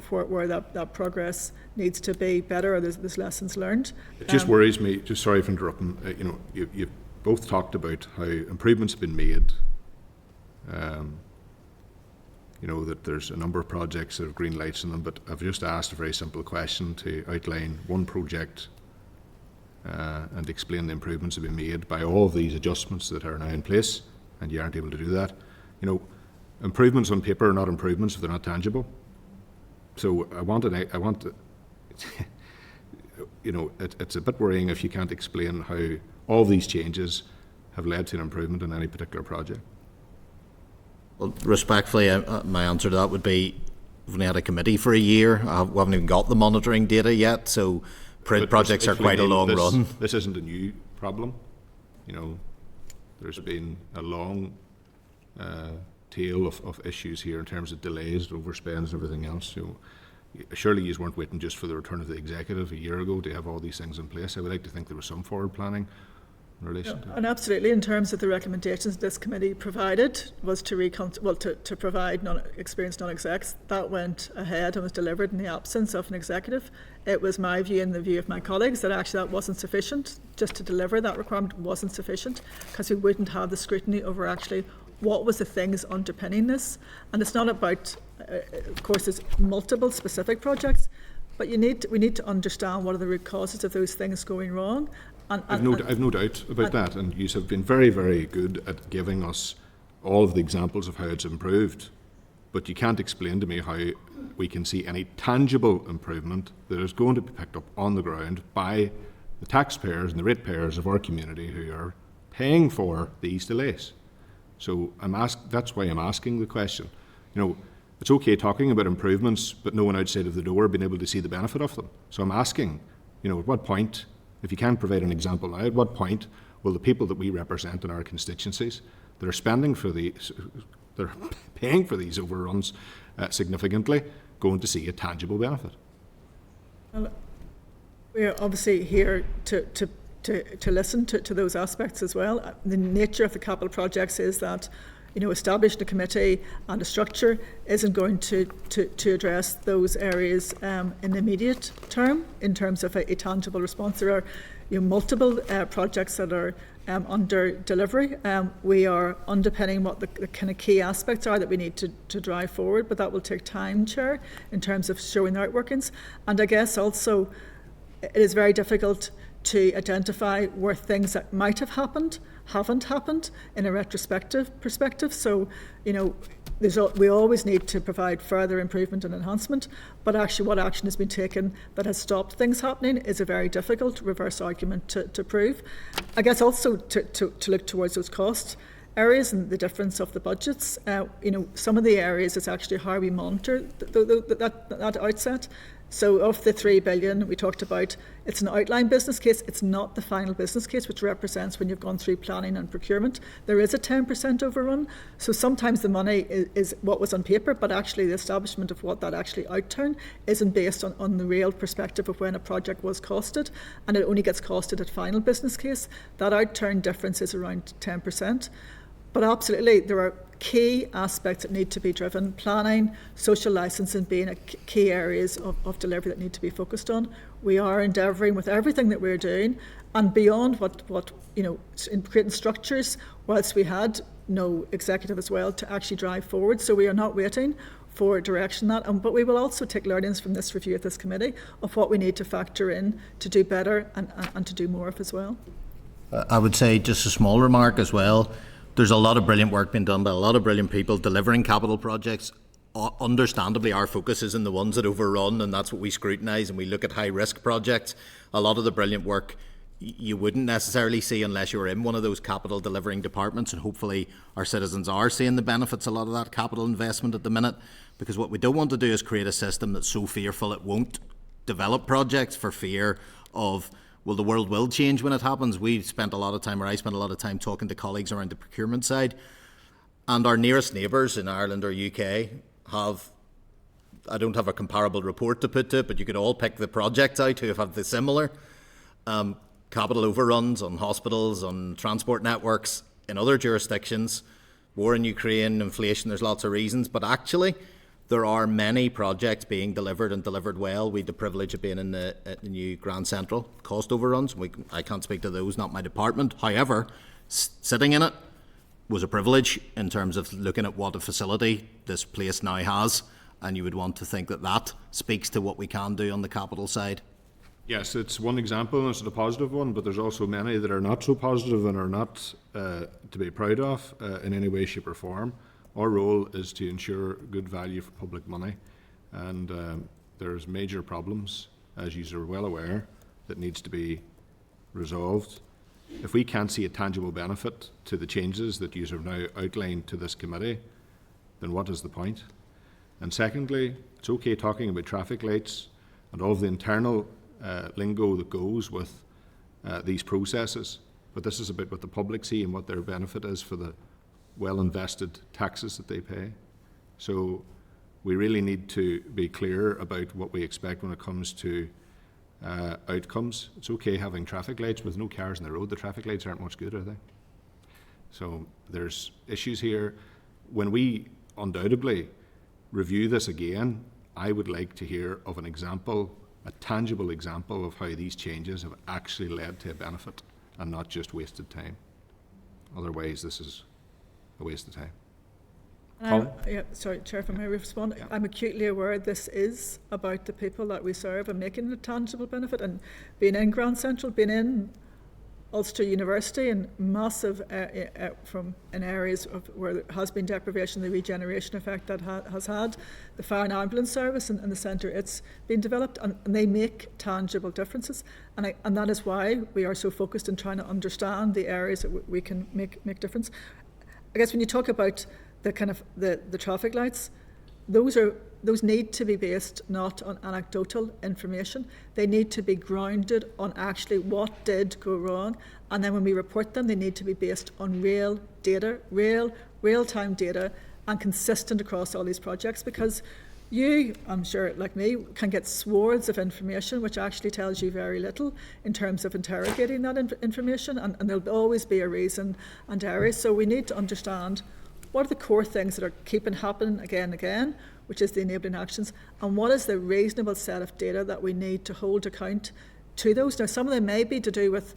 where that progress needs to be better, or there's lessons learned. It just worries me, just sorry for interrupting, you've both talked about how improvements have been made. That there's a number of projects that have green lights in them, but I've just asked a very simple question to outline one project and explain the improvements that have been made by all of these adjustments that are now in place, and you aren't able to do that. Improvements on paper are not improvements if they're not tangible. So it's a bit worrying if you can't explain how all these changes have led to an improvement in any particular project. Well, respectfully, my answer to that would be we've only had a committee for a year. We haven't even got the monitoring data yet, so projects are quite a long run. This isn't a new problem. There's been a long tail of issues here in terms of delays, overspends and everything else. Surely you weren't waiting just for the return of the executive a year ago to have all these things in place. I would like to think there was some forward planning in relation to that. And absolutely, in terms of the recommendations this committee provided, was to provide experienced non-execs. That went ahead and was delivered in the absence of an executive. It was my view and the view of my colleagues that actually that wasn't sufficient. Just to deliver that requirement wasn't sufficient, because we wouldn't have the scrutiny over actually what was the things underpinning this. And it's not about, of course, there's multiple specific projects, but we need to understand what are the root causes of those things going wrong. I've no doubt about that, and you have been very, very good at giving us all of the examples of how it's improved, but you can't explain to me how we can see any tangible improvement that is going to be picked up on the ground by the taxpayers and the ratepayers of our community who are paying for these delays. So that's why I'm asking the question. It's okay talking about improvements, but no one outside of the door being able to see the benefit of them. So I'm asking, at what point, if you can provide an example now, at what point will the people that we represent in our constituencies that are they're paying for these overruns significantly, going to see a tangible benefit? Well, we're obviously here to listen to those aspects as well. The nature of the capital projects is that establishing a committee and a structure isn't going to address those areas in the immediate term in terms of a tangible response. There are multiple projects that are under delivery. We are underpinning what the kind of key aspects are that we need to drive forward, but that will take time, Chair, in terms of showing the outworkings. And I guess also it is very difficult to identify where things that might have happened haven't happened in a retrospective perspective. So, we always need to provide further improvement and enhancement, but actually what action has been taken that has stopped things happening is a very difficult reverse argument to prove. I guess also to look towards those cost areas and the difference of the budgets. Some of the areas is actually how we monitor that outset. So of the 3 billion we talked about, it's an outline business case. It's not the final business case, which represents when you've gone through planning and procurement. There is a 10% overrun. So sometimes the money is what was on paper, but actually the establishment of what that actually outturn isn't based on the real perspective of when a project was costed, and it only gets costed at final business case. That outturn difference is around 10%. But absolutely, there are key aspects that need to be driven. Planning, social licensing being key areas of delivery that need to be focused on. We are endeavouring with everything that we're doing, and beyond what in creating structures, whilst we had no executive as well, to actually drive forward. So we are not waiting for direction but we will also take learnings from this review at this committee of what we need to factor in to do better and to do more of as well. I would say just a small remark as well. There's a lot of brilliant work being done by a lot of brilliant people delivering capital projects. Understandably, our focus is in the ones that overrun, and that's what we scrutinise, and we look at high-risk projects. A lot of the brilliant work you wouldn't necessarily see unless you were in one of those capital delivering departments, and hopefully our citizens are seeing the benefits of a lot of that capital investment at the minute, because what we don't want to do is create a system that's so fearful it won't develop projects for fear of, well, the world will change when it happens. I spent a lot of time talking to colleagues around the procurement side, and our nearest neighbours in Ireland or UK have, I don't have a comparable report to put to it, but you could all pick the projects out who have the similar capital overruns on hospitals, on transport networks in other jurisdictions, war in Ukraine, inflation, there's lots of reasons, but actually there are many projects being delivered and delivered well. We had the privilege of being in the new Grand Central cost overruns. I can't speak to those, not my department. However, sitting in it was a privilege in terms of looking at what a facility this place now has, and you would want to think that that speaks to what we can do on the capital side. Yes, it's one example and it's a positive one, but there's also many that are not so positive and are not to be proud of in any way, shape or form. Our role is to ensure good value for public money, and there's major problems, as you are well aware, that needs to be resolved. If we can't see a tangible benefit to the changes that you have now outlined to this committee, then what is the point? And secondly, it's okay talking about traffic lights and all of the internal lingo that goes with these processes, but this is about what the public see and what their benefit is for the well-invested taxes that they pay. So we really need to be clear about what we expect when it comes to outcomes. It's okay having traffic lights with no cars on the road. The traffic lights aren't much good, are they? So there's issues here. When we undoubtedly review this again, I would like to hear of an example, a tangible example of how these changes have actually led to a benefit and not just wasted time. Otherwise, this is a waste of time. Sorry, Chair, if I may respond. Yeah. I'm acutely aware this is about the people that we serve and making a tangible benefit, and being in Grand Central, being in Ulster University and massive from in areas where there has been deprivation, the regeneration effect that has had, the fire and ambulance service in the centre, it's been developed, and they make tangible differences, and that is why we are so focused in trying to understand the areas that we can make difference. I guess when you talk about the kind of the traffic lights, those need to be based not on anecdotal information. They need to be grounded on actually what did go wrong, and then when we report them, they need to be based on real data, real-time data, and consistent across all these projects. Because you, I'm sure, like me, can get swords of information which actually tells you very little in terms of interrogating that information, and there'll always be a reason and errors. So we need to understand what are the core things that are keeping happening again and again, which is the enabling actions, and what is the reasonable set of data that we need to hold account to those. Now, some of them may be to do with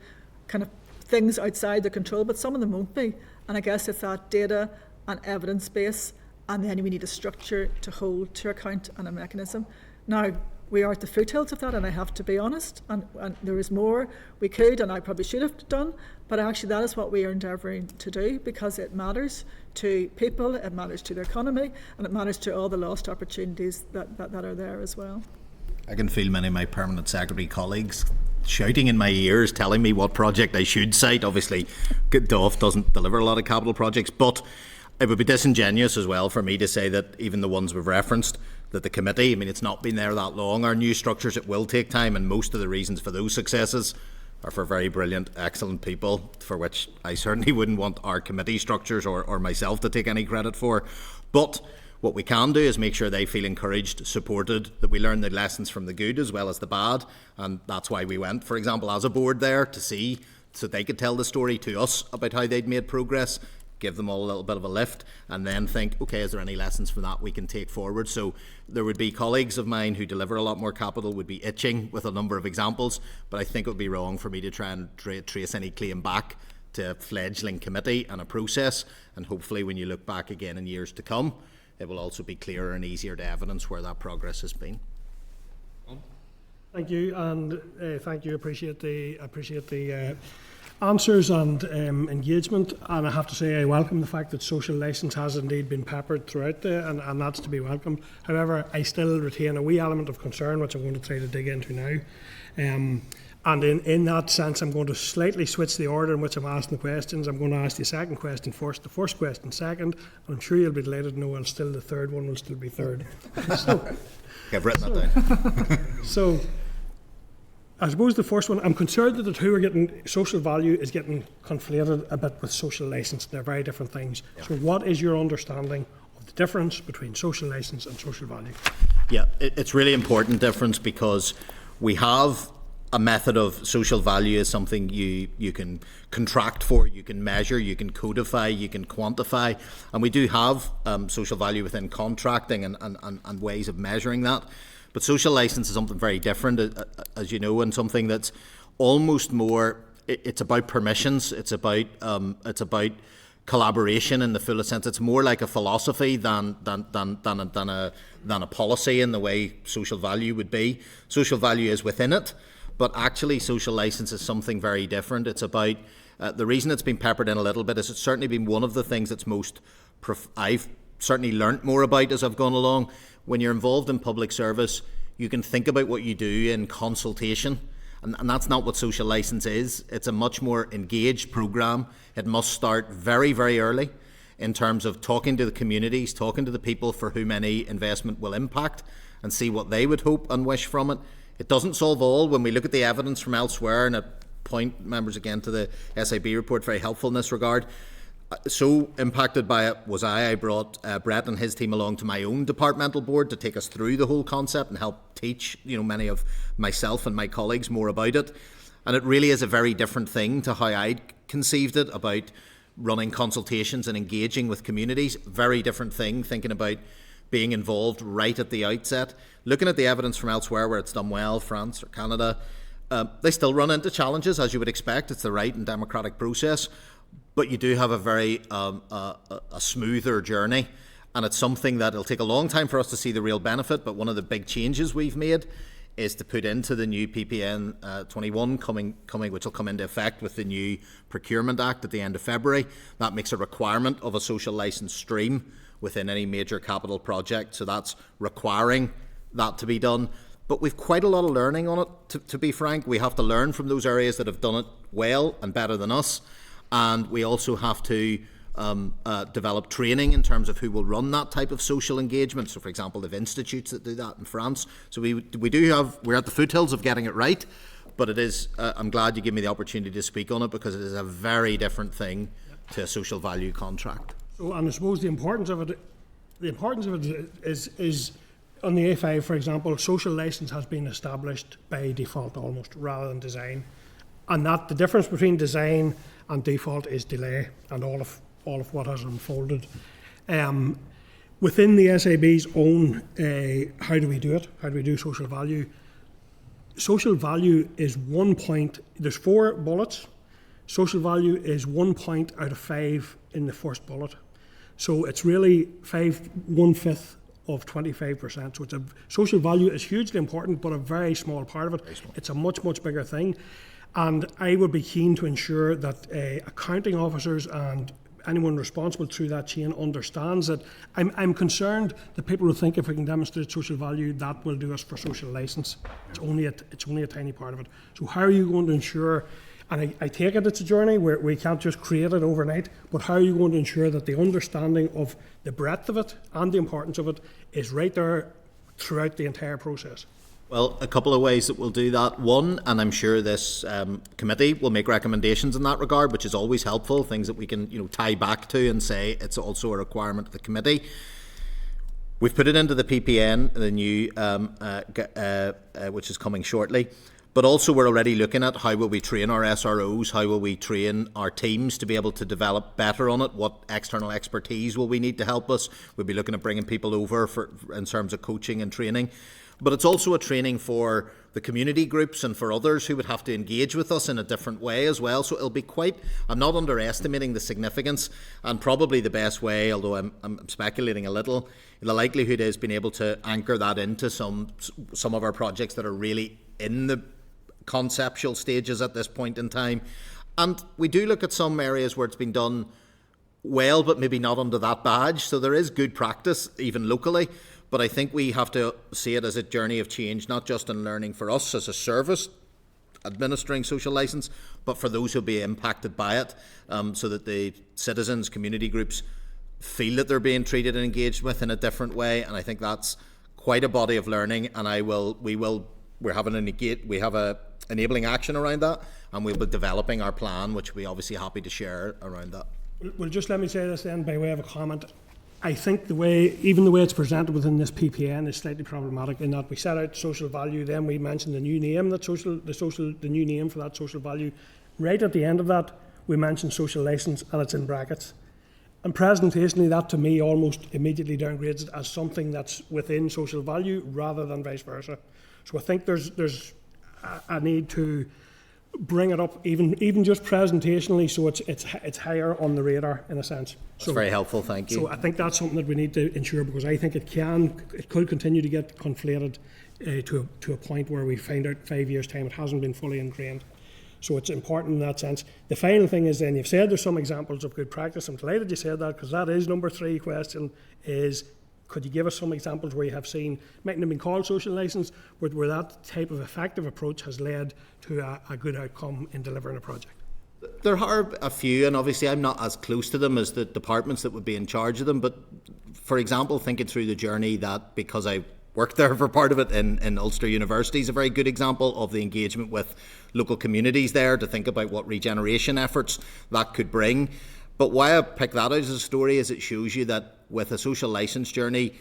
kind of things outside the control, but some of them won't be. And I guess it's that data and evidence base, and then we need a structure to hold to account and a mechanism. Now, we are at the foothills of that, and I have to be honest, and there is more we could and I probably should have done, but actually that is what we are endeavouring to do, because it matters to people, it matters to the economy, and it matters to all the lost opportunities that are there as well. I can feel many of my permanent secretary colleagues shouting in my ears, telling me what project I should cite. Obviously, DOF doesn't deliver a lot of capital projects, but it would be disingenuous as well for me to say that even the ones we've referenced, that the committee, I mean, it's not been there that long. Our new structures, it will take time, and most of the reasons for those successes are for very brilliant, excellent people, for which I certainly wouldn't want our committee structures or myself to take any credit for. But what we can do is make sure they feel encouraged, supported, that we learn the lessons from the good as well as the bad. And that's why we went, for example, as a board there to see, so they could tell the story to us about how they'd made progress, give them all a little bit of a lift, and then think, okay, is there any lessons from that we can take forward? So there would be colleagues of mine who deliver a lot more capital would be itching with a number of examples, but I think it would be wrong for me to try and trace any claim back to a fledgling committee and a process. And hopefully when you look back again in years to come, it will also be clearer and easier to evidence where that progress has been. Thank you, and thank you. Appreciate the answers and engagement. And I have to say, I welcome the fact that social licence has indeed been peppered throughout there, and that's to be welcomed. However, I still retain a wee element of concern, which I'm going to try to dig into now. And in that sense, I'm going to slightly switch the order in which I'm asking the questions. I'm going to ask the second question first, the first question second, and I'm sure you'll be delighted to know the third one will still be third. I've written that down. So, I suppose the first one, I'm concerned that the two are getting, social value is getting conflated a bit with social licence. They're very different things. Yeah. So what is your understanding of the difference between social licence and social value? Yeah, it's really important difference, because we have a method of social value is something you can contract for, you can measure, you can codify, you can quantify, and we do have social value within contracting and ways of measuring that. But social licence is something very different, as you know, and something that's almost more. It's about permissions. It's about collaboration in the fullest sense. It's more like a philosophy than a policy in the way social value would be. Social value is within it, but actually social licence is something very different. It's about the reason it's been peppered in a little bit is it's certainly been one of the things that's most I've certainly learnt more about as I've gone along. When you're involved in public service, you can think about what you do in consultation, and that's not what social licence is. It's a much more engaged programme. It must start very, very early in terms of talking to the communities, talking to the people for whom any investment will impact, and see what they would hope and wish from it. It doesn't solve all. When we look at the evidence from elsewhere, and I point members again to the SIB report, very helpful in this regard. So impacted by it was I brought Brett and his team along to my own departmental board to take us through the whole concept and help teach, many of myself and my colleagues more about it. And it really is a very different thing to how I conceived it about running consultations and engaging with communities. Very different thing, thinking about being involved right at the outset. Looking at the evidence from elsewhere where it's done well, France or Canada, they still run into challenges, as you would expect. It's the right and democratic process. But you do have a very a smoother journey, and it's something that it'll take a long time for us to see the real benefit. But one of the big changes we've made is to put into the new PPN 21 coming, which will come into effect with the new Procurement Act at the end of February. That makes a requirement of a social licence stream within any major capital project. So that's requiring that to be done. But we've quite a lot of learning on it. To be frank, we have to learn from those areas that have done it well and better than us. And we also have to develop training in terms of who will run that type of social engagement. So, for example, they've institutes that do that in France. So we're at the foothills of getting it right, but it is. I'm glad you gave me the opportunity to speak on it, because it is a very different thing to a social value contract. So, and I suppose the importance of it is on the A5, for example, social licence has been established by default almost, rather than design, and that the difference between design and default is delay, and all of what has unfolded. Within the SIB's own, how do we do it? How do we do social value? Social value is 1 point, there's 4 bullets. Social value is 1 point out of 5 in the first bullet. So it's really 1/5 of 25%. So social value is hugely important, but a very small part of it. It's a much, much bigger thing. And I would be keen to ensure that accounting officers and anyone responsible through that chain understands that I'm concerned that people who think if we can demonstrate social value, that will do us for social licence. It's only a tiny part of it. So how are you going to ensure, and I take it it's a journey where we can't just create it overnight, but how are you going to ensure that the understanding of the breadth of it and the importance of it is right there throughout the entire process? Well, a couple of ways that we'll do that. One, and I'm sure this committee will make recommendations in that regard, which is always helpful, things that we can tie back to and say it's also a requirement of the committee. We've put it into the PPN, the new, which is coming shortly. But also we're already looking at how will we train our SROs, how will we train our teams to be able to develop better on it, what external expertise will we need to help us. We'll be looking at bringing people over in terms of coaching and training. But it's also a training for the community groups and for others who would have to engage with us in a different way as well. So it'll be I'm not underestimating the significance, and probably the best way, although I'm speculating a little, the likelihood is being able to anchor that into some of our projects that are really in the conceptual stages at this point in time. And we do look at some areas where it's been done well, but maybe not under that badge. So there is good practice, even locally. But I think we have to see it as a journey of change, not just in learning for us as a service administering social licence, but for those who will be impacted by it, so that the citizens, community groups feel that they're being treated and engaged with in a different way. And I think that's quite a body of learning. And we have a enabling action around that, and we'll be developing our plan, which we're obviously happy to share around that. Well, just let me say this then by way of a comment. I think the way it's presented within this PPN is slightly problematic in that we set out social value, then we mentioned the new name the new name for that social value. Right at the end of that, we mentioned social licence, and it's in brackets. And presentationally, that to me almost immediately downgrades it as something that's within social value rather than vice versa. So I think there's a need to bring it up even just presentationally, so it's higher on the radar in a sense. That's very helpful, thank you. So I think that's something that we need to ensure, because I think it could continue to get conflated to a point where we find out 5 years' time it hasn't been fully ingrained. So it's important in that sense. The final thing is then, you've said there's some examples of good practice. I'm delighted you said that, because that is number 3 question is, could you give us some examples where you have seen, mightn't have been called social licence, but where that type of effective approach has led to a good outcome in delivering a project? There are a few, and obviously I'm not as close to them as the departments that would be in charge of them, but for example, thinking through the journey that, because I worked there for part of it in Ulster University, is a very good example of the engagement with local communities there to think about what regeneration efforts that could bring. But why I pick that out as a story is it shows you that with a social licence journey,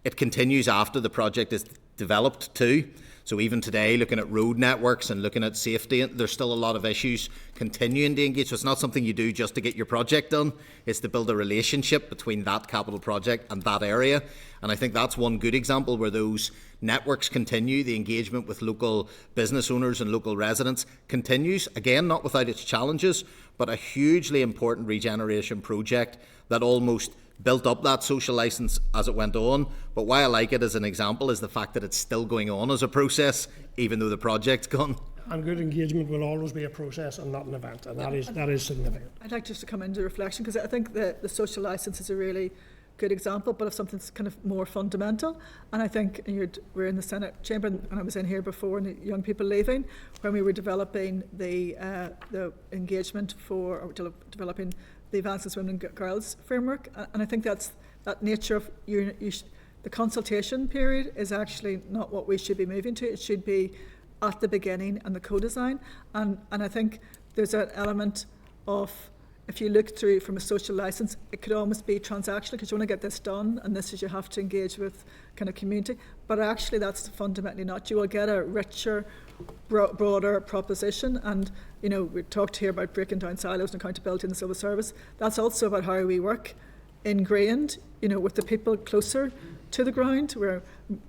it continues after the project is developed too. So even today, looking at road networks and looking at safety, there's still a lot of issues continuing to engage. So it's not something you do just to get your project done. It's to build a relationship between that capital project and that area. And I think that's one good example where those networks continue, the engagement with local business owners and local residents continues. Again, not without its challenges, but a hugely important regeneration project that almost built up that social licence as it went on. But why I like it as an example is the fact that it's still going on as a process, even though the project's gone. And good engagement will always be a process and not an event, and that is significant. I'd like just to come into reflection, because I think the social licence is a really good example, but of something that's kind of more fundamental. And I think we're in the Senate chamber, and I was in here before, and the young people leaving, when we were developing the engagement developing the Advances Women and Girls framework. And I think that nature of the consultation period is actually not what we should be moving to. It should be at the beginning and the co-design. And I think there's an element of, if you look through from a social licence, it could almost be transactional, because you want to get this done, and this is, you have to engage with kind of community. But actually that's fundamentally not. You will get a richer, broader proposition. And we talked here about breaking down silos and accountability in the civil service. That's also about how we work ingrained, with the people closer to the ground. We're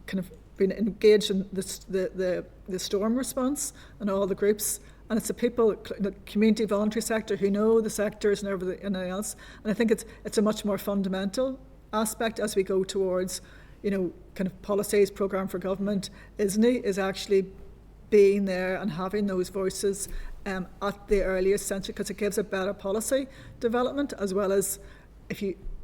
kind of been engaged in the storm response and all the groups. And it's the people, the community voluntary sector, who know the sectors and everything else. And I think it's a much more fundamental aspect as we go towards, kind of policies, programme for government, isn't it, is actually being there and having those voices at the earliest stage, because it gives a better policy development, as well as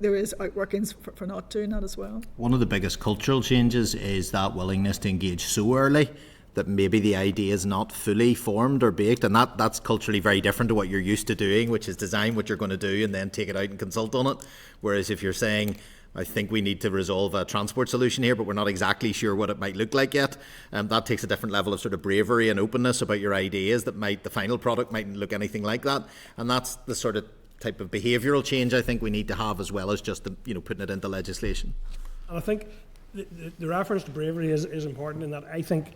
there is outworkings for not doing that as well. One of the biggest cultural changes is that willingness to engage so early that maybe the idea is not fully formed or baked, and that's culturally very different to what you're used to doing, which is design what you're going to do and then take it out and consult on it. Whereas if you're saying, I think we need to resolve a transport solution here, but we're not exactly sure what it might look like yet, that takes a different level of sort of bravery and openness about your ideas that the final product mightn't look anything like that. And that's the sort of type of behavioural change I think we need to have, as well as just putting it into legislation. And I think the reference to bravery is important, in that I think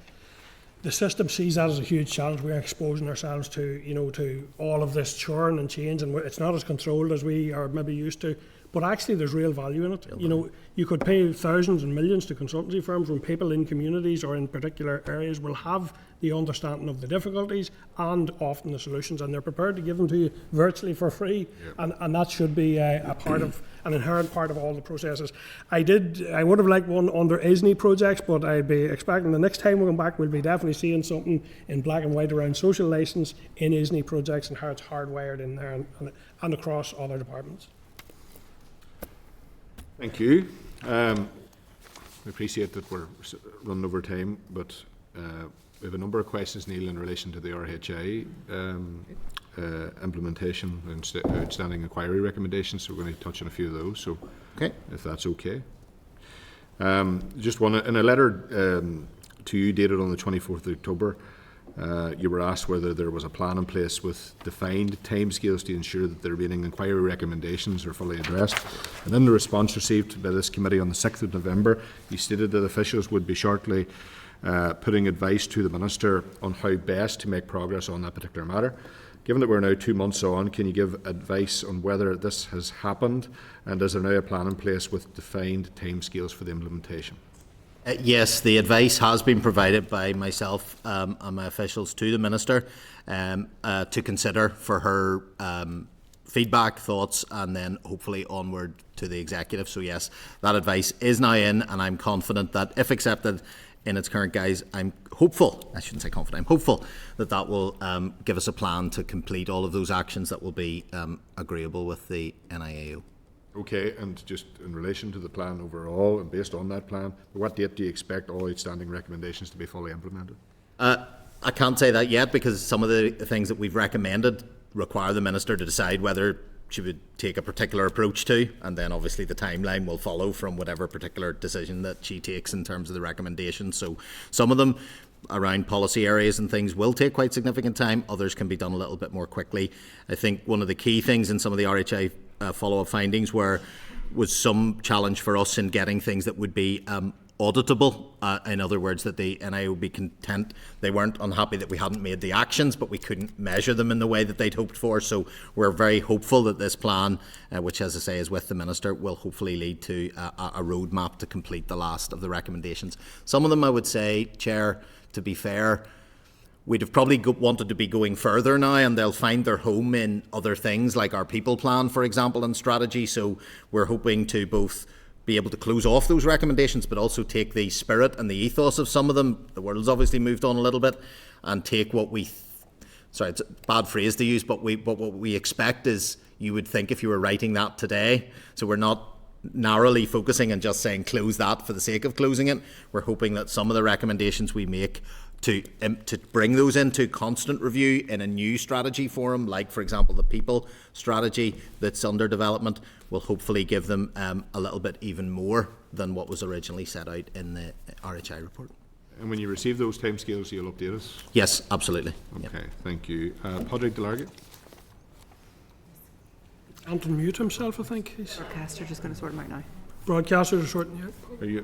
the system sees that as a huge challenge. We're exposing ourselves to all of this churn and change, and it's not as controlled as we are maybe used to. But actually, there's real value in it. You could pay thousands and millions to consultancy firms when people in communities or in particular areas will have the understanding of the difficulties and often the solutions, and they're prepared to give them to you virtually for free. And that should be an inherent part of all the processes. I would have liked one under ISNI projects, but I'd be expecting the next time we come back, we'll be definitely seeing something in black and white around social licence in ISNI projects and how it's hardwired in there and across other departments. Thank you. We appreciate that we're running over time, but we have a number of questions, Neil, in relation to the RHI implementation and outstanding inquiry recommendations, so we're going to touch on a few of those, so okay, if that's okay. Just one, in a letter to you dated on the 24th of October, you were asked whether there was a plan in place with defined timescales to ensure that the remaining inquiry recommendations are fully addressed. And in the response received by this committee on the 6th of November, you stated that officials would be shortly putting advice to the Minister on how best to make progress on that particular matter. Given that we're now 2 months on, can you give advice on whether this has happened, and is there now a plan in place with defined timescales for the implementation? Yes, the advice has been provided by myself and my officials to the Minister to consider for her feedback, thoughts, and then hopefully onward to the Executive. So yes, that advice is now in, and I'm confident that if accepted in its current guise, I'm hopeful that will give us a plan to complete all of those actions that will be agreeable with the NIAO. Okay, and just in relation to the plan overall, and based on that plan, what date do you expect all outstanding recommendations to be fully implemented? I can't say that yet, because some of the things that we've recommended require the Minister to decide whether she would take a particular approach to, and then obviously the timeline will follow from whatever particular decision that she takes in terms of the recommendations. So some of them around policy areas and things will take quite significant time, others can be done a little bit more quickly. I think one of the key things in some of the RHI follow-up findings was some challenge for us in getting things that would be auditable. In other words, that the NIO would be content. They weren't unhappy that we hadn't made the actions, but we couldn't measure them in the way that they'd hoped for. So we're very hopeful that this plan, which as I say is with the Minister, will hopefully lead to a roadmap to complete the last of the recommendations. Some of them, I would say, Chair, to be fair, we'd have probably wanted to be going further now, and they'll find their home in other things like our people plan, for example, and strategy. So we're hoping to both be able to close off those recommendations, but also take the spirit and the ethos of some of them. The world's obviously moved on a little bit, and take what sorry, it's a bad phrase to use, but what we expect is you would think if you were writing that today. So we're not narrowly focusing and just saying close that for the sake of closing it. We're hoping that some of the recommendations we make to bring those into constant review in a new strategy forum, like for example the people strategy that's under development, will hopefully give them a little bit even more than what was originally set out in the RHI report. And when you receive those timescales, you'll update us? Yes, absolutely. Okay, yep. Thank you. Padraig de Largue. Anton mute himself, I think. Broadcaster just going to sort him out now. Broadcasters are sorting out.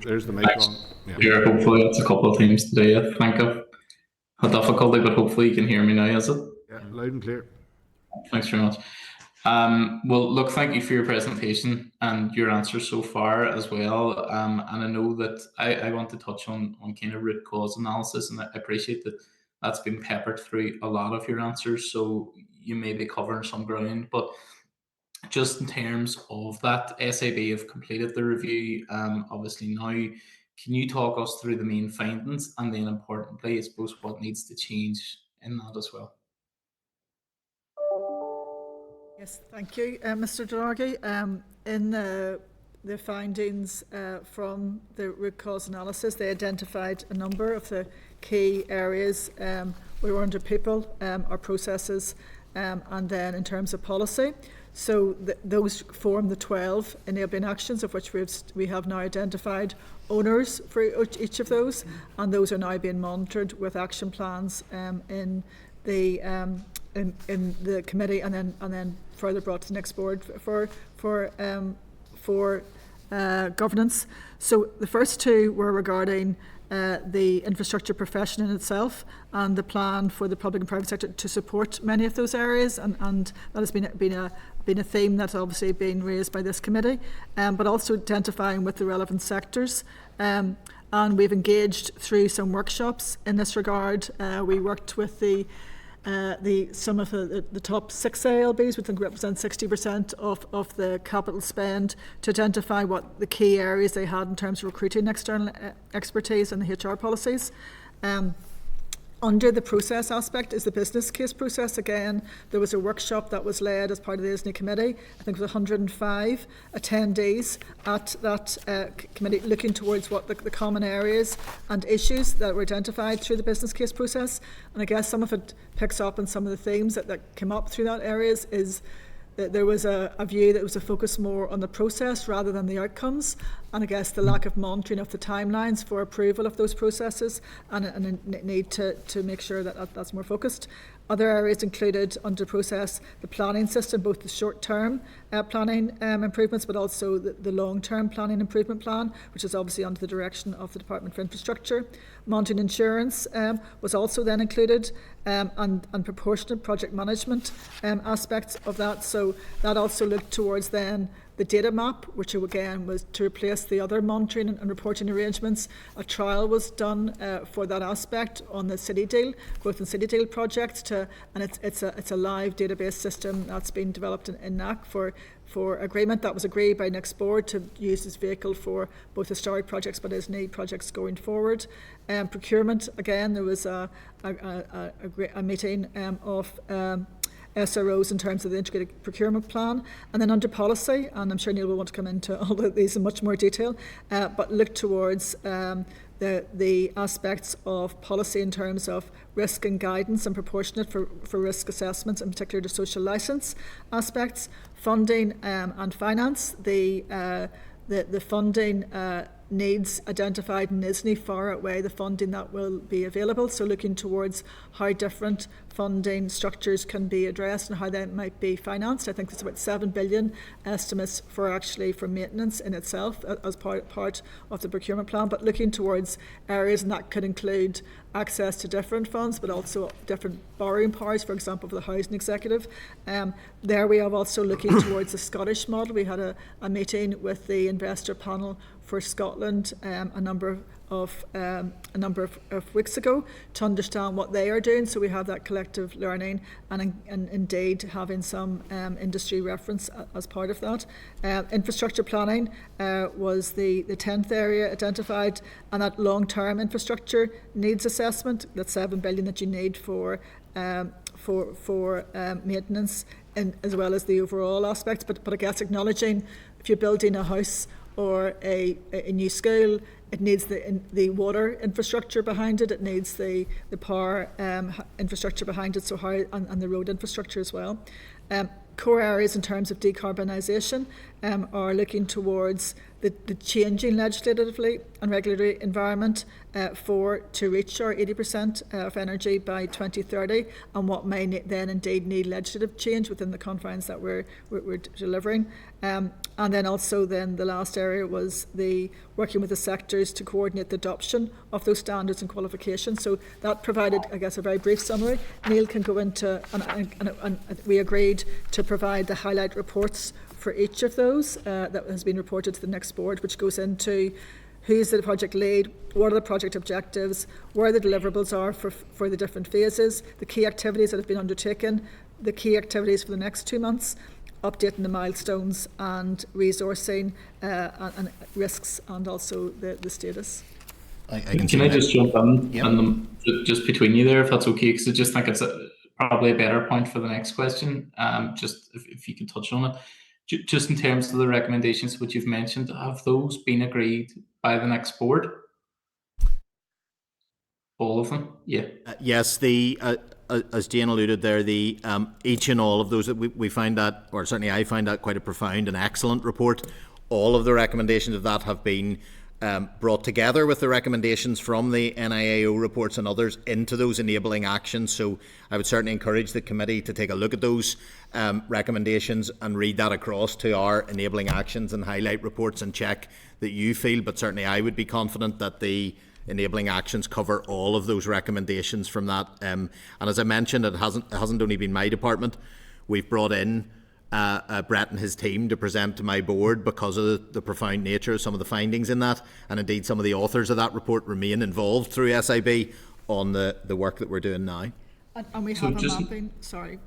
There's the mic on. Yeah, hopefully that's a couple of times today. I think I've had difficulty, but hopefully you can hear me now, is it? Yeah, loud and clear. Thanks very much. Well, look, thank you for your presentation and your answers so far as well. And I know that I want to touch on kind of root cause analysis, and I appreciate that that's been peppered through a lot of your answers, so you may be covering some ground. But just in terms of that, SAB have completed the review. Obviously now, can you talk us through the main findings, and then importantly, I suppose, what needs to change in that as well? Yes, thank you, Mr. Draghi. In the findings from the root cause analysis, they identified a number of the key areas. We were under people, our processes, and then in terms of policy. So those form the 12 enabling actions, of which we have now identified owners for each of those, and those are now being monitored with action plans in the committee, and then further brought to the next board for governance. So the first two were regarding the infrastructure profession in itself and the plan for the public and private sector to support many of those areas, and that has been a theme that's obviously been raised by this committee, but also identifying with the relevant sectors. And we've engaged through some workshops in this regard. We worked with some of the top 6 ALBs, which I think represent 60% of the capital spend, to identify what the key areas they had in terms of recruiting external expertise and the HR policies. Under the process aspect is the business case process. Again, there was a workshop that was led as part of the ISNI committee. I think it was 105 attendees at that committee, looking towards what the common areas and issues that were identified through the business case process. And I guess some of it picks up on some of the themes that came up through that areas is that there was a view that was a focus more on the process rather than the outcomes, and I guess the lack of monitoring of the timelines for approval of those processes, and a need to make sure that that's more focused. Other areas included under process the planning system, both the short-term planning improvements, but also the long-term planning improvement plan, which is obviously under the direction of the Department for Infrastructure. Mountain insurance was also then included, and proportionate project management aspects of that. So that also looked towards then the data map, which again was to replace the other monitoring and reporting arrangements. A trial was done for that aspect on the City Deal, Growth and City Deal project, and it's a live database system that's been developed in NAC for agreement. That was agreed by next board to use this vehicle for both historic projects but ISNI projects going forward. Procurement, again, there was a meeting of SROs in terms of the integrated procurement plan. And then under policy, and I'm sure Neil will want to come into all of these in much more detail, but look towards the aspects of policy in terms of risk and guidance and proportionate for risk assessments, in particular the social licence aspects, funding and finance. The funding needs identified in ISNI far outweigh the funding that will be available. So looking towards how different funding structures can be addressed and how they might be financed. I think there's about 7 billion estimates for maintenance in itself as part of the procurement plan, but looking towards areas, and that could include access to different funds, but also different borrowing powers, for example, for the housing executive. There we have also looking towards the Scottish model. We had a meeting with the investor panel for Scotland a number of weeks ago to understand what they are doing. So we have that collective learning and indeed having some industry reference as part of that. Infrastructure planning was the 10th area identified, and that long-term infrastructure needs assessment, that 7 billion that you need for maintenance, and as well as the overall aspects. But I guess acknowledging if you're building a house or a new school, it needs the water infrastructure behind it. It needs the power infrastructure behind it. So how and the road infrastructure as well. Core areas in terms of decarbonisation are looking towards the changing legislatively and regulatory environment to reach our 80% of energy by 2030, and what may then indeed need legislative change within the confines that we're delivering. And then also then the last area was the working with the sectors to coordinate the adoption of those standards and qualifications. So that provided, I guess, a very brief summary. Neil can go into, and we agreed to provide the highlight reports for each of those that has been reported to the next board, which goes into who's the project lead, what are the project objectives, where the deliverables are for the different phases, the key activities that have been undertaken, the key activities for the next 2 months, updating the milestones and resourcing and risks, and also the status. Can I just jump in Yep. and just between you there, if that's okay? Because I just think it's probably a better point for the next question. Just if you could touch on it, just in terms of the recommendations which you've mentioned, have those been agreed by the next board? All of them? Yeah. Yes, as Jane alluded there, the each and all of those, we find that, or certainly I find that quite a profound and excellent report. All of the recommendations of that have been brought together with the recommendations from the NIAO reports and others into those enabling actions. So I would certainly encourage the committee to take a look at those recommendations and read that across to our enabling actions and highlight reports and check that you feel. But certainly I would be confident that the enabling actions cover all of those recommendations from that. And as I mentioned, it hasn't only been my department. We've brought in Brett and his team to present to my board because of the profound nature of some of the findings in that, and indeed some of the authors of that report remain involved through SIB on the work that we're doing now. And we have a mapping, sorry.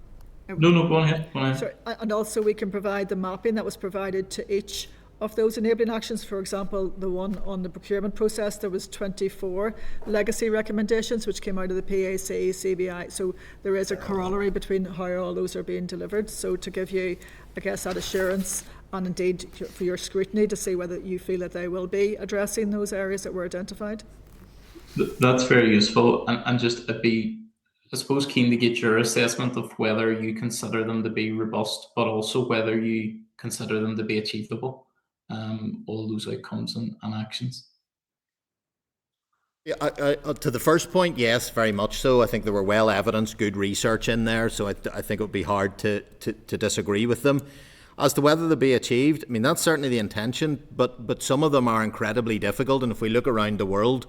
No, go ahead. Sorry. And also we can provide the mapping that was provided to each of those enabling actions. For example, the one on the procurement process, there was 24 legacy recommendations which came out of the PAC, CBI. So there is a corollary between how all those are being delivered. So to give you, I guess, that assurance, and indeed for your scrutiny to see whether you feel that they will be addressing those areas that were identified. That's very useful. And just I'd be, I suppose, keen to get your assessment of whether you consider them to be robust, but also whether you consider them to be achievable. All those outcomes and actions. Yeah, to the first point, yes, very much so. I think there were well evidenced, good research in there, so I think it would be hard to disagree with them. As to whether they'll be achieved, I mean, that's certainly the intention, but some of them are incredibly difficult, and if we look around the world,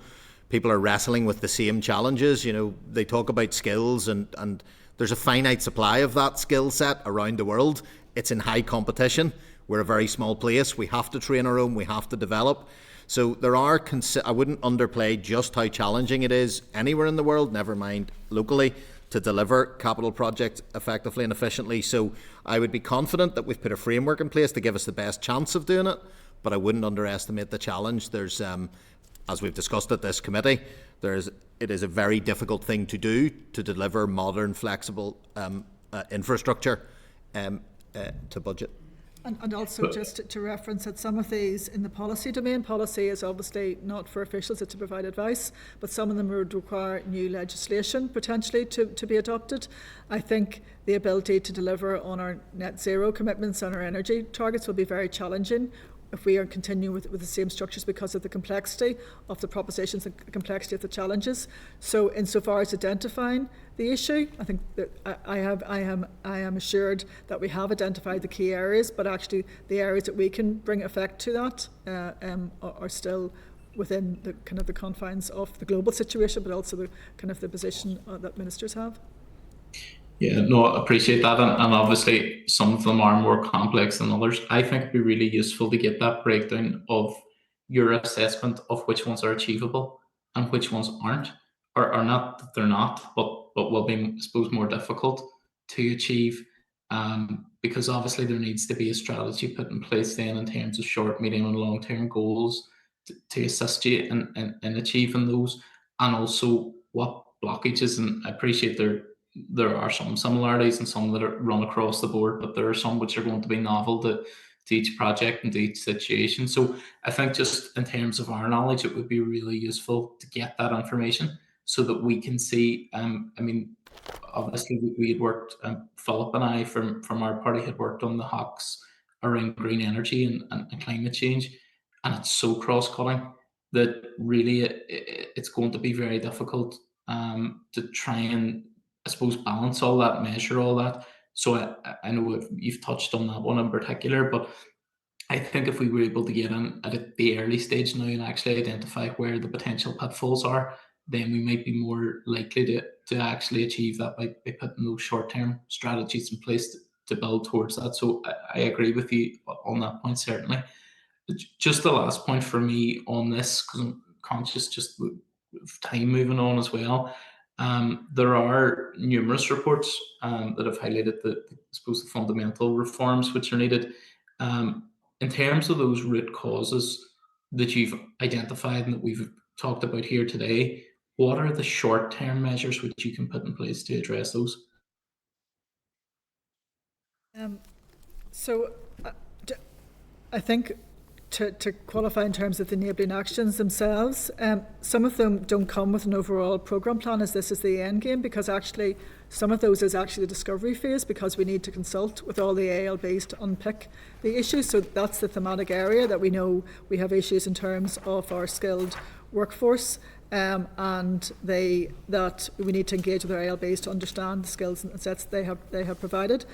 people are wrestling with the same challenges. You know, they talk about skills, and there's a finite supply of that skill set around the world. It's in high competition. We're a very small place. We have to train our own. We have to develop. So there are, I wouldn't underplay just how challenging it is anywhere in the world, never mind locally, to deliver capital projects effectively and efficiently. So I would be confident that we've put a framework in place to give us the best chance of doing it, but I wouldn't underestimate the challenge. There's, as we've discussed at this committee, it is a very difficult thing to do, to deliver modern, flexible infrastructure to budget. And also just to reference that some of these in the policy domain, policy is obviously not for officials, it's to provide advice, but some of them would require new legislation potentially to be adopted. I think the ability to deliver on our net zero commitments and our energy targets will be very challenging if we are continuing with the same structures because of the complexity of the propositions and complexity of the challenges. So insofar as identifying the issue, I think that I am assured that we have identified the key areas, but actually the areas that we can bring effect to that are still within the kind of the confines of the global situation, but also the kind of the position that ministers have. Yeah, no, I appreciate that. And obviously some of them are more complex than others. I think it'd be really useful to get that breakdown of your assessment of which ones are achievable and which ones aren't, or not that they're not, but will be, I suppose, more difficult to achieve. Because obviously there needs to be a strategy put in place then in terms of short, medium and long-term goals to assist you in achieving those, and also what blockages, and I appreciate there are some similarities and some that are run across the board, but there are some which are going to be novel to each project and to each situation. So I think just in terms of our knowledge, it would be really useful to get that information so that we can see, I mean, obviously we had worked, Philip and I from our party had worked on the HOCs around green energy and climate change, and it's so cross-cutting that really it's going to be very difficult to try and, I suppose, balance all that, measure all that. So I know you've touched on that one in particular, but I think if we were able to get in at the early stage now and actually identify where the potential pitfalls are, then we might be more likely to actually achieve that by putting those short-term strategies in place to build towards that. So I agree with you on that point, certainly. Just the last point for me on this, because I'm conscious just of time moving on as well. There are numerous reports that have highlighted the fundamental reforms which are needed. In terms of those root causes that you've identified and that we've talked about here today, what are the short-term measures which you can put in place to address those? I think to qualify in terms of the enabling actions themselves, some of them don't come with an overall programme plan as this is the end game, because actually some of those is actually the discovery phase, because we need to consult with all the ALBs to unpick the issues. So that's the thematic area that we know we have issues in terms of our skilled workforce, and that we need to engage with our ALBs to understand the skills and sets they have provided.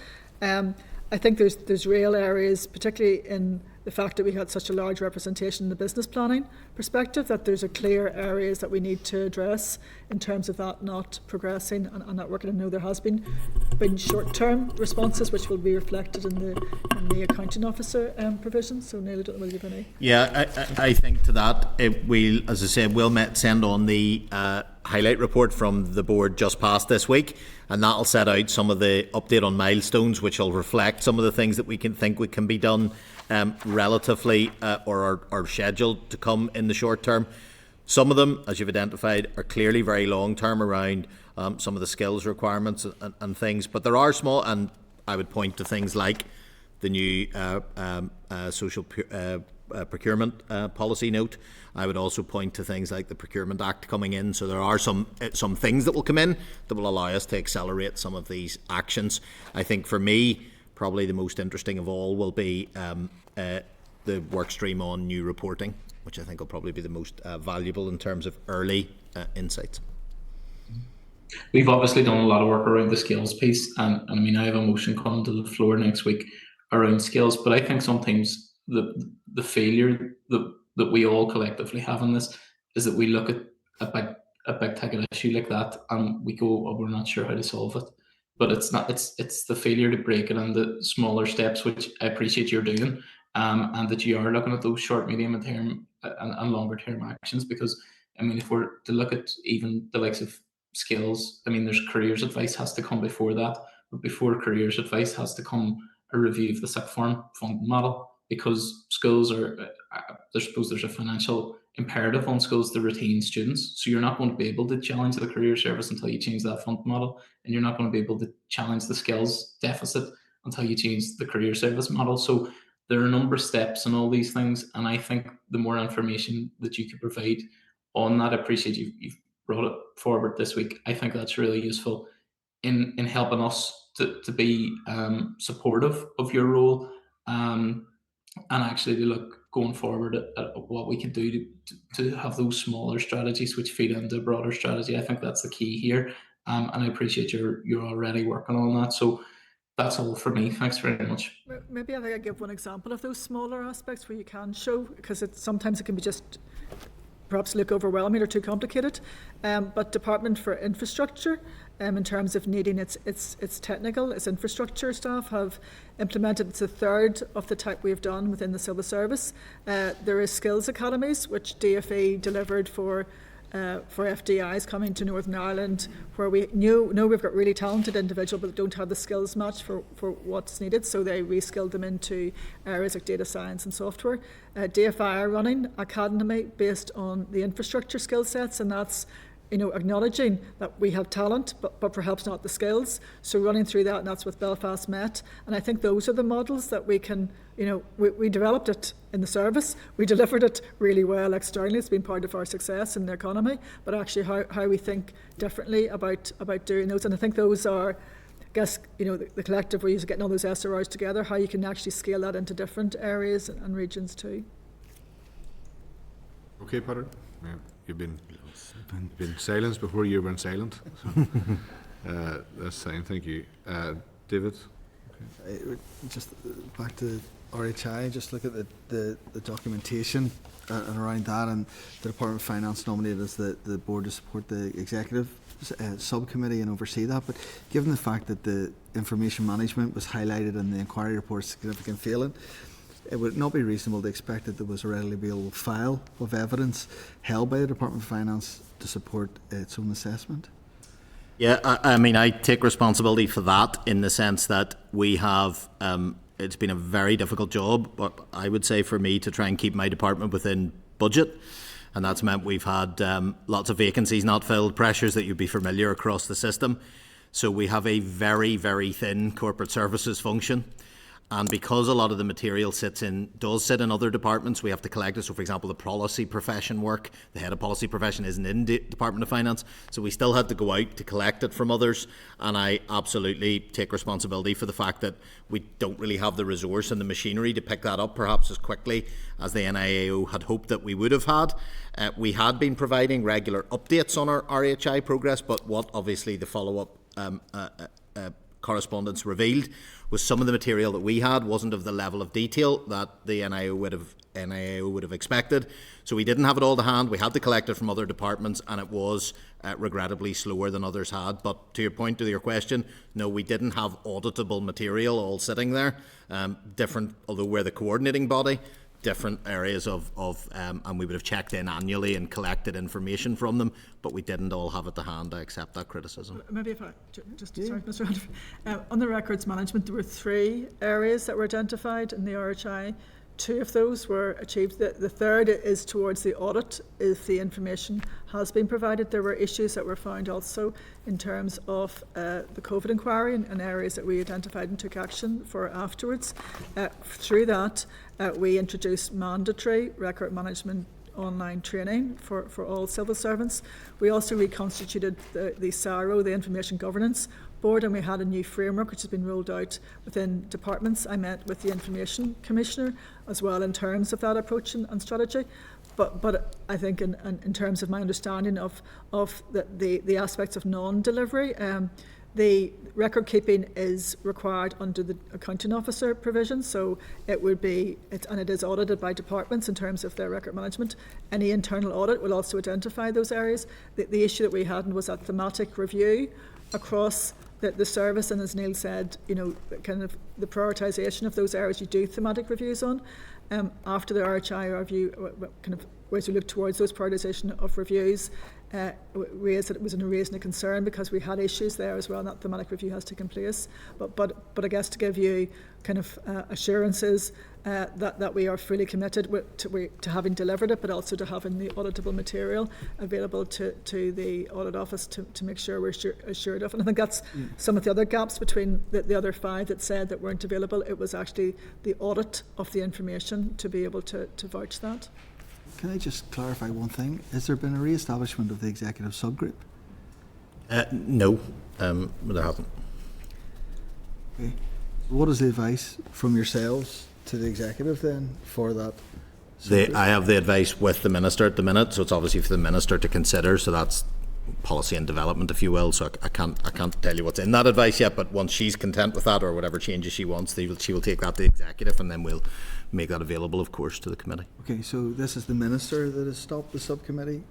I think there's real areas, particularly in the fact that we had such a large representation in the business planning perspective, that there's a clear areas that we need to address in terms of that not progressing and not working. I know there has been short-term responses which will be reflected in the accounting officer provisions. So Neil, I don't know whether you have any. Yeah, I think to that, as I said, we'll send on the highlight report from the board just passed this week, and that'll set out some of the update on milestones, which will reflect some of the things that we can be done relatively or are scheduled to come in the short term. Some of them, as you've identified, are clearly very long term around some of the skills requirements and things, but there are small, and I would point to things like the new social procurement policy note. I would also point to things like the Procurement Act coming in. So there are some things that will come in that will allow us to accelerate some of these actions. I think for me, probably the most interesting of all will be the work stream on new reporting, which I think will probably be the most valuable in terms of early insights. We've obviously done a lot of work around the skills piece, and I mean, I have a motion coming to the floor next week around skills, but I think sometimes the failure that we all collectively have in this is that we look at a big ticket issue like that and we go, oh, we're not sure how to solve it. But it's not. It's the failure to break it into smaller steps, which I appreciate you're doing, and that you are looking at those short, medium term and longer term actions. Because I mean, if we're to look at even the likes of skills, I mean, there's careers advice has to come before that, but before careers advice has to come a review of the sixth form funding model, because schools are, there's a financial imperative on schools to retain students. So you're not going to be able to challenge the career service until you change that funding model, and you're not going to be able to challenge the skills deficit until you change the career service model. So there are a number of steps in all these things, and I think the more information that you could provide on that, I appreciate you've brought it forward this week. I think that's really useful in helping us to be supportive of your role, and actually to look going forward at what we can do to have those smaller strategies which feed into a broader strategy. I think that's the key here, and I appreciate you're already working on that. So that's all for me. Thanks very much. Maybe I think I give one example of those smaller aspects where you can show, because sometimes it can be just perhaps look overwhelming or too complicated. But Department for Infrastructure, in terms of needing its technical, its infrastructure staff have implemented. It's a third of the type we've done within the civil service. There is skills academies which DFE delivered for FDIs coming to Northern Ireland, where we know we've got really talented individuals but don't have the skills match for what's needed, so they reskilled them into areas like data science and software. DFI are running academy based on the infrastructure skill sets, and that's acknowledging that we have talent, but perhaps not the skills. So running through that, and that's with Belfast Met. And I think those are the models that we can, we developed it in the service. We delivered it really well externally. It's been part of our success in the economy, but actually how we think differently about doing those. And I think those are, I guess, the collective ways of getting all those SRRs together, how you can actually scale that into different areas and regions too. Okay, Peter. Yeah, you've been silenced before you went silent. So, that's fine. Thank you, David. Okay. Just back to RHI. Just look at the documentation and around that, and the Department of Finance nominated as the board to support the executive subcommittee and oversee that. But given the fact that the information management was highlighted in the inquiry report as significant failing, it would not be reasonable to expect that there was a readily available file of evidence held by the Department of Finance to support its own assessment. Yeah, I mean, I take responsibility for that in the sense that we have, it's been a very difficult job, but I would say for me to try and keep my department within budget. And that's meant we've had lots of vacancies not filled, pressures that you'd be familiar across the system. So we have a very, very thin corporate services function. And because a lot of the material does sit in other departments, we have to collect it. So, for example, the policy profession work, the head of policy profession isn't in the Department of Finance. So we still had to go out to collect it from others. And I absolutely take responsibility for the fact that we don't really have the resource and the machinery to pick that up perhaps as quickly as the NIAO had hoped that we would have had. We had been providing regular updates on our RHI progress, but what obviously the follow-up correspondence revealed was some of the material that we had wasn't of the level of detail that the NIAO would have expected. So we didn't have it all to hand. We had to collect it from other departments, and it was regrettably slower than others had. But to your point, to your question, no, we didn't have auditable material all sitting there. Different, although we're the coordinating body, different areas and we would have checked in annually and collected information from them, but we didn't all have it to hand. I accept that criticism. Maybe if I sorry, Mr. Randolph. On the records management, there were 3 areas that were identified in the RHI. 2 of those were achieved. The third is towards the audit, if the information has been provided. There were issues that were found also in terms of the COVID inquiry and areas that we identified and took action for afterwards. Through that, we introduced mandatory record management online training for all civil servants. We also reconstituted the SARO, the Information Governance Board, and we had a new framework which has been rolled out within departments. I met with the Information Commissioner as well in terms of that approach and strategy. But I think in terms of my understanding of the aspects of non-delivery, the record keeping is required under the accounting officer provision, so it would be, and it is audited by departments in terms of their record management. Any internal audit will also identify those areas. The issue that we had was that thematic review across the service, and as Neil said, kind of the prioritisation of those areas you do thematic reviews on. After the RHI review, kind of as we look towards those prioritisation of reviews, raised that it was a raising a concern because we had issues there as well, and that thematic review has taken place. But I guess to give you kind of assurances that we are fully committed to having delivered it, but also to having the auditable material available to the audit office to make sure we're assured of. And I think that's some of the other gaps between the other 5 that said that weren't available. It was actually the audit of the information to be able to vouch that. Can I just clarify one thing? Has there been a re-establishment of the executive subgroup? No, there hasn't. Okay. What is the advice from yourselves to the executive then for that? I have the advice with the Minister at the minute, so it's obviously for the Minister to consider, so that's policy and development, if you will, so I can't tell you what's in that advice yet, but once she's content with that or whatever changes she wants, she will take that to the executive, and then we'll make that available, of course, to the committee. Okay, so this is the Minister that has stopped the subcommittee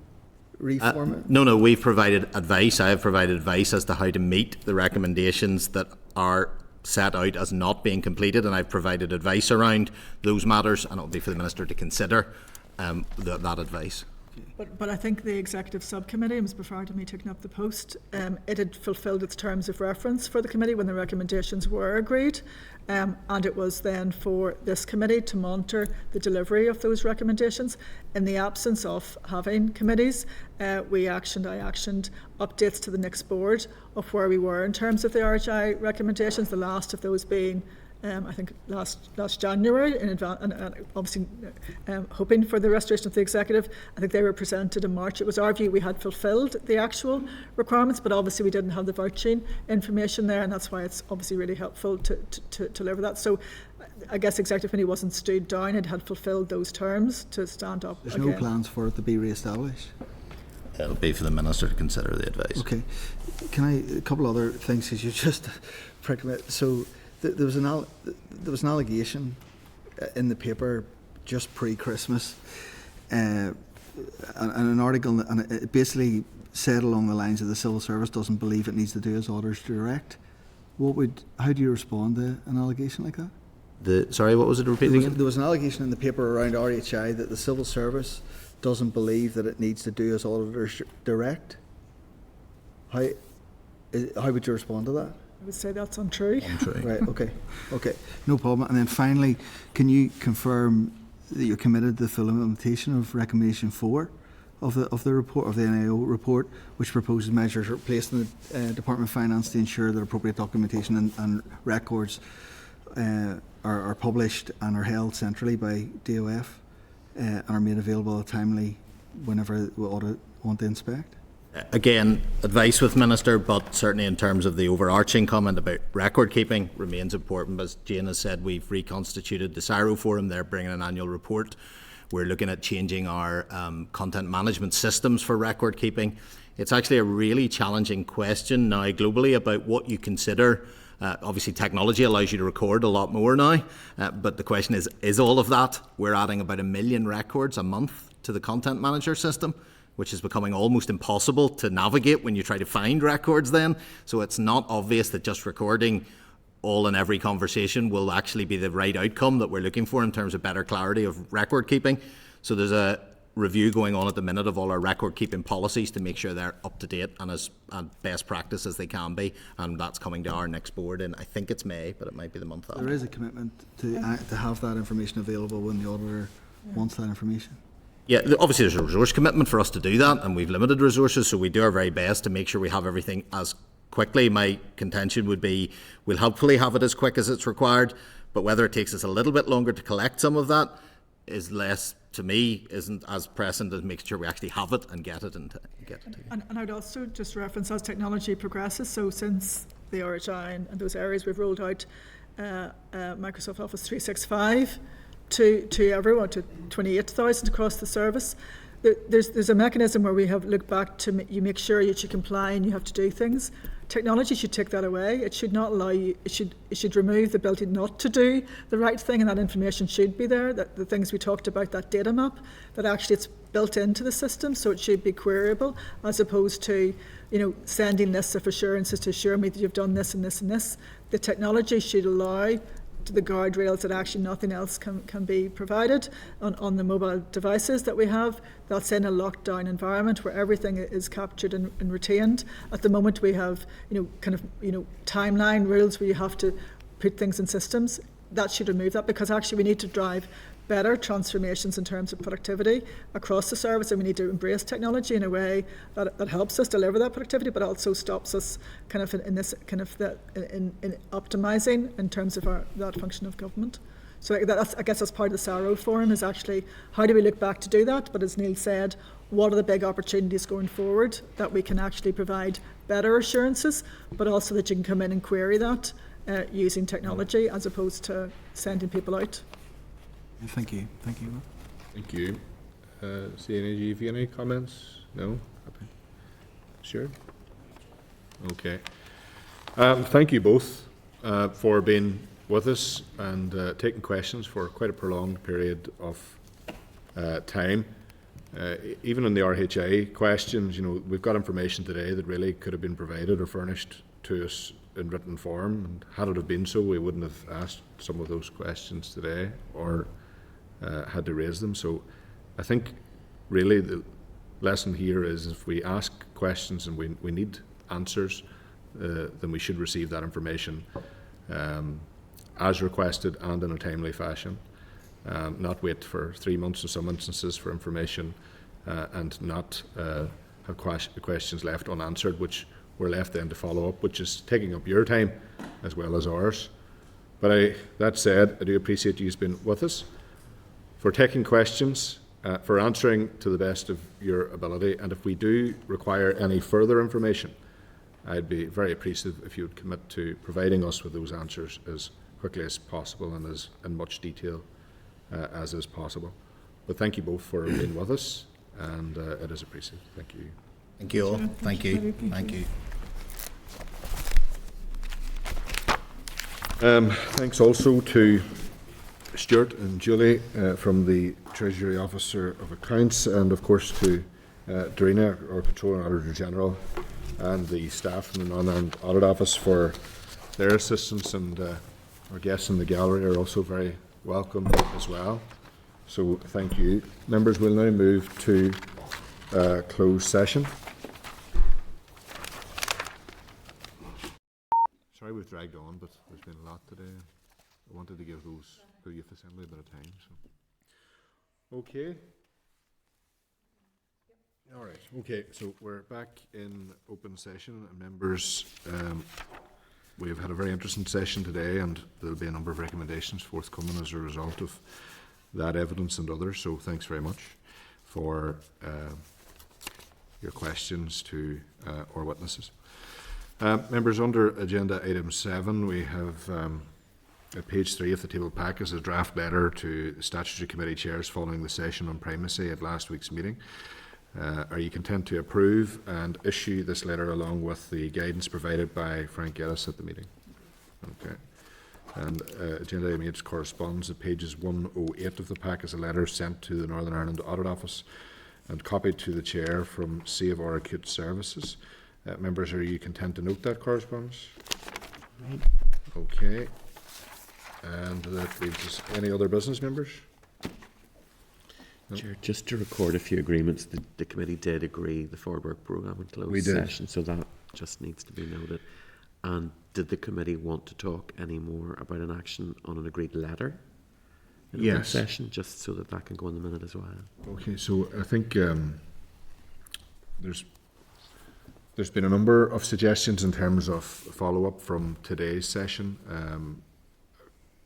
reform? No, we've provided advice. I have provided advice as to how to meet the recommendations that are set out as not being completed, and I've provided advice around those matters, and it'll be for the Minister to consider that advice. But I think the executive subcommittee, was prior to me taking up the post, it had fulfilled its terms of reference for the committee when the recommendations were agreed, and it was then for this committee to monitor the delivery of those recommendations. In the absence of having committees, I actioned updates to the next board of where we were in terms of the RHI recommendations, the last of those being I think last January, in advance, and obviously hoping for the restoration of the executive. I think they were presented in March. It was our view we had fulfilled the actual requirements, but obviously we didn't have the vouching information there, and that's why it's obviously really helpful to deliver that. So I guess executive committee wasn't stood down; it had fulfilled those terms to stand up. There's again. no plans for it to be re-established. It'll be for the Minister to consider the advice. Okay, a couple other things because you just pricked me. So. There was an allegation in the paper just pre-Christmas, and an article, and it basically said along the lines of the civil service doesn't believe it needs to do as orders direct. How do you respond to an allegation like that? Sorry, what was it? Repeat again? There was an allegation in the paper around RHI that the civil service doesn't believe that it needs to do as auditors direct. How would you respond to that? I would say that's untrue. Right, okay, no problem. And then finally, can you confirm that you're committed to the full implementation of recommendation 4 of the report, of the NIO report, which proposes measures placed in the Department of Finance to ensure that appropriate documentation and records are published and are held centrally by DOF and are made available timely whenever we want to inspect? Again, advice with Minister, but certainly in terms of the overarching comment about record keeping remains important. As Jane has said, we've reconstituted the CSIRO Forum. They're bringing an annual report. We're looking at changing our content management systems for record keeping. It's actually a really challenging question now globally about what you consider. Obviously, technology allows you to record a lot more now, but the question is all of that? We're adding about 1 million records a month to the content manager system, which is becoming almost impossible to navigate when you try to find records then. So it's not obvious that just recording all in every conversation will actually be the right outcome that we're looking for in terms of better clarity of record keeping. So there's a review going on at the minute of all our record keeping policies to make sure they're up to date and as best practice as they can be, and that's coming to our next board in, I think it's May, but it might be the month after. There is a commitment to have that information available when the auditor wants that information. Yeah, obviously there's a resource commitment for us to do that, and we've limited resources, so we do our very best to make sure we have everything as quickly. My contention would be we'll hopefully have it as quick as it's required, but whether it takes us a little bit longer to collect some of that is less, to me, isn't as pressing as making sure we actually have it and get it. And I'd also just reference as technology progresses, so since the RHI and those areas we've rolled out Microsoft Office 365 to everyone, to 28,000 across the service. There's a mechanism where we have looked back to you make sure you should comply and you have to do things. Technology should take that away. It should not allow you. It should remove the ability not to do the right thing, and that information should be there. That the things we talked about, that data map, that actually it's built into the system, so it should be queryable, as opposed to sending lists of assurances to assure me that you've done this and this and this. The technology should allow to the guardrails that actually nothing else can be provided on the mobile devices that we have. That's in a lockdown environment where everything is captured and retained. At the moment we have timeline rules where you have to put things in systems. That should remove that, because actually we need to drive better transformations in terms of productivity across the service, and we need to embrace technology in a way that helps us deliver that productivity, but also stops us in optimizing in terms of that function of government. So I guess that's part of the CSIRO Forum, is actually how do we look back to do that, but as Neil said, what are the big opportunities going forward that we can actually provide better assurances, but also that you can come in and query that using technology as opposed to sending people out. Thank you. Thank you. Thank you. CNAG, have you any comments? No? Okay. Sure? Okay. Thank you both for being with us and taking questions for quite a prolonged period of time. Even on the RHA questions, we've got information today that really could have been provided or furnished to us in written form, and had it have been so, we wouldn't have asked some of those questions today or had to raise them. So I think really the lesson here is if we ask questions and we need answers, then we should receive that information as requested and in a timely fashion. Not wait for 3 months in some instances for information and not have questions left unanswered, which we're left then to follow up, which is taking up your time as well as ours. But that said, I do appreciate you've been with us, for taking questions, for answering to the best of your ability, and if we do require any further information, I'd be very appreciative if you would commit to providing us with those answers as quickly as possible and as in much detail as is possible. But thank you both for being with us, and it is appreciated. Thank you. Thank you all. Thank you. Thank you. Thanks also to Stuart and Julie from the Treasury Officer of Accounts, and of course to Darina, our Controller and Auditor General, and the staff from the Non-Armed Audit Office for their assistance, and our guests in the gallery are also very welcome as well. So thank you. Members, we'll now move to closed session. dragged on, but there's been a lot today. I wanted to give the Youth Assembly a bit of time. So, okay. All right. Okay. So we're back in open session, and members. We've had a very interesting session today, and there'll be a number of recommendations forthcoming as a result of that evidence and others. So thanks very much for your questions to our witnesses. Members, under agenda item 7, we have at page 3 of the table pack is a draft letter to statutory committee chairs following the session on primacy at last week's meeting. Are you content to approve and issue this letter along with the guidance provided by Frank Geddes at the meeting? Okay. And agenda item 8 corresponds at pages 108 of the pack as a letter sent to the Northern Ireland Audit Office and copied to the chair from Save Our Acute Services. Members, are you content to note that correspondence? Okay. And that leaves us any other business, members? No. Chair, just to record a few agreements, the committee did agree the forward work programme in closed session, so that just needs to be noted. And did the committee want to talk any more about an action on an agreed letter in open session, just so that that can go in the minute as well? Okay, so I think there's been a number of suggestions in terms of follow-up from today's session.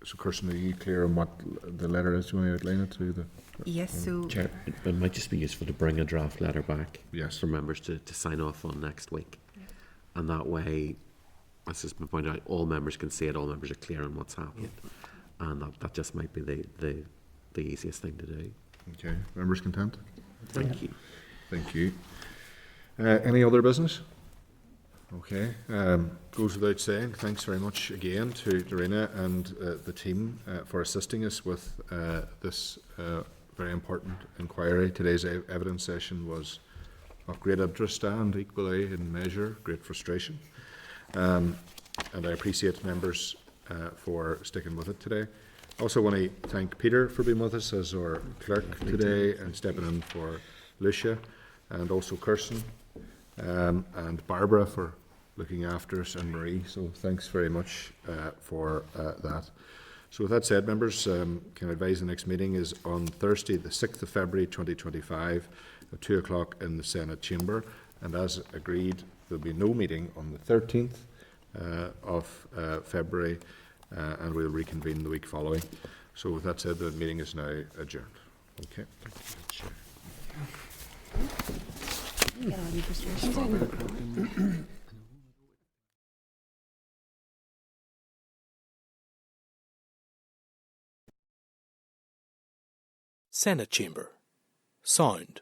So, Kirsten, are you clear on what the letter is? Do you want to outline it to the... Yes, so... Chair, it might just be useful to bring a draft letter back for members to sign off on next week. Yeah. And that way, as has been pointed out, all members can see it, all members are clear on what's happening. And that just might be the easiest thing to do. Okay, members content? Thank you. Thank you. Any other business? Okay, goes without saying, thanks very much again to Dorena and the team for assisting us with this very important inquiry. Today's evidence session was of great interest and equally in measure great frustration. And I appreciate members for sticking with it today. I also want to thank Peter for being with us as our clerk today and stepping in for Lucia, and also Kirsten and Barbara for looking after us, and Marie. So thanks very much for that. So with that said, members, can I advise the next meeting is on Thursday, the 6th of February 2025 at 2 o'clock in the Senate chamber. And as agreed, there'll be no meeting on the 13th of February, and we'll reconvene the week following. So with that said, the meeting is now adjourned. Okay. Senate Chamber. Sound.